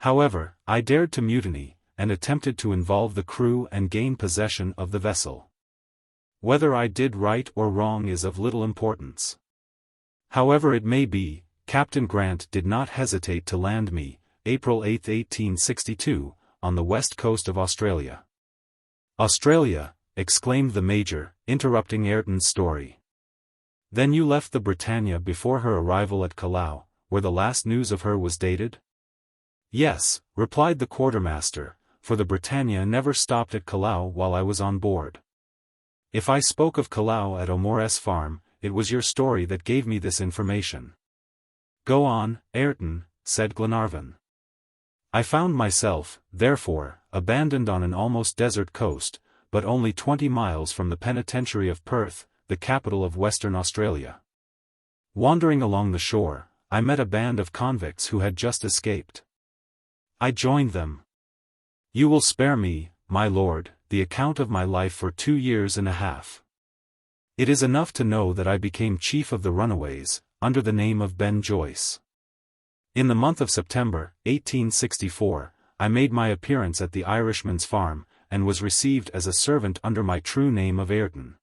However, I dared to mutiny, and attempted to involve the crew and gain possession of the vessel. Whether I did right or wrong is of little importance. However it may be, Captain Grant did not hesitate to land me, April 8, 1862, on the west coast of Australia. "Australia!" exclaimed the Major, interrupting Ayrton's story. "Then you left the Britannia before her arrival at Callao, where the last news of her was dated?" "Yes," replied the quartermaster, "for the Britannia never stopped at Callao while I was on board. If I spoke of Callao at O'More's farm, it was your story that gave me this information." "Go on, Ayrton," said Glenarvan. "I found myself, therefore, abandoned on an almost desert coast, but only 20 miles from the penitentiary of Perth, the capital of Western Australia. Wandering along the shore, I met a band of convicts who had just escaped. I joined them. You will spare me, my lord, the account of my life for 2 years and a half. It is enough to know that I became chief of the runaways, under the name of Ben Joyce. In the month of September, 1864, I made my appearance at the Irishman's farm, and was received as a servant under my true name of Ayrton.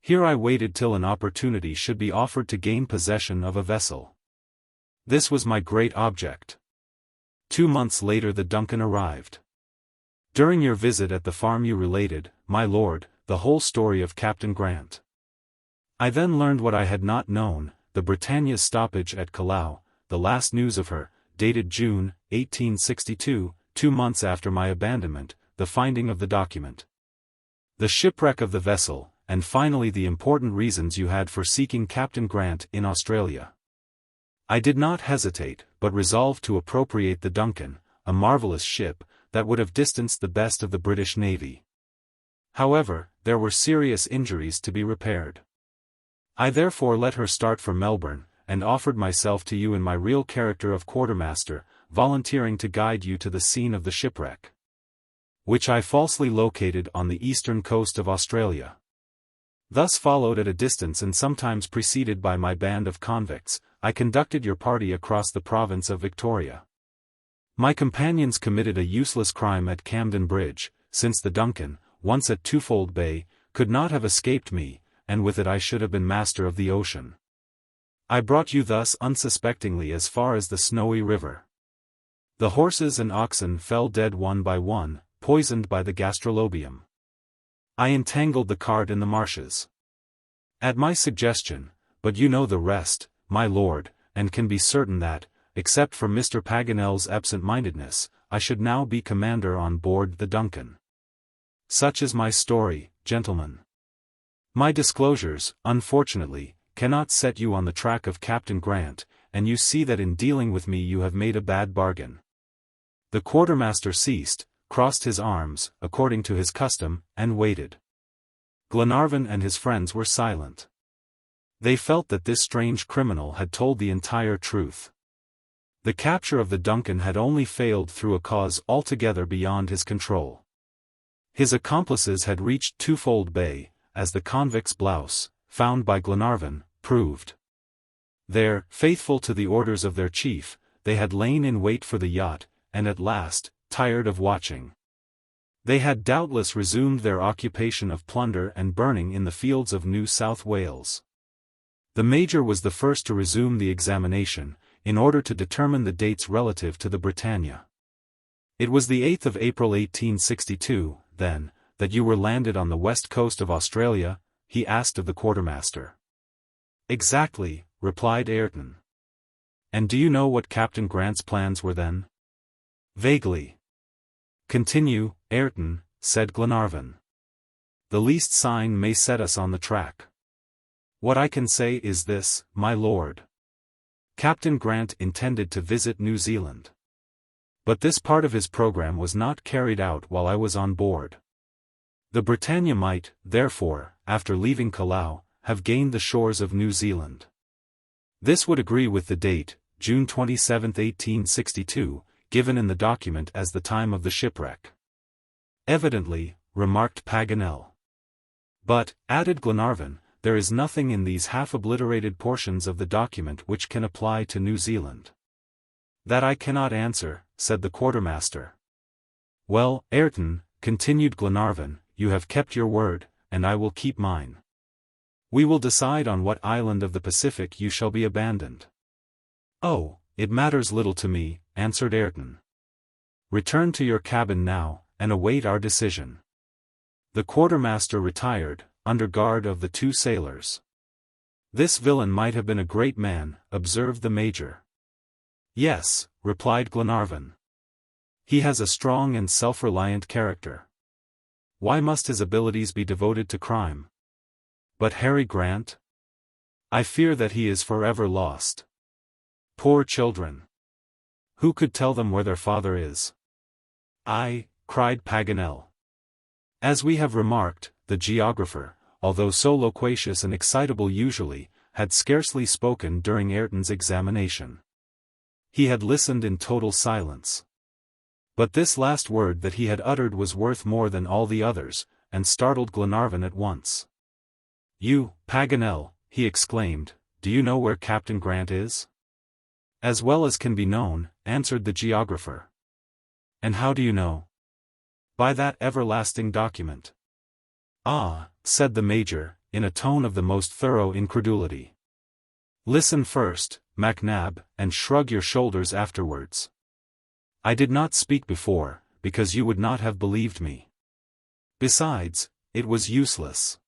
Here I waited till an opportunity should be offered to gain possession of a vessel. This was my great object. 2 months later the Duncan arrived. During your visit at the farm you related, my lord, the whole story of Captain Grant. I then learned what I had not known, the Britannia's stoppage at Callao, the last news of her, dated June, 1862, 2 months after my abandonment, the finding of the document. The shipwreck of the vessel, and finally the important reasons you had for seeking Captain Grant in Australia. I did not hesitate, but resolved to appropriate the Duncan, a marvelous ship, that would have distanced the best of the British Navy. However, there were serious injuries to be repaired. I therefore let her start for Melbourne, and offered myself to you in my real character of quartermaster, volunteering to guide you to the scene of the shipwreck, which I falsely located on the eastern coast of Australia. Thus followed at a distance and sometimes preceded by my band of convicts, I conducted your party across the province of Victoria. My companions committed a useless crime at Camden Bridge, since the Duncan, once at Twofold Bay, could not have escaped me, and with it I should have been master of the ocean. I brought you thus unsuspectingly as far as the snowy river. The horses and oxen fell dead one by one, poisoned by the gastrolobium. I entangled the cart in the marshes. At my suggestion, but you know the rest, my lord, and can be certain that, except for Mr. Paganel's absent-mindedness, I should now be commander on board the Duncan. Such is my story, gentlemen. My disclosures, unfortunately, cannot set you on the track of Captain Grant, and you see that in dealing with me you have made a bad bargain. The quartermaster ceased, crossed his arms, according to his custom, and waited. Glenarvan and his friends were silent. They felt that this strange criminal had told the entire truth. The capture of the Duncan had only failed through a cause altogether beyond his control. His accomplices had reached Twofold Bay, as the convict's blouse, found by Glenarvan, proved. There, faithful to the orders of their chief, they had lain in wait for the yacht, and at last, tired of watching, they had doubtless resumed their occupation of plunder and burning in the fields of New South Wales. The Major was the first to resume the examination, in order to determine the dates relative to the Britannia. It was the 8th of April 1862, then, that you were landed on the west coast of Australia, he asked of the quartermaster. Exactly, replied Ayrton. And do you know what Captain Grant's plans were then? Vaguely. Continue, Ayrton, said Glenarvan. The least sign may set us on the track. What I can say is this, my lord. Captain Grant intended to visit New Zealand. But this part of his program was not carried out while I was on board. The Britannia might, therefore, after leaving Callao, have gained the shores of New Zealand. This would agree with the date, June 27, 1862, given in the document as the time of the shipwreck. Evidently, remarked Paganel. But, added Glenarvan, there is nothing in these half-obliterated portions of the document which can apply to New Zealand. That I cannot answer, said the quartermaster. Well, Ayrton, continued Glenarvan, you have kept your word, and I will keep mine. We will decide on what island of the Pacific you shall be abandoned. Oh, it matters little to me, answered Ayrton. Return to your cabin now, and await our decision. The quartermaster retired, under guard of the two sailors. This villain might have been a great man, observed the Major. Yes, replied Glenarvan. He has a strong and self-reliant character. Why must his abilities be devoted to crime? But Harry Grant? I fear that he is forever lost. Poor children. Who could tell them where their father is? I, cried Paganel. As we have remarked, the geographer, although so loquacious and excitable usually, had scarcely spoken during Ayrton's examination. He had listened in total silence. But this last word that he had uttered was worth more than all the others, and startled Glenarvan at once. You, Paganel, he exclaimed, do you know where Captain Grant is? As well as can be known, answered the geographer. And how do you know? By that everlasting document. Ah, said the Major, in a tone of the most thorough incredulity. Listen first, MacNab, and shrug your shoulders afterwards. I did not speak before, because you would not have believed me. Besides, it was useless.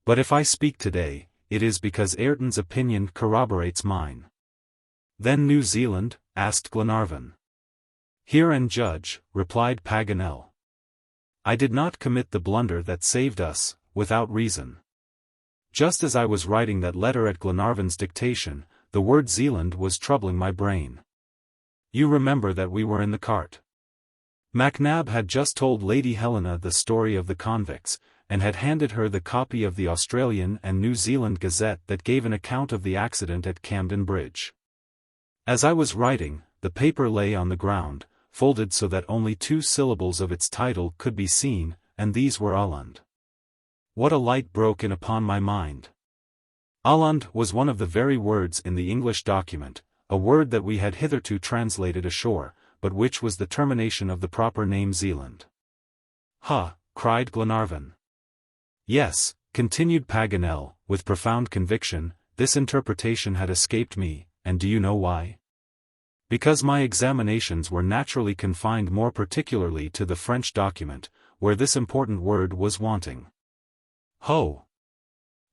But if I speak today, it is because Ayrton's opinion corroborates mine. Then New Zealand? Asked Glenarvan. Hear and judge, replied Paganel. I did not commit the blunder that saved us, without reason. Just as I was writing that letter at Glenarvan's dictation, the word Zealand was troubling my brain. You remember that we were in the cart. MacNab had just told Lady Helena the story of the convicts, and had handed her the copy of the Australian and New Zealand Gazette that gave an account of the accident at Camden Bridge. As I was writing, the paper lay on the ground, folded so that only 2 syllables of its title could be seen, and these were Åland. What a light broke in upon my mind. Åland was one of the very words in the English document, a word that we had hitherto translated ashore, but which was the termination of the proper name Zealand. Ha! Cried Glenarvan. Yes, continued Paganel, with profound conviction, this interpretation had escaped me, and do you know why? Because my examinations were naturally confined more particularly to the French document, where this important word was wanting. Ho!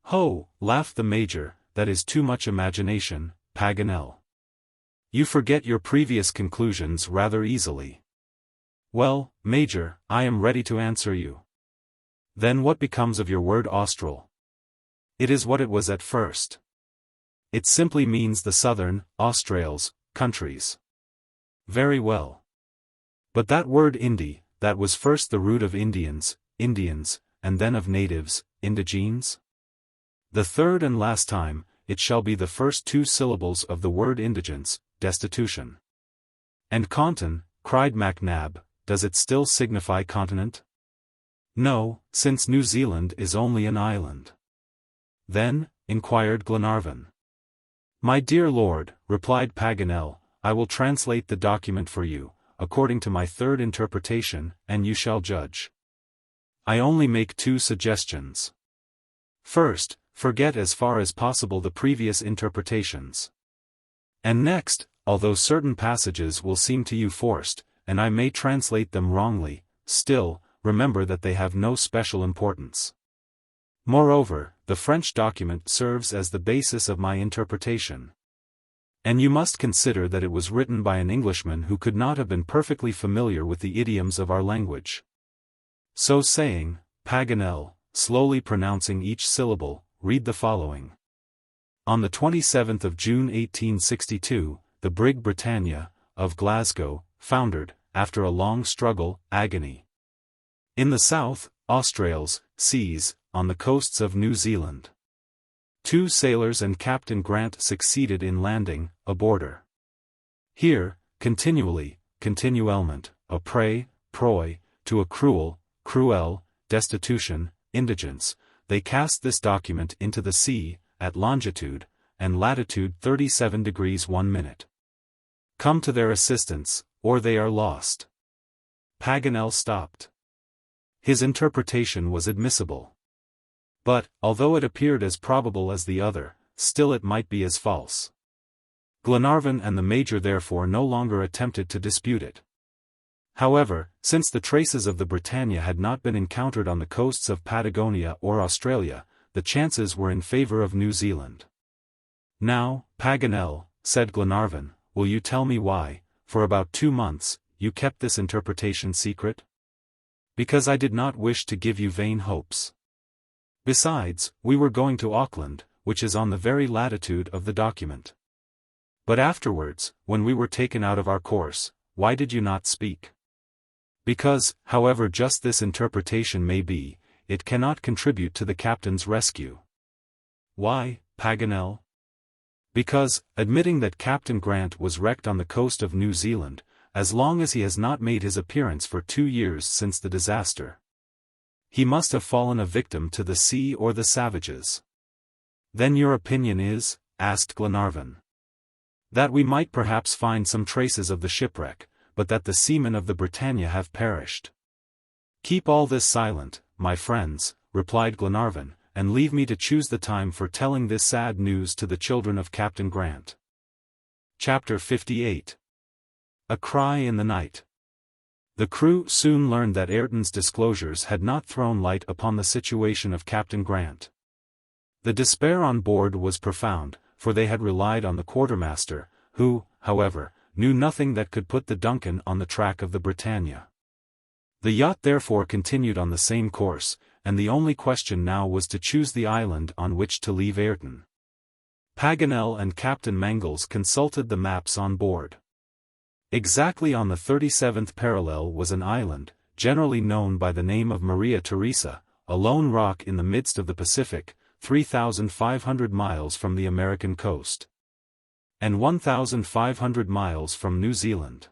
Ho! Laughed the Major, that is too much imagination, Paganel. You forget your previous conclusions rather easily. Well, Major, I am ready to answer you. Then what becomes of your word austral? It is what it was at first. It simply means the southern, Australes, countries. Very well. But that word Indi, that was first the root of Indians, and then of natives, indigenes? The third and last time, it shall be the first two syllables of the word indigence, destitution. And Contin, cried MacNab, does it still signify continent? No, since New Zealand is only an island. Then, inquired Glenarvan. My dear lord, replied Paganel, I will translate the document for you, according to my third interpretation, and you shall judge. I only make two suggestions. First, forget as far as possible the previous interpretations. And next, although certain passages will seem to you forced, and I may translate them wrongly, still, remember that they have no special importance. Moreover, the French document serves as the basis of my interpretation. And you must consider that it was written by an Englishman who could not have been perfectly familiar with the idioms of our language. So saying, Paganel, slowly pronouncing each syllable, read the following. On the 27th of June 1862, the brig Britannia, of Glasgow, foundered, after a long struggle, agony. In the south, Australes, seas, on the coasts of New Zealand. 2 sailors and Captain Grant succeeded in landing, aboard her. Here, continuellement, a proie, to a cruel, destitution, indigence, they cast this document into the sea, at longitude, and latitude 37 degrees 1 minute. Come to their assistance, or they are lost. Paganel stopped. His interpretation was admissible. But, although it appeared as probable as the other, still it might be as false. Glenarvan and the Major therefore no longer attempted to dispute it. However, since the traces of the Britannia had not been encountered on the coasts of Patagonia or Australia, the chances were in favor of New Zealand. Now, Paganel, said Glenarvan, will you tell me why, for about 2 months, you kept this interpretation secret? Because I did not wish to give you vain hopes. Besides, we were going to Auckland, which is on the very latitude of the document. But afterwards, when we were taken out of our course, why did you not speak? Because, however just this interpretation may be, it cannot contribute to the captain's rescue. Why, Paganel? Because, admitting that Captain Grant was wrecked on the coast of New Zealand, as long as he has not made his appearance for 2 years since the disaster, he must have fallen a victim to the sea or the savages. Then your opinion is, asked Glenarvan, that we might perhaps find some traces of the shipwreck, but that the seamen of the Britannia have perished. Keep all this silent, my friends, replied Glenarvan, and leave me to choose the time for telling this sad news to the children of Captain Grant. Chapter 58. A Cry in the Night. The crew soon learned that Ayrton's disclosures had not thrown light upon the situation of Captain Grant. The despair on board was profound, for they had relied on the quartermaster, who, however, knew nothing that could put the Duncan on the track of the Britannia. The yacht therefore continued on the same course, and the only question now was to choose the island on which to leave Ayrton. Paganel and Captain Mangles consulted the maps on board. Exactly on the 37th parallel was an island, generally known by the name of Maria Theresa, a lone rock in the midst of the Pacific, 3,500 miles from the American coast, and 1,500 miles from New Zealand.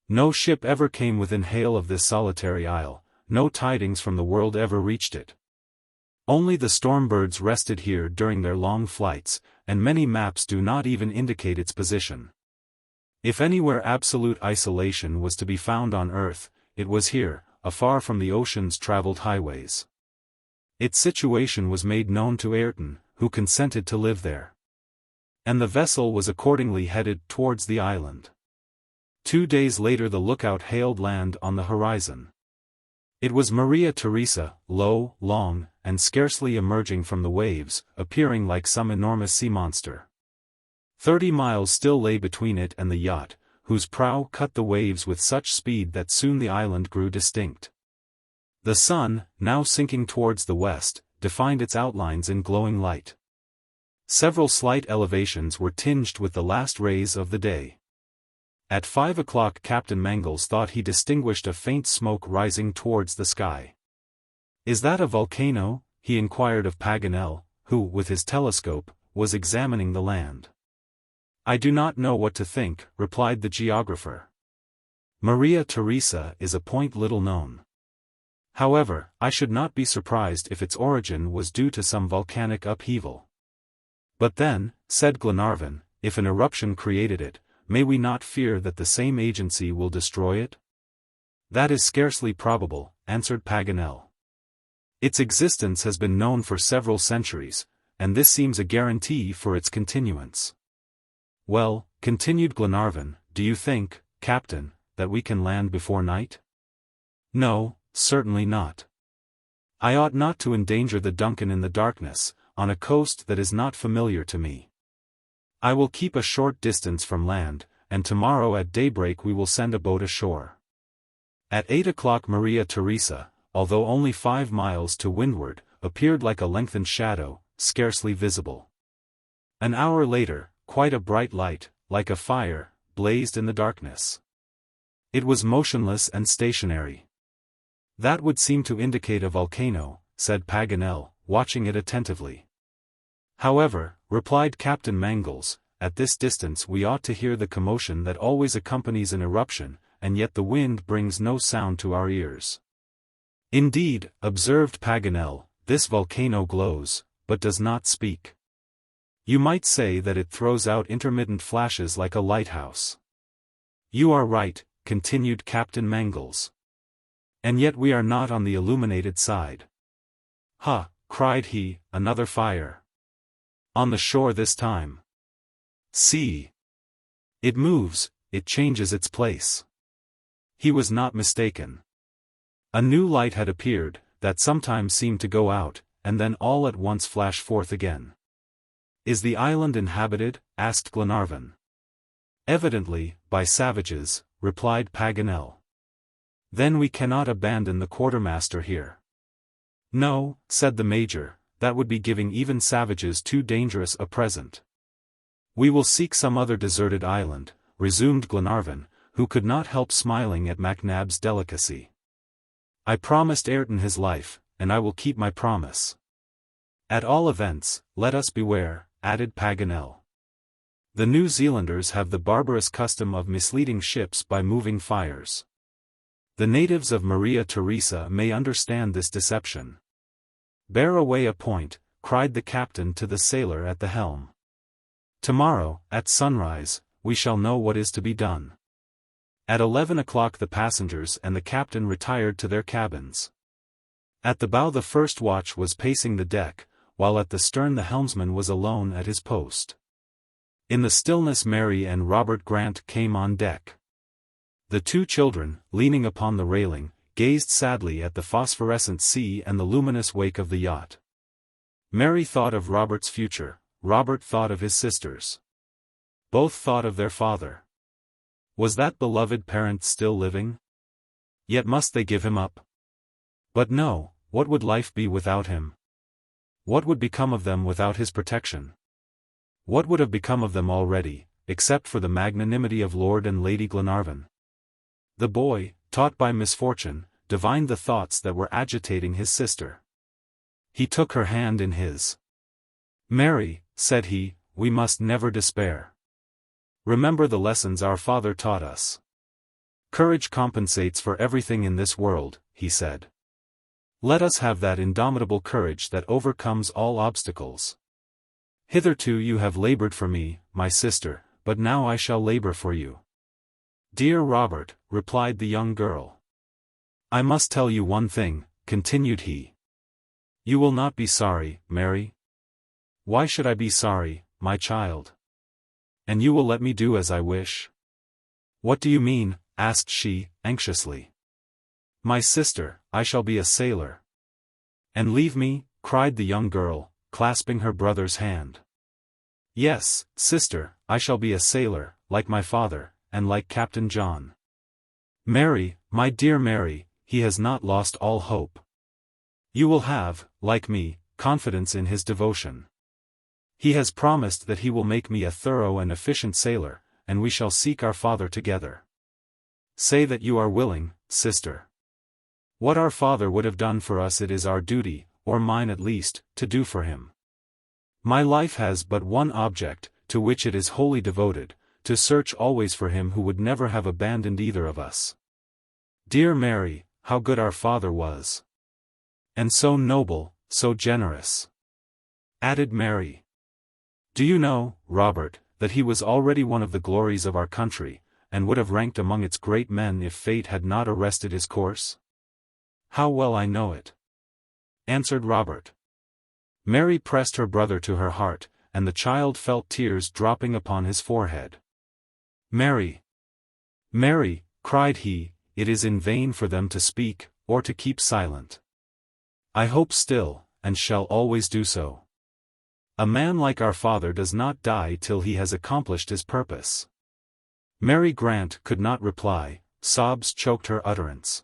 No ship ever came within hail of this solitary isle, no tidings from the world ever reached it. Only the stormbirds rested here during their long flights, and many maps do not even indicate its position. If anywhere absolute isolation was to be found on earth, it was here, afar from the ocean's traveled highways. Its situation was made known to Ayrton, who consented to live there. And the vessel was accordingly headed towards the island. 2 days later the lookout hailed land on the horizon. It was Maria Theresa, low, long, and scarcely emerging from the waves, appearing like some enormous sea monster. 30 miles still lay between it and the yacht, whose prow cut the waves with such speed that soon the island grew distinct. The sun, now sinking towards the west, defined its outlines in glowing light. Several slight elevations were tinged with the last rays of the day. At 5 o'clock Captain Mangles thought he distinguished a faint smoke rising towards the sky. "Is that a volcano?" he inquired of Paganel, who, with his telescope, was examining the land. "I do not know what to think," replied the geographer. "Maria Theresa is a point little known. However, I should not be surprised if its origin was due to some volcanic upheaval." "But then," said Glenarvan, "if an eruption created it, may we not fear that the same agency will destroy it?" "That is scarcely probable," answered Paganel. "Its existence has been known for several centuries, and this seems a guarantee for its continuance." "Well," continued Glenarvan, "do you think, Captain, that we can land before night?" "No, certainly not. I ought not to endanger the Duncan in the darkness, on a coast that is not familiar to me. I will keep a short distance from land, and tomorrow at daybreak we will send a boat ashore." At 8 o'clock Maria Theresa, although only 5 miles to windward, appeared like a lengthened shadow, scarcely visible. An hour later, quite a bright light, like a fire, blazed in the darkness. It was motionless and stationary. "That would seem to indicate a volcano," said Paganel, watching it attentively. "However," replied Captain Mangles, "at this distance we ought to hear the commotion that always accompanies an eruption, and yet the wind brings no sound to our ears." "Indeed," observed Paganel, "this volcano glows, but does not speak. You might say that it throws out intermittent flashes like a lighthouse." "You are right," continued Captain Mangles. "And yet we are not on the illuminated side." "Ha!" cried he, "another fire. On the shore this time. See! It moves, it changes its place." He was not mistaken. A new light had appeared, that sometimes seemed to go out, and then all at once flash forth again. "Is the island inhabited?" asked Glenarvan. "Evidently, by savages," replied Paganel. "Then we cannot abandon the quartermaster here." "No," said the Major, "that would be giving even savages too dangerous a present." "We will seek some other deserted island," resumed Glenarvan, who could not help smiling at MacNab's delicacy. "I promised Ayrton his life, and I will keep my promise." "At all events, let us beware," added Paganel. "The New Zealanders have the barbarous custom of misleading ships by moving fires. The natives of Maria Theresa may understand this deception." "Bear away a point," cried the captain to the sailor at the helm. "Tomorrow, at sunrise, we shall know what is to be done." At 11 o'clock the passengers and the captain retired to their cabins. At the bow the first watch was pacing the deck, while at the stern the helmsman was alone at his post. In the stillness Mary and Robert Grant came on deck. The 2 children, leaning upon the railing, gazed sadly at the phosphorescent sea and the luminous wake of the yacht. Mary thought of Robert's future, Robert thought of his sisters. Both thought of their father. Was that beloved parent still living? Yet must they give him up? But no, what would life be without him? What would become of them without his protection? What would have become of them already, except for the magnanimity of Lord and Lady Glenarvan? The boy, taught by misfortune, divined the thoughts that were agitating his sister. He took her hand in his. "Mary," said he, "we must never despair. Remember the lessons our father taught us. Courage compensates for everything in this world," he said. "Let us have that indomitable courage that overcomes all obstacles. Hitherto you have labored for me, my sister, but now I shall labor for you." "Dear Robert," replied the young girl. "I must tell you one thing," continued he. "You will not be sorry, Mary. Why should I be sorry, my child? And you will let me do as I wish? What do you mean? Asked she, anxiously. My sister, I shall be a sailor. And leave me? Cried the young girl, clasping her brother's hand. Yes, sister, I shall be a sailor, like my father, and like Captain John. Mary, my dear Mary, he has not lost all hope. You will have, like me, confidence in his devotion. He has promised that he will make me a thorough and efficient sailor, and we shall seek our father together. Say that you are willing, sister. What our father would have done for us it is our duty, or mine at least, to do for him. My life has but one object, to which it is wholly devoted, to search always for him who would never have abandoned either of us. Dear Mary, how good our father was! And so noble, so generous. Added Mary. Do you know, Robert, that he was already one of the glories of our country, and would have ranked among its great men if fate had not arrested his course? How well I know it! Answered Robert. Mary pressed her brother to her heart, and the child felt tears dropping upon his forehead. Mary! Mary, cried he, it is in vain for them to speak, or to keep silent. I hope still, and shall always do so. A man like our father does not die till he has accomplished his purpose. Mary Grant could not reply, sobs choked her utterance.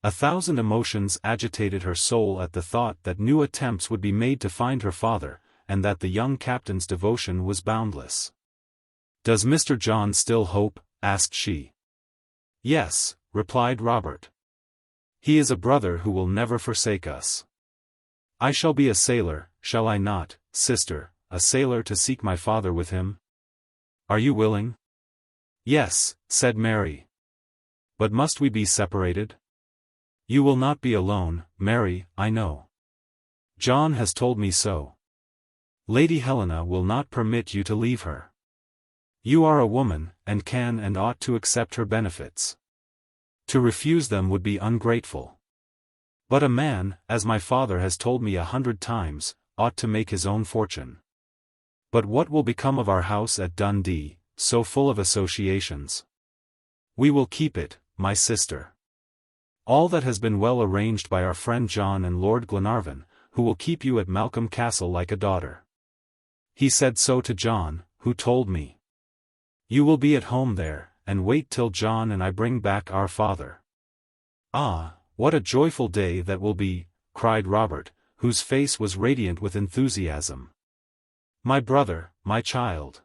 1,000 emotions agitated her soul at the thought that new attempts would be made to find her father, and that the young captain's devotion was boundless. Does Mr. John still hope? Asked she. Yes, replied Robert. He is a brother who will never forsake us. I shall be a sailor, shall I not, sister, a sailor to seek my father with him? Are you willing? Yes, said Mary. But must we be separated? You will not be alone, Mary, I know. John has told me so. Lady Helena will not permit you to leave her. You are a woman, and can and ought to accept her benefits. To refuse them would be ungrateful. But a man, as my father has told me 100 times, ought to make his own fortune. But what will become of our house at Dundee, so full of associations? We will keep it, my sister. All that has been well arranged by our friend John and Lord Glenarvan, who will keep you at Malcolm Castle like a daughter. He said so to John, who told me. You will be at home there, and wait till John and I bring back our father. Ah, what a joyful day that will be, cried Robert, whose face was radiant with enthusiasm. My brother, my child!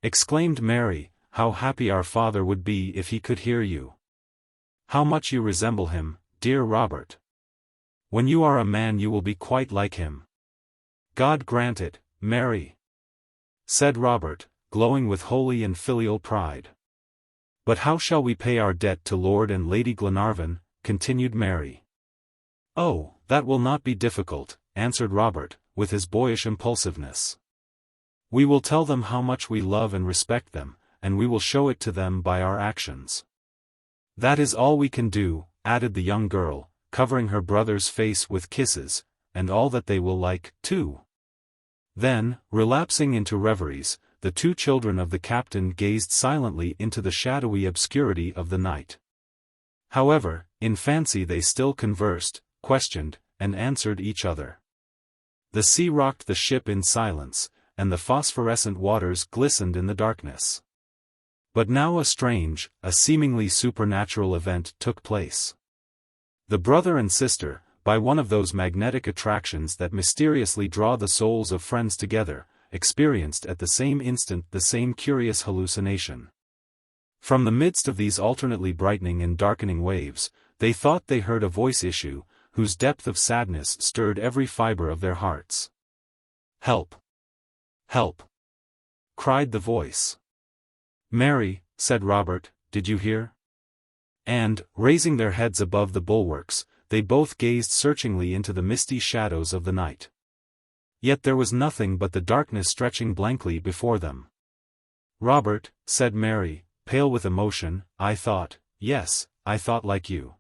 Exclaimed Mary, how happy our father would be if he could hear you. How much you resemble him, dear Robert. When you are a man you will be quite like him. God grant it, Mary, said Robert, glowing with holy and filial pride. But how shall we pay our debt to Lord and Lady Glenarvan? Continued Mary. Oh, that will not be difficult, answered Robert, with his boyish impulsiveness. We will tell them how much we love and respect them, and we will show it to them by our actions. That is all we can do, added the young girl, covering her brother's face with kisses, and all that they will like, too. Then, relapsing into reveries, the two children of the captain gazed silently into the shadowy obscurity of the night. However, in fancy they still conversed, questioned, and answered each other. The sea rocked the ship in silence, and the phosphorescent waters glistened in the darkness. But now a strange, a seemingly supernatural event took place. The brother and sister, by one of those magnetic attractions that mysteriously draw the souls of friends together, experienced at the same instant the same curious hallucination. From the midst of these alternately brightening and darkening waves, they thought they heard a voice issue, whose depth of sadness stirred every fiber of their hearts. Help! Help! Cried the voice. Mary, said Robert, did you hear? And, raising their heads above the bulwarks, they both gazed searchingly into the misty shadows of the night. Yet there was nothing but the darkness stretching blankly before them. Robert, said Mary, pale with emotion, I thought, yes, I thought like you.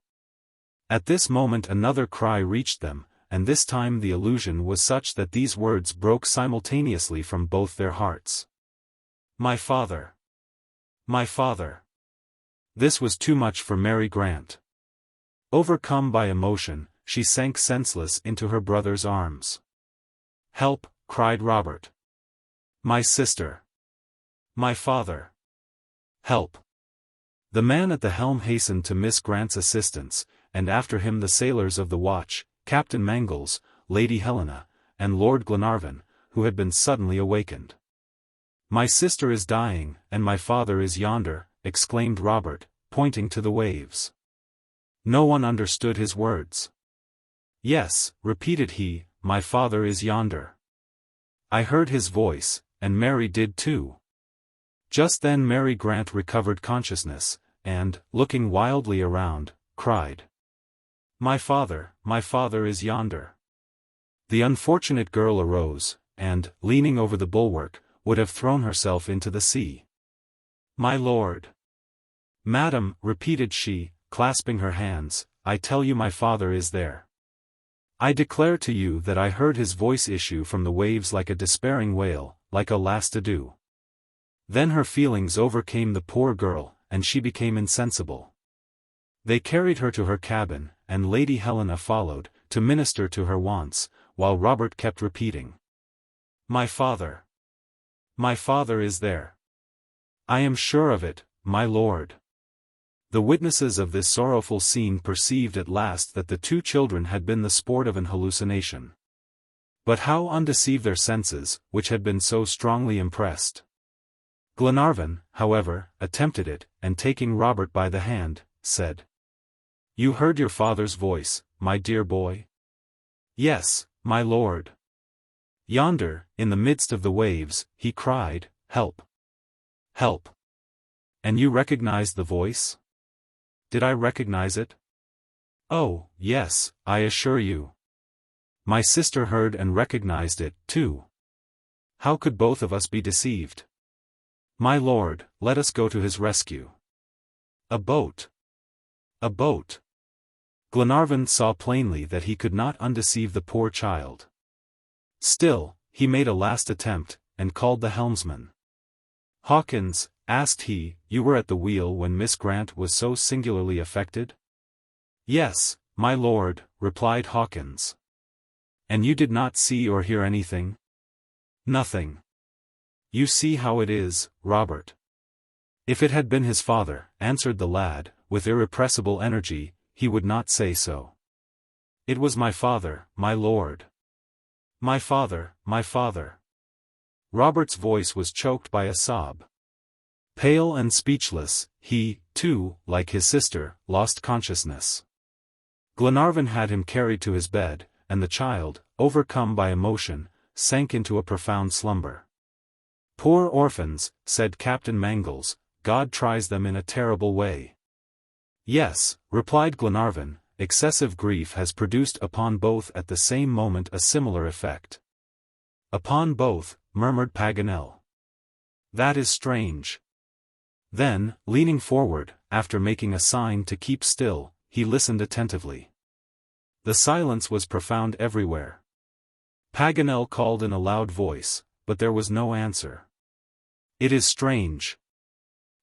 At this moment another cry reached them, and this time the illusion was such that these words broke simultaneously from both their hearts. My father! My father! This was too much for Mary Grant. Overcome by emotion, she sank senseless into her brother's arms. Help! Cried Robert. My sister! My father! Help! The man at the helm hastened to Miss Grant's assistance, and after him the sailors of the watch, Captain Mangles, Lady Helena, and Lord Glenarvan, who had been suddenly awakened. My sister is dying, and my father is yonder, exclaimed Robert, pointing to the waves. No one understood his words. Yes, repeated he, my father is yonder. I heard his voice, and Mary did too. Just then Mary Grant recovered consciousness, and, looking wildly around, cried, my father is yonder. The unfortunate girl arose, and, leaning over the bulwark, would have thrown herself into the sea. My lord! Madam, repeated she, clasping her hands, I tell you my father is there. I declare to you that I heard his voice issue from the waves like a despairing wail, like a last adieu. Then her feelings overcame the poor girl, and she became insensible. They carried her to her cabin, and Lady Helena followed, to minister to her wants, while Robert kept repeating, my father! My father is there. I am sure of it, my lord. The witnesses of this sorrowful scene perceived at last that the two children had been the sport of an hallucination. But how undeceive their senses, which had been so strongly impressed? Glenarvan, however, attempted it, and taking Robert by the hand, said, you heard your father's voice, my dear boy? Yes, my lord. Yonder, in the midst of the waves, he cried, help! Help! And you recognized the voice? Did I recognize it? Oh, yes, I assure you. My sister heard and recognized it, too. How could both of us be deceived? My lord, let us go to his rescue. A boat! A boat! Glenarvan saw plainly that he could not undeceive the poor child. Still, he made a last attempt, and called the helmsman. Hawkins, asked he, you were at the wheel when Miss Grant was so singularly affected? Yes, my lord, replied Hawkins. And you did not see or hear anything? Nothing. You see how it is, Robert. If it had been his father, answered the lad, with irrepressible energy, he would not say so. It was my father, my lord. My father, my father. Robert's voice was choked by a sob. Pale and speechless, he, too, like his sister, lost consciousness. Glenarvan had him carried to his bed, and the child, overcome by emotion, sank into a profound slumber. Poor orphans, said Captain Mangles, God tries them in a terrible way. Yes, replied Glenarvan, excessive grief has produced upon both at the same moment a similar effect. Upon both, murmured Paganel. That is strange. Then, leaning forward, after making a sign to keep still, he listened attentively. The silence was profound everywhere. Paganel called in a loud voice, but there was no answer. It is strange,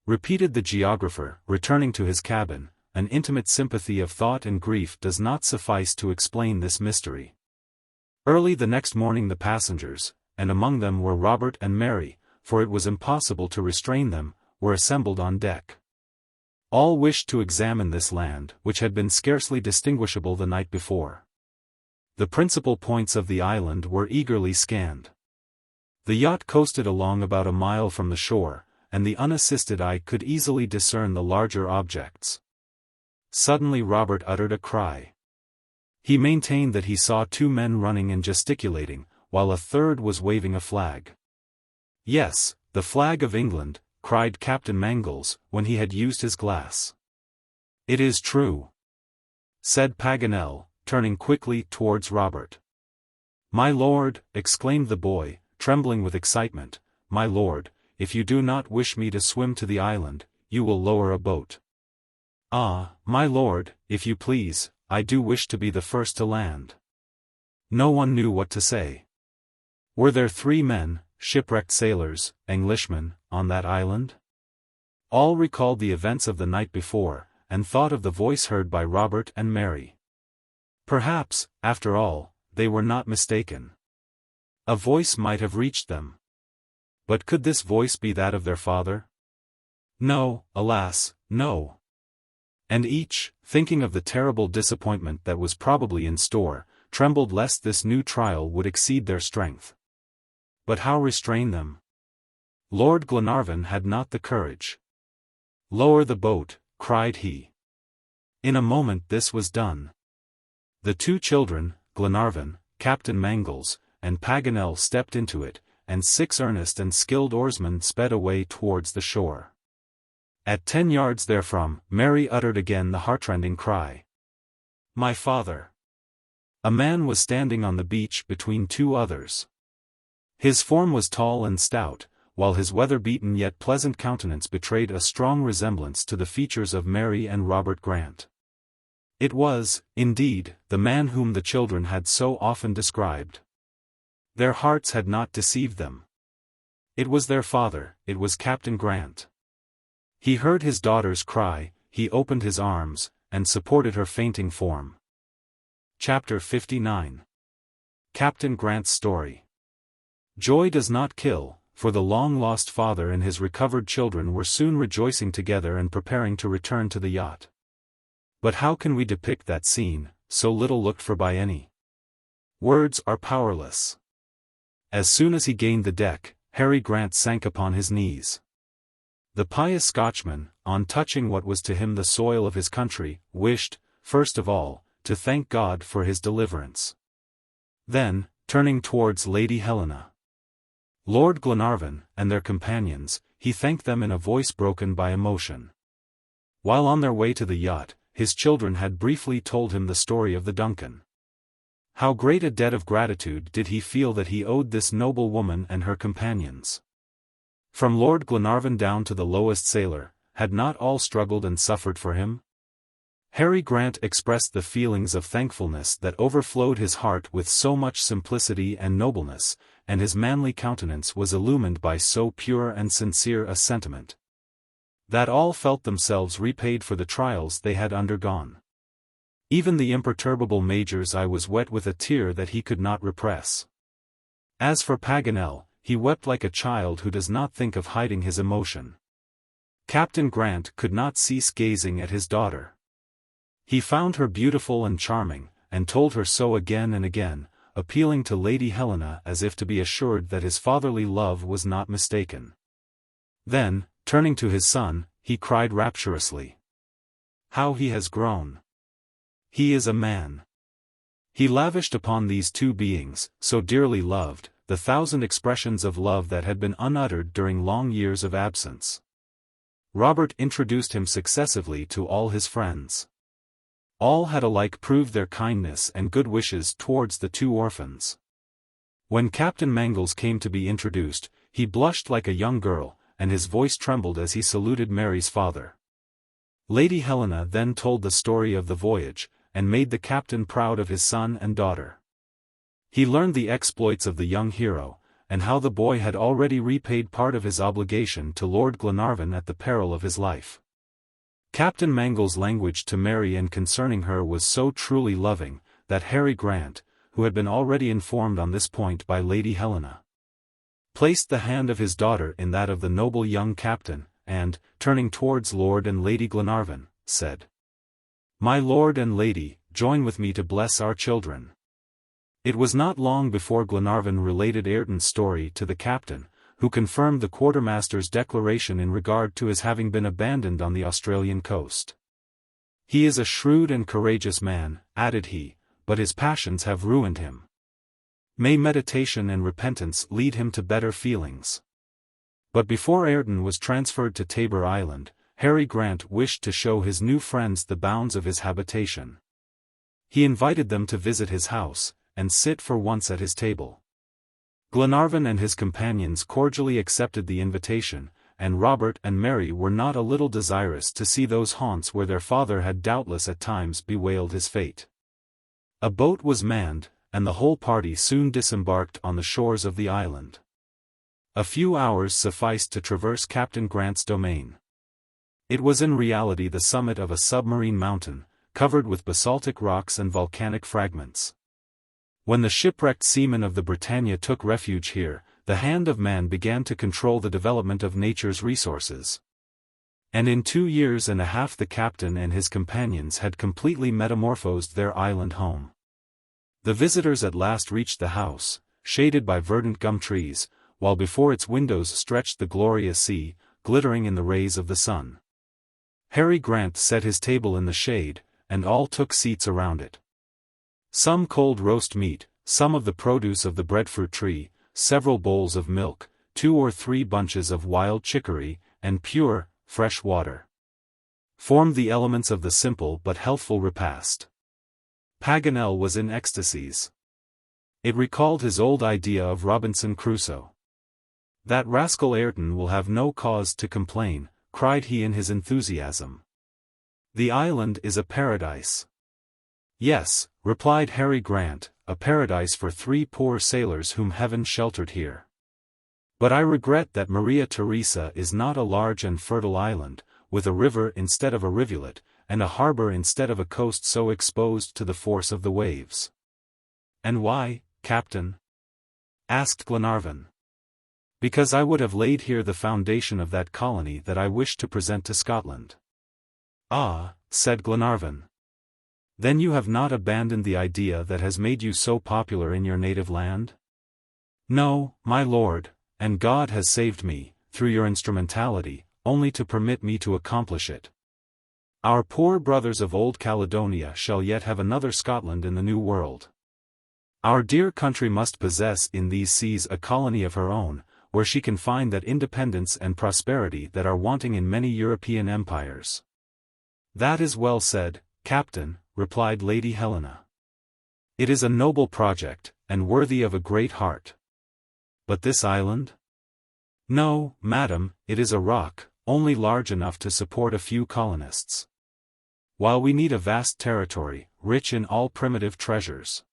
repeated the geographer, returning to his cabin. An intimate sympathy of thought and grief does not suffice to explain this mystery. Early the next morning the passengers, and among them were Robert and Mary, for it was impossible to restrain them, were assembled on deck. All wished to examine this land, which had been scarcely distinguishable the night before. The principal points of the island were eagerly scanned. The yacht coasted along about a mile from the shore, and the unassisted eye could easily discern the larger objects. Suddenly Robert uttered a cry. He maintained that he saw two men running and gesticulating, while a third was waving a flag. Yes, the flag of England, cried Captain Mangles, when he had used his glass. It is true, said Paganel, turning quickly towards Robert. My lord, exclaimed the boy, trembling with excitement, my lord, if you do not wish me to swim to the island, you will lower a boat. Ah, my lord, if you please, I do wish to be the first to land. No one knew what to say. Were there 3 men, shipwrecked sailors, Englishmen, on that island? All recalled the events of the night before, and thought of the voice heard by Robert and Mary. Perhaps, after all, they were not mistaken. A voice might have reached them. But could this voice be that of their father? No, alas, no. And each, thinking of the terrible disappointment that was probably in store, trembled lest this new trial would exceed their strength. But how restrain them? Lord Glenarvan had not the courage. "Lower the boat," cried he. In a moment this was done. The 2 children, Glenarvan, Captain Mangles, and Paganel stepped into it, and 6 earnest and skilled oarsmen sped away towards the shore. At 10 yards therefrom, Mary uttered again the heartrending cry. "My father!" A man was standing on the beach between 2 others. His form was tall and stout, while his weather-beaten yet pleasant countenance betrayed a strong resemblance to the features of Mary and Robert Grant. It was, indeed, the man whom the children had so often described. Their hearts had not deceived them. It was their father, it was Captain Grant. He heard his daughter's cry, he opened his arms, and supported her fainting form. Chapter 59. Captain Grant's Story. Joy does not kill, for the long-lost father and his recovered children were soon rejoicing together and preparing to return to the yacht. But how can we depict that scene, so little looked for by any? Words are powerless. As soon as he gained the deck, Harry Grant sank upon his knees. The pious Scotchman, on touching what was to him the soil of his country, wished, first of all, to thank God for his deliverance. Then, turning towards Lady Helena, Lord Glenarvan, and their companions, he thanked them in a voice broken by emotion. While on their way to the yacht, his children had briefly told him the story of the Duncan. How great a debt of gratitude did he feel that he owed this noble woman and her companions. From Lord Glenarvan down to the lowest sailor, had not all struggled and suffered for him? Harry Grant expressed the feelings of thankfulness that overflowed his heart with so much simplicity and nobleness, and his manly countenance was illumined by so pure and sincere a sentiment, that all felt themselves repaid for the trials they had undergone. Even the imperturbable Major's eye was wet with a tear that he could not repress. As for Paganel, he wept like a child who does not think of hiding his emotion. Captain Grant could not cease gazing at his daughter. He found her beautiful and charming, and told her so again and again, appealing to Lady Helena as if to be assured that his fatherly love was not mistaken. Then, turning to his son, he cried rapturously, "How he has grown! He is a man." He lavished upon these 2 beings, so dearly loved, the 1,000 expressions of love that had been unuttered during long years of absence. Robert introduced him successively to all his friends. All had alike proved their kindness and good wishes towards the 2 orphans. When Captain Mangles came to be introduced, he blushed like a young girl, and his voice trembled as he saluted Mary's father. Lady Helena then told the story of the voyage, and made the captain proud of his son and daughter. He learned the exploits of the young hero, and how the boy had already repaid part of his obligation to Lord Glenarvan at the peril of his life. Captain Mangles' language to Mary and concerning her was so truly loving, that Harry Grant, who had been already informed on this point by Lady Helena, placed the hand of his daughter in that of the noble young captain, and, turning towards Lord and Lady Glenarvan, said, "My lord and lady, join with me to bless our children." It was not long before Glenarvan related Ayrton's story to the captain, who confirmed the quartermaster's declaration in regard to his having been abandoned on the Australian coast. "He is a shrewd and courageous man," added he, "but his passions have ruined him. May meditation and repentance lead him to better feelings." But before Ayrton was transferred to Tabor Island, Harry Grant wished to show his new friends the bounds of his habitation. He invited them to visit his house, and sit for once at his table. Glenarvan and his companions cordially accepted the invitation, and Robert and Mary were not a little desirous to see those haunts where their father had doubtless at times bewailed his fate. A boat was manned, and the whole party soon disembarked on the shores of the island. A few hours sufficed to traverse Captain Grant's domain. It was in reality the summit of a submarine mountain, covered with basaltic rocks and volcanic fragments. When the shipwrecked seamen of the Britannia took refuge here, the hand of man began to control the development of nature's resources. And in 2 years and a half the captain and his companions had completely metamorphosed their island home. The visitors at last reached the house, shaded by verdant gum trees, while before its windows stretched the glorious sea, glittering in the rays of the sun. Harry Grant set his table in the shade, and all took seats around it. Some cold roast meat, some of the produce of the breadfruit tree, several bowls of milk, 2 or 3 bunches of wild chicory, and pure, fresh water, formed the elements of the simple but healthful repast. Paganel was in ecstasies. It recalled his old idea of Robinson Crusoe. "That rascal Ayrton will have no cause to complain," cried he in his enthusiasm. "The island is a paradise." "Yes," replied Harry Grant, "a paradise for 3 poor sailors whom heaven sheltered here. But I regret that Maria Theresa is not a large and fertile island, with a river instead of a rivulet, and a harbor instead of a coast so exposed to the force of the waves." "And why, Captain?" asked Glenarvan. "Because I would have laid here the foundation of that colony that I wish to present to Scotland." "Ah," said Glenarvan. "Then you have not abandoned the idea that has made you so popular in your native land?" "No, my lord, and God has saved me, through your instrumentality, only to permit me to accomplish it. Our poor brothers of Old Caledonia shall yet have another Scotland in the New World. Our dear country must possess in these seas a colony of her own, where she can find that independence and prosperity that are wanting in many European empires." "That is well said, Captain," replied Lady Helena. "It is a noble project, and worthy of a great heart. But this island?" "No, madam, it is a rock, only large enough to support a few colonists. While we need a vast territory, rich in all primitive treasures."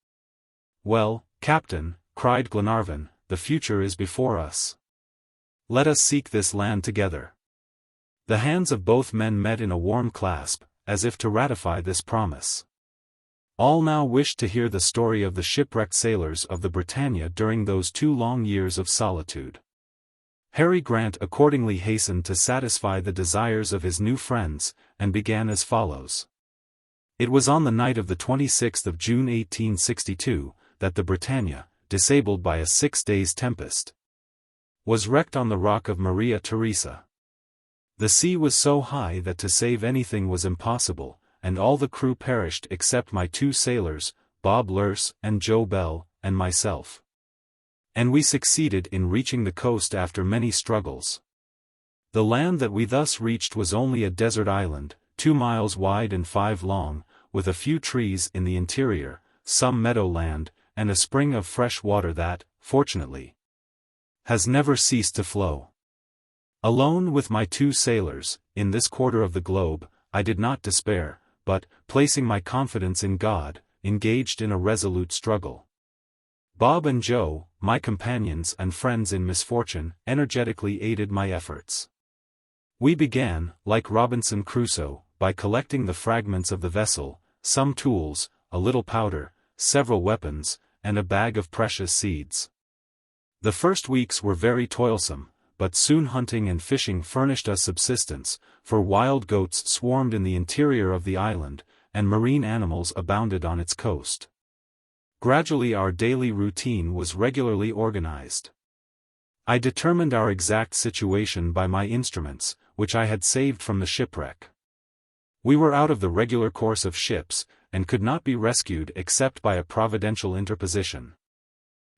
"Well, Captain," cried Glenarvan, "the future is before us. Let us seek this land together." The hands of both men met in a warm clasp, as if to ratify this promise. All now wished to hear the story of the shipwrecked sailors of the Britannia during those 2 long years of solitude. Harry Grant accordingly hastened to satisfy the desires of his new friends, and began as follows. It was on the night of the 26th of June 1862, that the Britannia, disabled by a 6 days' tempest, was wrecked on the rock of Maria Theresa. The sea was so high that to save anything was impossible, and all the crew perished except my 2 sailors, Bob Lurse and Joe Bell, and myself. And we succeeded in reaching the coast after many struggles. The land that we thus reached was only a desert island, 2 miles wide and 5 long, with a few trees in the interior, some meadow land, and a spring of fresh water that, fortunately, has never ceased to flow. Alone with my 2 sailors, in this quarter of the globe, I did not despair, but, placing my confidence in God, engaged in a resolute struggle. Bob and Joe, my companions and friends in misfortune, energetically aided my efforts. We began, like Robinson Crusoe, by collecting the fragments of the vessel, some tools, a little powder, several weapons, and a bag of precious seeds. The first weeks were very toilsome, but soon hunting and fishing furnished us subsistence, for wild goats swarmed in the interior of the island, and marine animals abounded on its coast. Gradually our daily routine was regularly organized. I determined our exact situation by my instruments, which I had saved from the shipwreck. We were out of the regular course of ships, and could not be rescued except by a providential interposition.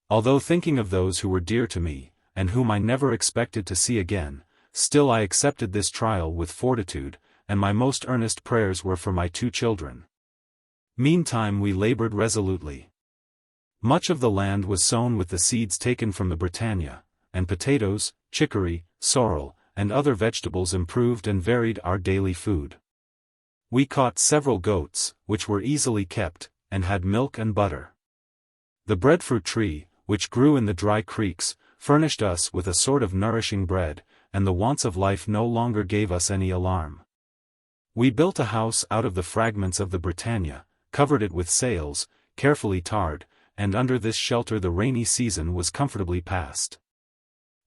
Although thinking of those who were dear to me, and whom I never expected to see again, still I accepted this trial with fortitude, and my most earnest prayers were for my 2 children. Meantime we labored resolutely. Much of the land was sown with the seeds taken from the Britannia, and potatoes, chicory, sorrel, and other vegetables improved and varied our daily food. We caught several goats, which were easily kept, and had milk and butter. The breadfruit tree, which grew in the dry creeks, furnished us with a sort of nourishing bread, and the wants of life no longer gave us any alarm. We built a house out of the fragments of the Britannia, covered it with sails, carefully tarred, and under this shelter the rainy season was comfortably passed.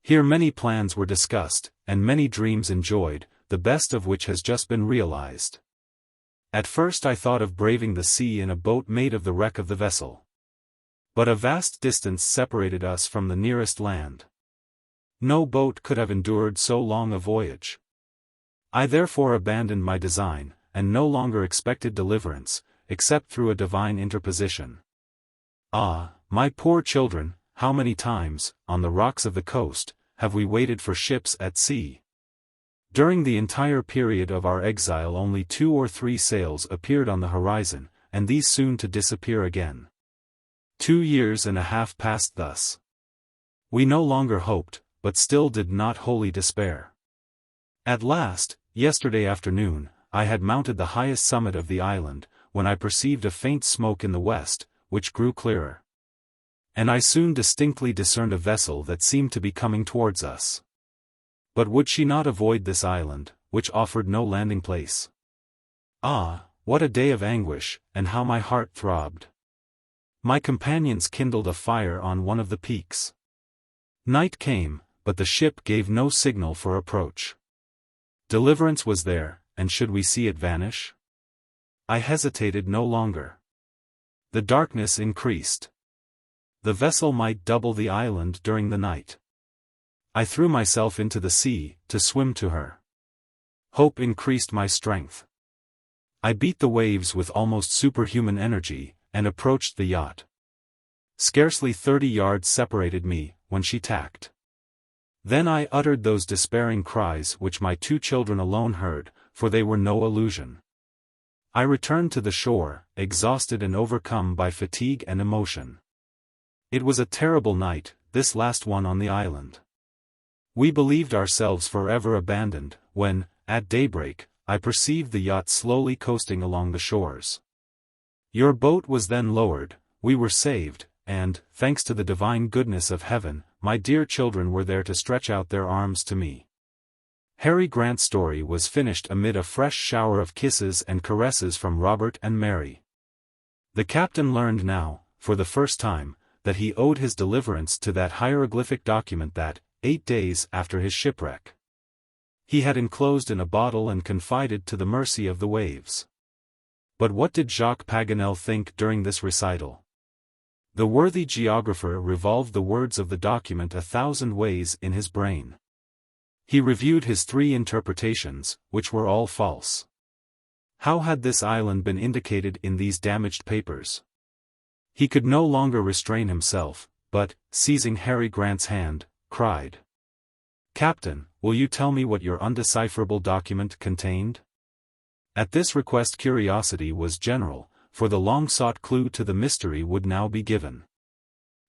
Here many plans were discussed, and many dreams enjoyed, the best of which has just been realized. At first I thought of braving the sea in a boat made of the wreck of the vessel. But a vast distance separated us from the nearest land. No boat could have endured so long a voyage. I therefore abandoned my design, and no longer expected deliverance, except through a divine interposition. Ah, my poor children, how many times, on the rocks of the coast, have we waited for ships at sea? During the entire period of our exile only 2 or 3 sails appeared on the horizon, and these soon to disappear again. 2 years and a half passed thus. We no longer hoped, but still did not wholly despair. At last, yesterday afternoon, I had mounted the highest summit of the island, when I perceived a faint smoke in the west, which grew clearer. And I soon distinctly discerned a vessel that seemed to be coming towards us. But would she not avoid this island, which offered no landing place? Ah, what a day of anguish, and how my heart throbbed! My companions kindled a fire on one of the peaks. Night came, but the ship gave no signal for approach. Deliverance was there, and should we see it vanish? I hesitated no longer. The darkness increased. The vessel might double the island during the night. I threw myself into the sea, to swim to her. Hope increased my strength. I beat the waves with almost superhuman energy, and approached the yacht. Scarcely 30 yards separated me, when she tacked. Then I uttered those despairing cries which my 2 children alone heard, for they were no illusion. I returned to the shore, exhausted and overcome by fatigue and emotion. It was a terrible night, this last one on the island. We believed ourselves forever abandoned, when, at daybreak, I perceived the yacht slowly coasting along the shores. Your boat was then lowered, we were saved, and, thanks to the divine goodness of heaven, my dear children were there to stretch out their arms to me. Harry Grant's story was finished amid a fresh shower of kisses and caresses from Robert and Mary. The captain learned now, for the first time, that he owed his deliverance to that hieroglyphic document that, 8 days after his shipwreck, he had enclosed in a bottle and confided to the mercy of the waves. But what did Jacques Paganel think during this recital? The worthy geographer revolved the words of the document 1,000 ways in his brain. He reviewed his 3 interpretations, which were all false. How had this island been indicated in these damaged papers? He could no longer restrain himself, but, seizing Harry Grant's hand, cried, "Captain, will you tell me what your undecipherable document contained?" At this request curiosity was general, for the long-sought clue to the mystery would now be given.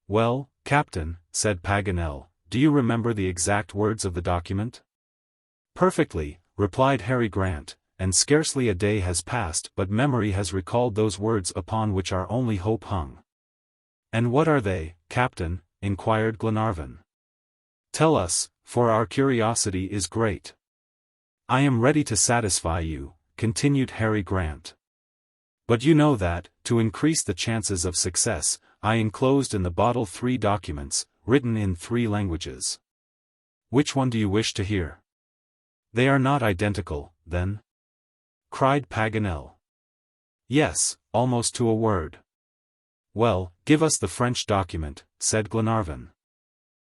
"Well, Captain," said Paganel, "do you remember the exact words of the document?" "Perfectly," replied Harry Grant, "and scarcely a day has passed but memory has recalled those words upon which our only hope hung." "And what are they, Captain?" inquired Glenarvan. "Tell us, for our curiosity is great." "I am ready to satisfy you," continued Harry Grant. "But you know that, to increase the chances of success, I enclosed in the bottle 3 documents, written in 3 languages. Which one do you wish to hear?" "They are not identical, then?" cried Paganel. "Yes, almost to a word." "Well, give us the French document," said Glenarvan.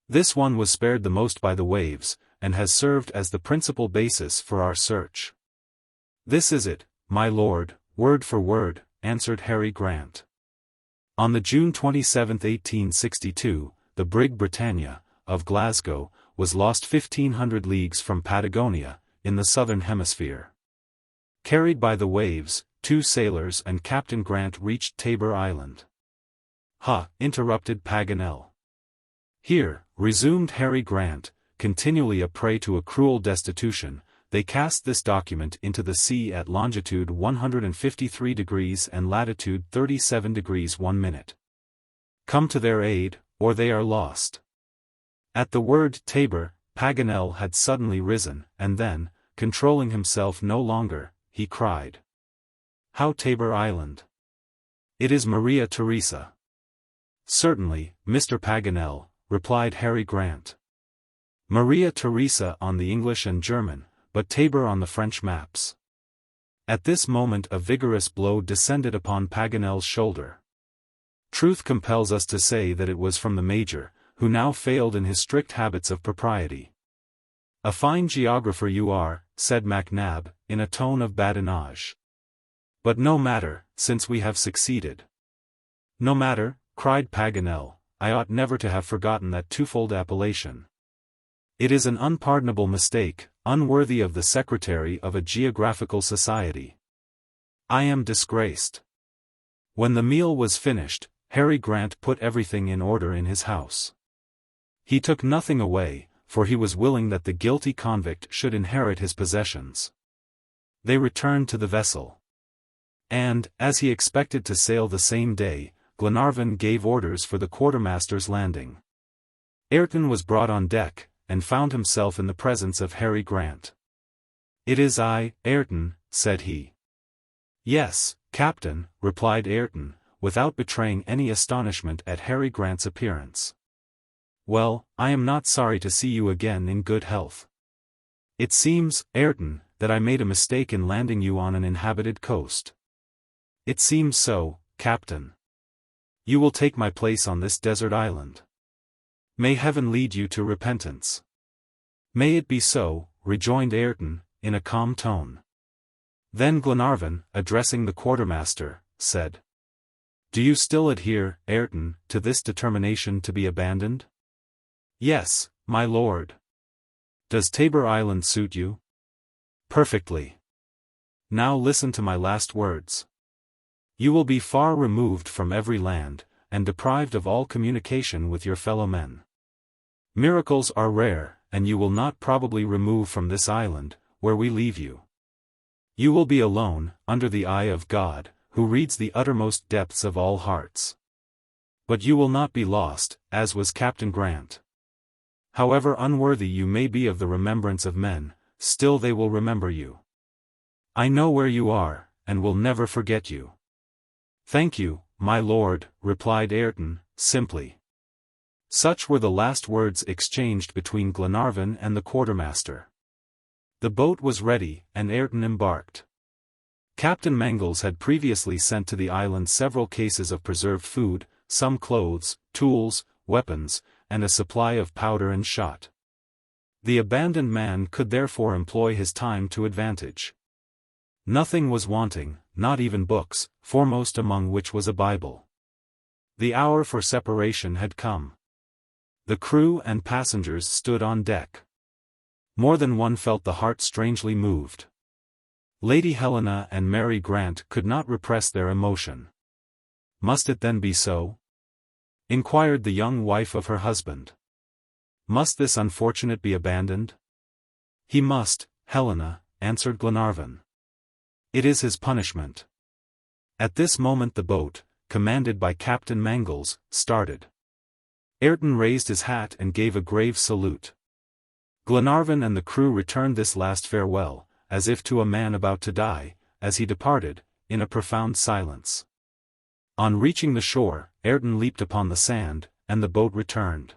"This one was spared the most by the waves, and has served as the principal basis for our search." "This is it, my lord, word for word," answered Harry Grant. On the June 27, 1862, the brig Britannia, of Glasgow, was lost 1,500 leagues from Patagonia, in the southern hemisphere. Carried by the waves, 2 sailors and Captain Grant reached Tabor Island. "Ha!" interrupted Paganel. "Here," resumed Harry Grant, continually a prey to a cruel destitution, "they cast this document into the sea at longitude 153 degrees and latitude 37 degrees 1 minute. come to their aid, or they are lost. At the word Tabor, Paganel had suddenly risen, and then, controlling himself no longer, he cried. How Tabor Island? It is Maria Theresa. Certainly, Mr. Paganel, replied Harry Grant. Maria Theresa on the English and German, but Tabor on the French maps. At this moment a vigorous blow descended upon Paganel's shoulder. Truth compels us to say that it was from the Major, who now failed in his strict habits of propriety. A fine geographer you are, said MacNab, in a tone of badinage. But no matter, since we have succeeded. No matter, cried Paganel, I ought never to have forgotten that twofold appellation. It is an unpardonable mistake, unworthy of the secretary of a geographical society. I am disgraced. When the meal was finished, Harry Grant put everything in order in his house. He took nothing away, for he was willing that the guilty convict should inherit his possessions. They returned to the vessel. And, as he expected to sail the same day, Glenarvan gave orders for the quartermaster's landing. Ayrton was brought on deck, and found himself in the presence of Harry Grant. It is I, Ayrton, said he. Yes, Captain, replied Ayrton, without betraying any astonishment at Harry Grant's appearance. Well, I am not sorry to see you again in good health. It seems, Ayrton, that I made a mistake in landing you on an inhabited coast. It seems so, Captain. You will take my place on this desert island. May heaven lead you to repentance. May it be so, rejoined Ayrton, in a calm tone. Then Glenarvan, addressing the quartermaster, said, Do you still adhere, Ayrton, to this determination to be abandoned? Yes, my lord. Does Tabor Island suit you? Perfectly. Now listen to my last words. You will be far removed from every land, and deprived of all communication with your fellow men. Miracles are rare, and you will not probably remove from this island, where we leave you. You will be alone, under the eye of God, who reads the uttermost depths of all hearts. But you will not be lost, as was Captain Grant. However unworthy you may be of the remembrance of men, still they will remember you. I know where you are, and will never forget you. Thank you, my lord, replied Ayrton, simply. Such were the last words exchanged between Glenarvan and the quartermaster. The boat was ready, and Ayrton embarked. Captain Mangles had previously sent to the island several cases of preserved food, some clothes, tools, weapons, and a supply of powder and shot. The abandoned man could therefore employ his time to advantage. Nothing was wanting, not even books, foremost among which was a Bible. The hour for separation had come. The crew and passengers stood on deck. More than one felt the heart strangely moved. Lady Helena and Mary Grant could not repress their emotion. Must it then be so? Inquired the young wife of her husband. Must this unfortunate be abandoned? He must, Helena, answered Glenarvan. It is his punishment. At this moment the boat, commanded by Captain Mangles, started. Ayrton raised his hat and gave a grave salute. Glenarvan and the crew returned this last farewell, as if to a man about to die, as he departed, in a profound silence. On reaching the shore, Ayrton leaped upon the sand, and the boat returned.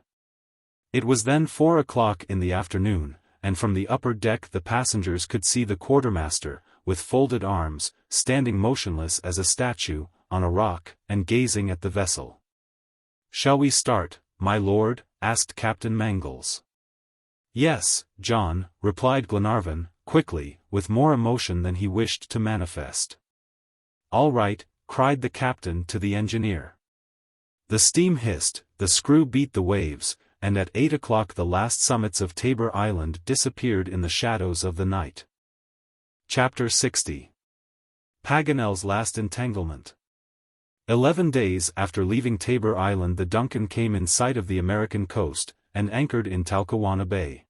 It was then 4 o'clock in the afternoon, and from the upper deck the passengers could see the quartermaster, with folded arms, standing motionless as a statue, on a rock, and gazing at the vessel. Shall we start, my lord? Asked Captain Mangles. Yes, John, replied Glenarvan, quickly, with more emotion than he wished to manifest. All right, cried the captain to the engineer. The steam hissed, the screw beat the waves, and at 8 o'clock the last summits of Tabor Island disappeared in the shadows of the night. Chapter 60. Paganel's Last Entanglement. 11 days after leaving Tabor Island the Duncan came in sight of the American coast, and anchored in Talcahuano Bay.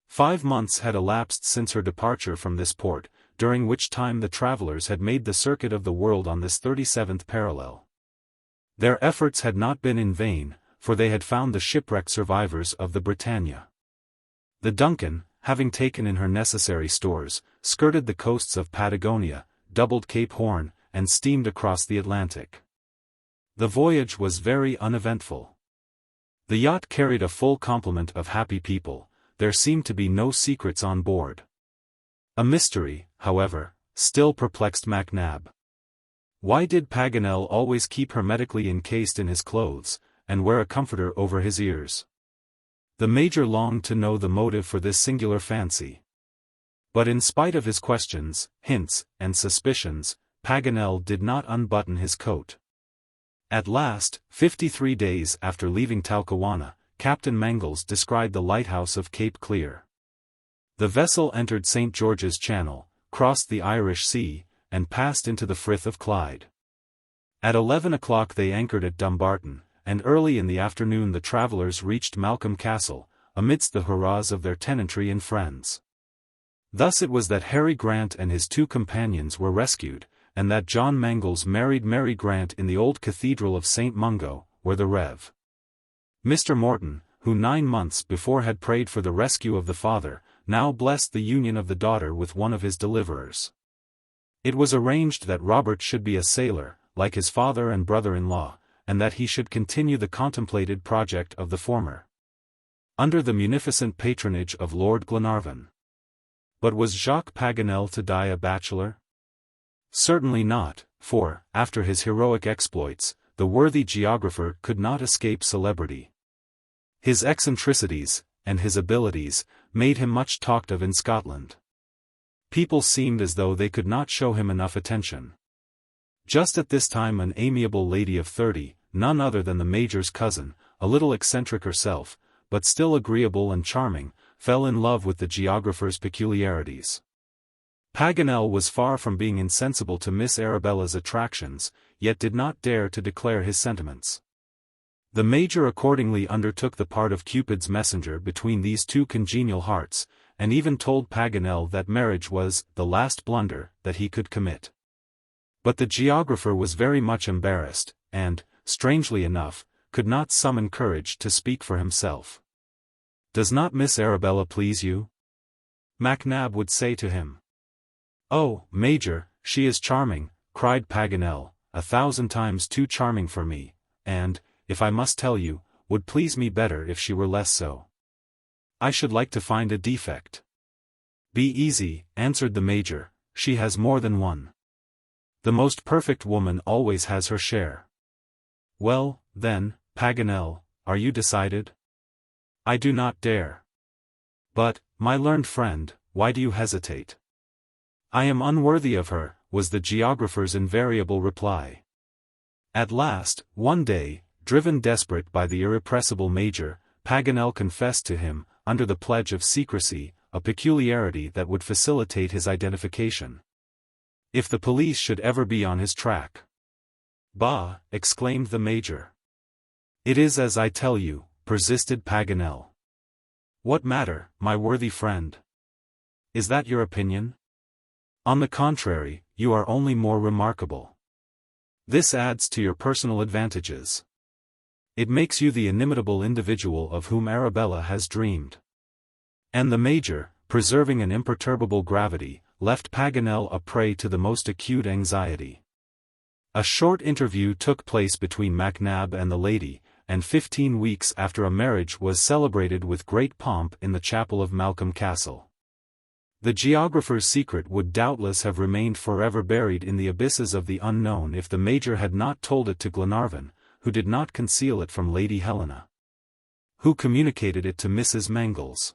5 months had elapsed since her departure from this port, during which time the travelers had made the circuit of the world on this 37th parallel. Their efforts had not been in vain, for they had found the shipwrecked survivors of the Britannia. The Duncan, having taken in her necessary stores, skirted the coasts of Patagonia, doubled Cape Horn, and steamed across the Atlantic. The voyage was very uneventful. The yacht carried a full complement of happy people. There seemed to be no secrets on board. A mystery, however, still perplexed MacNab. Why did Paganel always keep hermetically encased in his clothes, and wear a comforter over his ears? The Major longed to know the motive for this singular fancy. But in spite of his questions, hints, and suspicions, Paganel did not unbutton his coat. At last, 53 days after leaving Talcahuano, Captain Mangles descried the lighthouse of Cape Clear. The vessel entered St. George's Channel, crossed the Irish Sea, and passed into the Frith of Clyde. At 11 o'clock they anchored at Dumbarton, and early in the afternoon the travellers reached Malcolm Castle, amidst the hurrahs of their tenantry and friends. Thus it was that Harry Grant and his 2 companions were rescued, and that John Mangles married Mary Grant in the old Cathedral of St. Mungo, where the Rev. Mr. Morton, who 9 months before had prayed for the rescue of the father, now blessed the union of the daughter with one of his deliverers. It was arranged that Robert should be a sailor, like his father and brother-in-law, and that he should continue the contemplated project of the former, under the munificent patronage of Lord Glenarvan. But was Jacques Paganel to die a bachelor? Certainly not, for, after his heroic exploits, the worthy geographer could not escape celebrity. His eccentricities, and his abilities, made him much talked of in Scotland. People seemed as though they could not show him enough attention. Just at this time an amiable lady of 30, none other than the Major's cousin, a little eccentric herself, but still agreeable and charming, fell in love with the geographer's peculiarities. Paganel was far from being insensible to Miss Arabella's attractions, yet did not dare to declare his sentiments. The Major accordingly undertook the part of Cupid's messenger between these 2 congenial hearts, and even told Paganel that marriage was the last blunder that he could commit. But the geographer was very much embarrassed, and, strangely enough, could not summon courage to speak for himself. "Does not Miss Arabella please you?" MacNab would say to him. "Oh, Major, she is charming," cried Paganel, "1,000 times too charming for me, and, if I must tell you, would please me better if she were less so. I should like to find a defect." "Be easy," answered the Major, "she has more than one. The most perfect woman always has her share." "Well, then, Paganel, are you decided?" "I do not dare." "But, my learned friend, why do you hesitate?" "I am unworthy of her," was the geographer's invariable reply. At last, one day, driven desperate by the irrepressible Major, Paganel confessed to him, under the pledge of secrecy, a peculiarity that would facilitate his identification. If the police should ever be on his track. "Bah!" exclaimed the Major. "It is as I tell you," persisted Paganel. "What matter, my worthy friend? Is that your opinion? On the contrary, you are only more remarkable. This adds to your personal advantages. It makes you the inimitable individual of whom Arabella has dreamed." And the Major, preserving an imperturbable gravity, left Paganel a prey to the most acute anxiety. A short interview took place between MacNab and the lady, and 15 weeks after a marriage was celebrated with great pomp in the chapel of Malcolm Castle. The geographer's secret would doubtless have remained forever buried in the abysses of the unknown if the Major had not told it to Glenarvan, who did not conceal it from Lady Helena, who communicated it to Mrs. Mangles.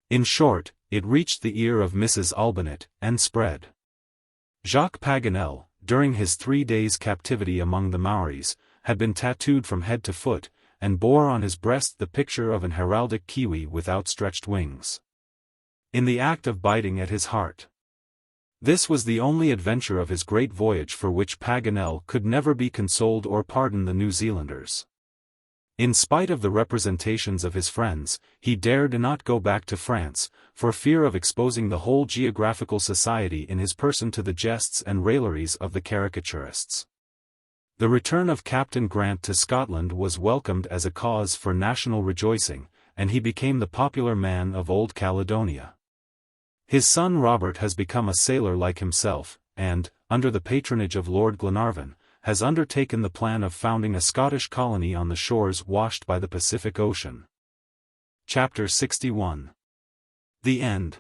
In short, it reached the ear of Mrs. Olbinett, and spread. Jacques Paganel, during his 3 days' captivity among the Maoris, had been tattooed from head to foot, and bore on his breast the picture of an heraldic kiwi with outstretched wings, in the act of biting at his heart. This was the only adventure of his great voyage for which Paganel could never be consoled or pardon the New Zealanders. In spite of the representations of his friends, he dared not go back to France, for fear of exposing the whole geographical society in his person to the jests and railleries of the caricaturists. The return of Captain Grant to Scotland was welcomed as a cause for national rejoicing, and he became the popular man of Old Caledonia. His son Robert has become a sailor like himself, and, under the patronage of Lord Glenarvan, has undertaken the plan of founding a Scottish colony on the shores washed by the Pacific Ocean. Chapter 61. The End.